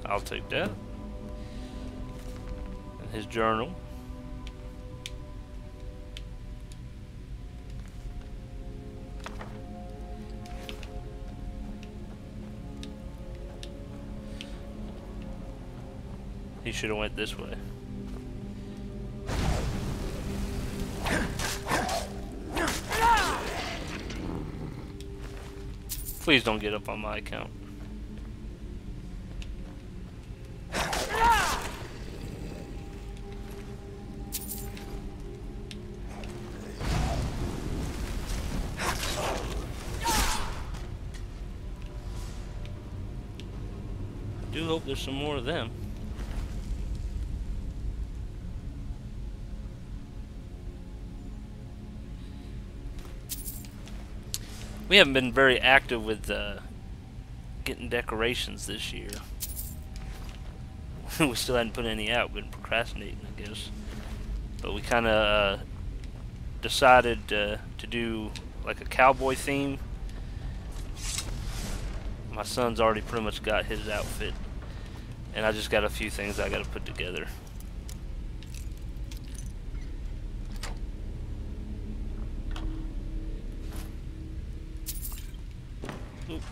I'll take that. his journal. He should have went this way. Please don't get up on my account. I do hope there's some more of them. We haven't been very active with getting decorations this year. We still hadn't put any out. We've been procrastinating, I guess. But we kind of decided to do like a cowboy theme. My son's already pretty much got his outfit, and I just got a few things I got to put together. Oop.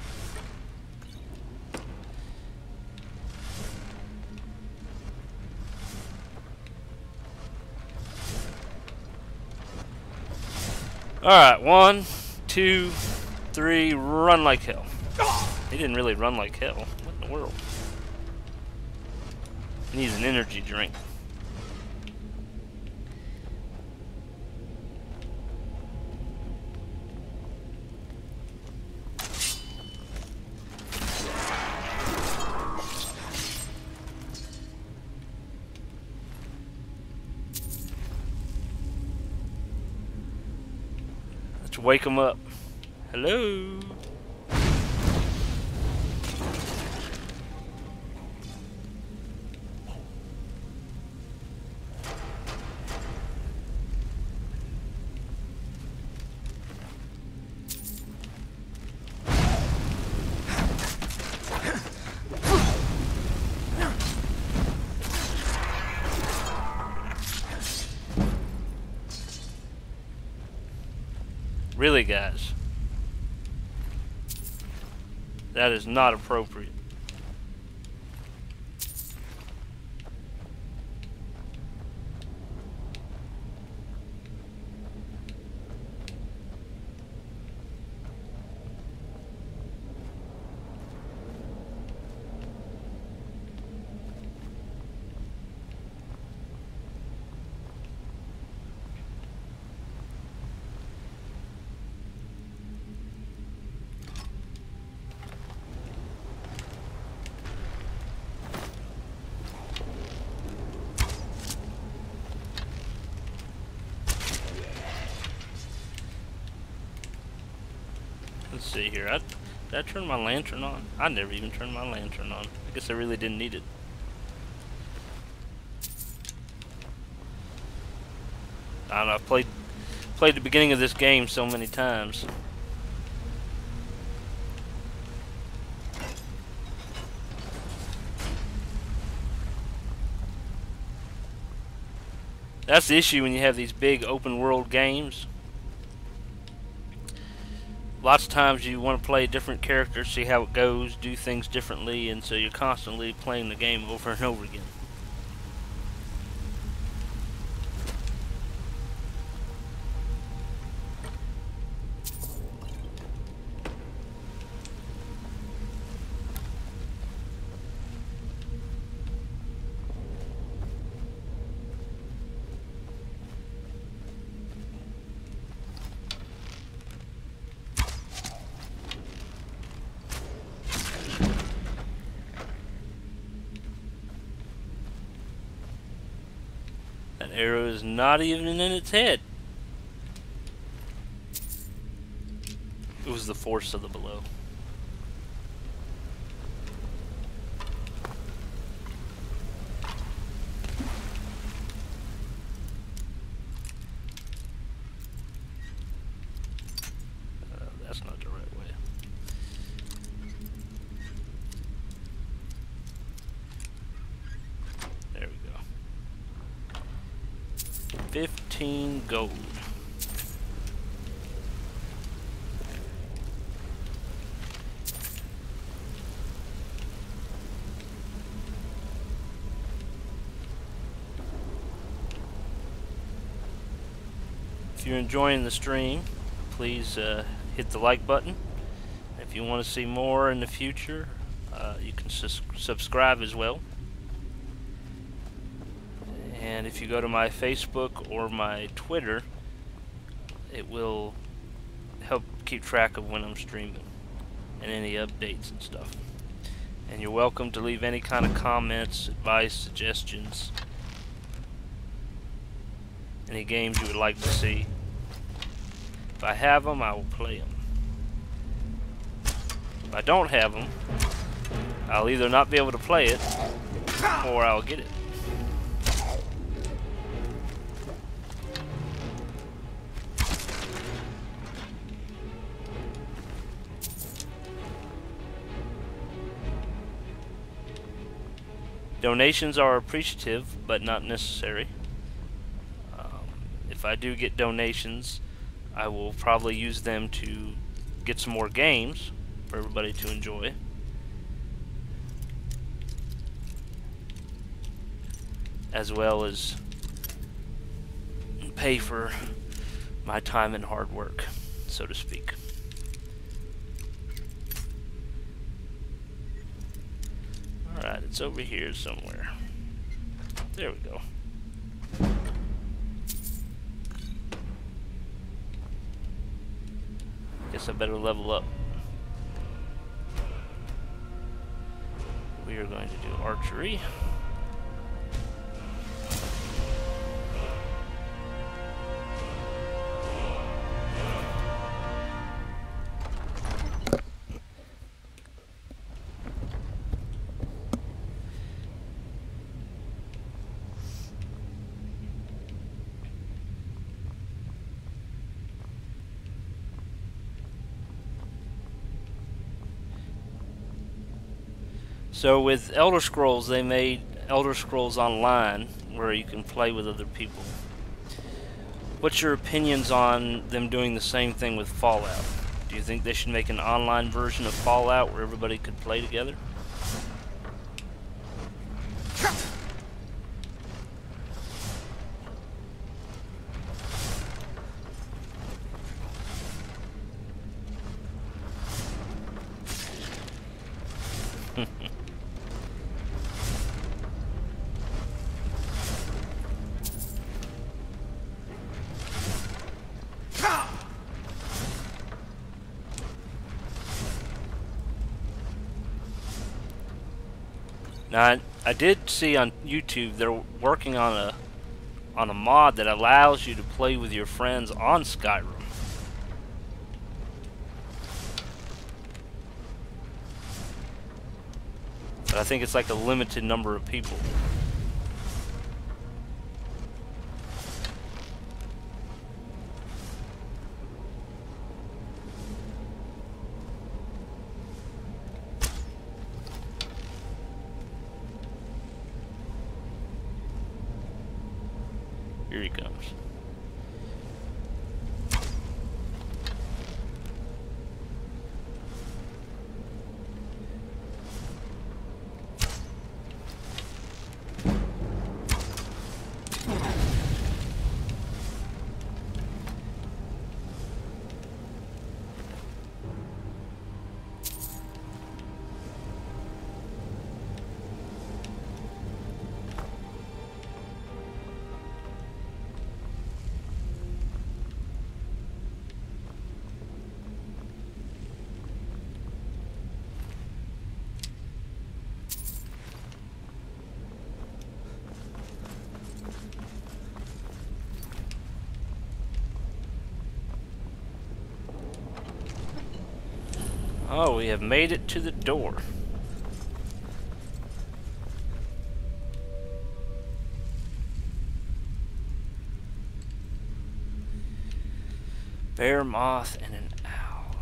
Alright, 1, 2, 3, run like hell. He didn't really run like hell. What in the world? He needs an energy drink. Let's wake him up. Hello? Really, guys? That is not appropriate. Let's see here. Did I turn my lantern on? I never even turned my lantern on. I guess I really didn't need it. I don't know. I've played the beginning of this game so many times. That's the issue when you have these big open world games. Lots of times you want to play different characters, see how it goes, do things differently, and so you're constantly playing the game over and over again. That arrow is not even in its head. It was the force of the blow. That's not the right way. There we go. 15 gold. If you're enjoying the stream, please hit the like button. If you want to see more in the future, you can subscribe as well. And if you go to my Facebook or my Twitter, it will help keep track of when I'm streaming and any updates and stuff. And you're welcome to leave any kind of comments, advice, suggestions, any games you would like to see. If I have them, I will play them. If I don't have them, I'll either not be able to play it or I'll get it. Donations are appreciative, but not necessary. If I do get donations, I will probably use them to get some more games for everybody to enjoy. As well as pay for my time and hard work, so to speak. Alright, it's over here somewhere. There we go. Guess I better level up. We are going to do archery. So with Elder Scrolls, they made Elder Scrolls Online, where you can play with other people. What's your opinions on them doing the same thing with Fallout? Do you think they should make an online version of Fallout where everybody could play together? Now, I did see on YouTube they're working on a mod that allows you to play with your friends on Skyrim. But I think it's like a limited number of people. Here he comes. Oh, we have made it to the door. Bear, moth, and an owl.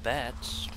bats.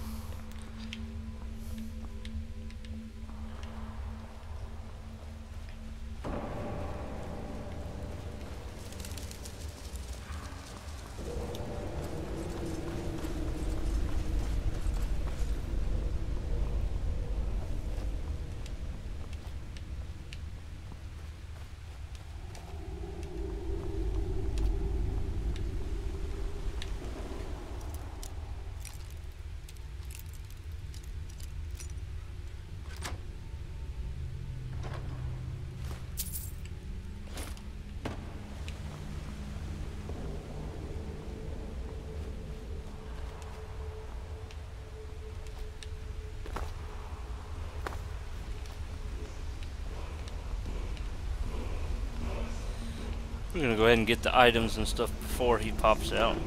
We're gonna go ahead and get the items and stuff before he pops out.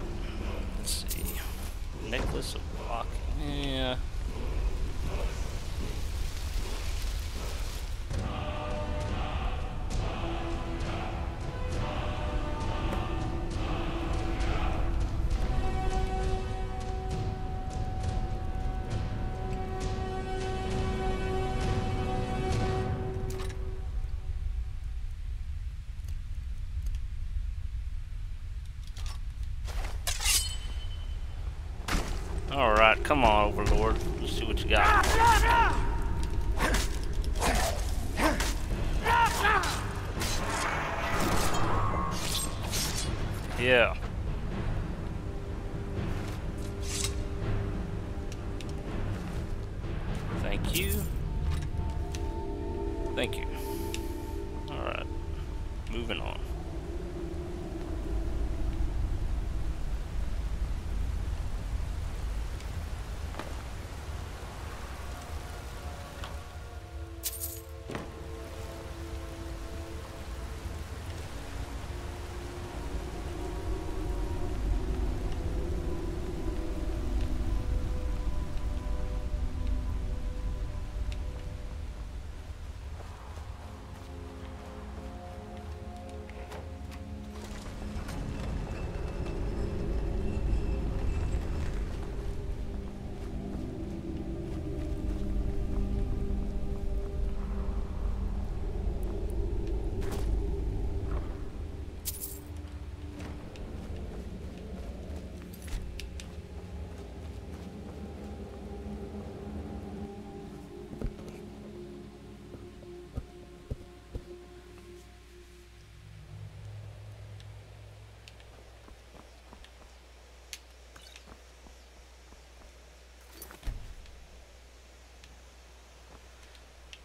Let's see. Necklace of block. Yeah. Alright, come on, Overlord. Let's see what you got. Yeah. Thank you. Thank you. Alright. Moving on.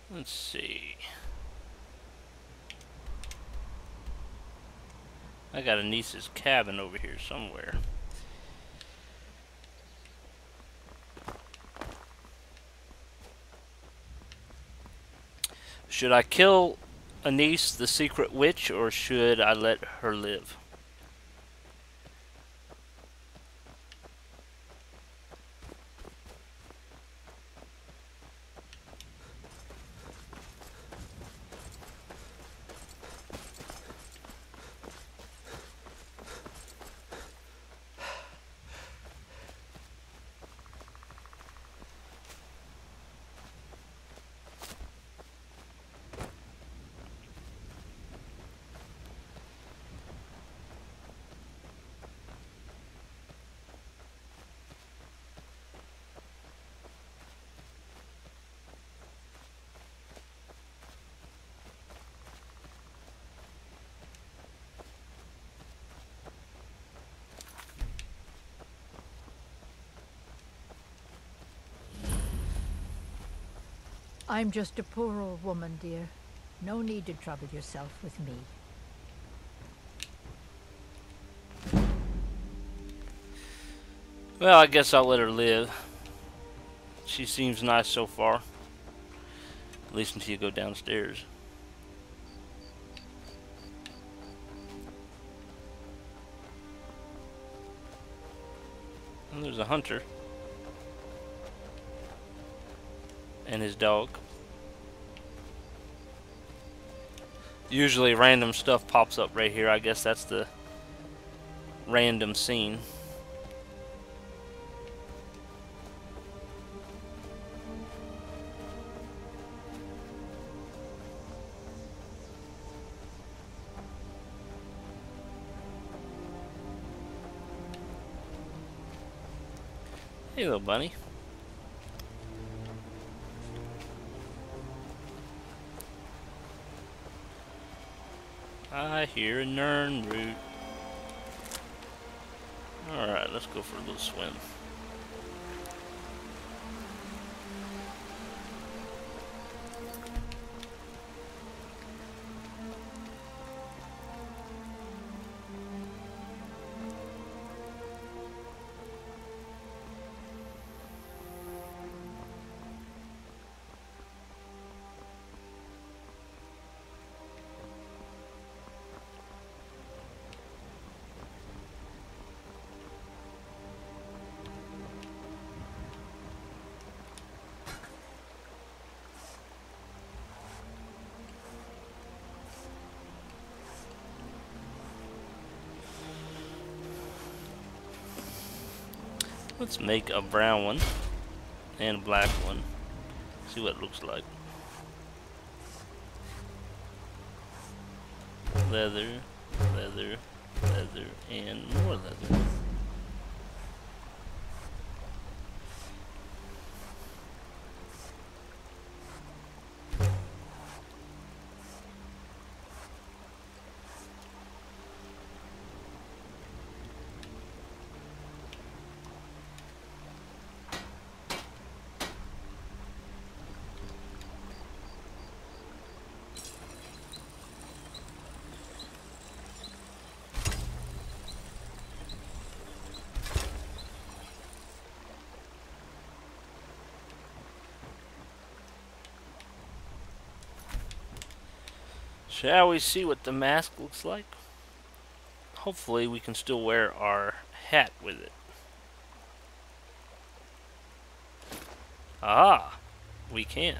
Let's see. I got a niece's cabin over here somewhere. Should I kill Anise, the secret witch, or should I let her live? I'm just a poor old woman, dear. No need to trouble yourself with me. Well, I guess I'll let her live. She seems nice so far. At least until you go downstairs. And there's a hunter. And his dog. Usually random stuff pops up right here. I guess that's the random scene. Hey, little bunny. I hear a Nern root. Alright, let's go for a little swim. Let's make a brown one and a black one. See what it looks like. Leather, leather, leather, and more leather. Shall we see what the mask looks like? Hopefully we can still wear our hat with it. Ah, we can.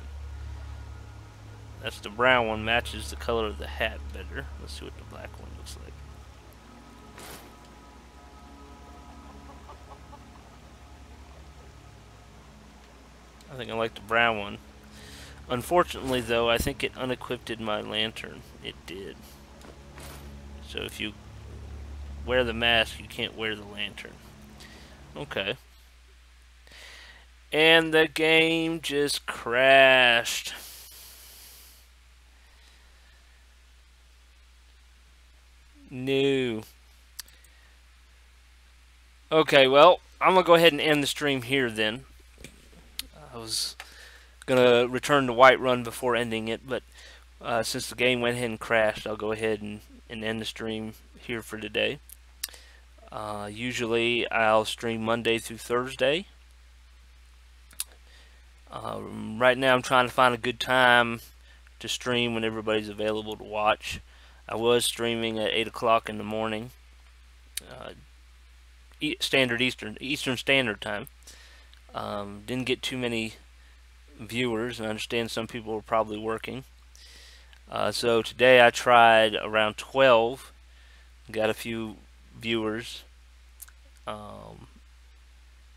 That's the brown one, matches the color of the hat better. Let's see what the black one looks like. I think I like the brown one. Unfortunately, though, I think it unequipped my lantern. It did. So if you wear the mask, you can't wear the lantern. Okay. And the game just crashed. No. Okay, well, I'm going to go ahead and end the stream here then. I was gonna return to Whiterun before ending it, but since the game went ahead and crashed, I'll go ahead and end the stream here for today. Usually I'll stream Monday through Thursday. Right now I'm trying to find a good time to stream when everybody's available to watch. I was streaming at 8 o'clock in the morning, Eastern Standard Time. Didn't get too many viewers, and I understand some people were probably working. So today I tried around 12, got a few viewers.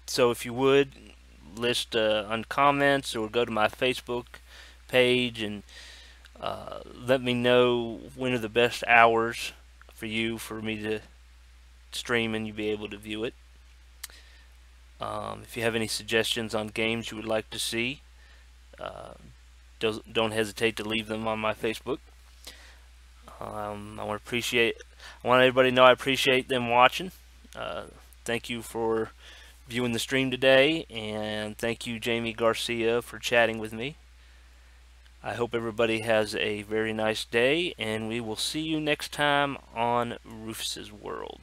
So if you would list on comments or go to my Facebook page and let me know when are the best hours for me to stream and you be able to view it. If you have any suggestions on games you would like to see, don't hesitate to leave them on my Facebook. I want everybody to know I appreciate them watching. Thank you for viewing the stream today, and thank you Jamie Garcia for chatting with me. I hope everybody has a very nice day, and we will see you next time on Rufus's World.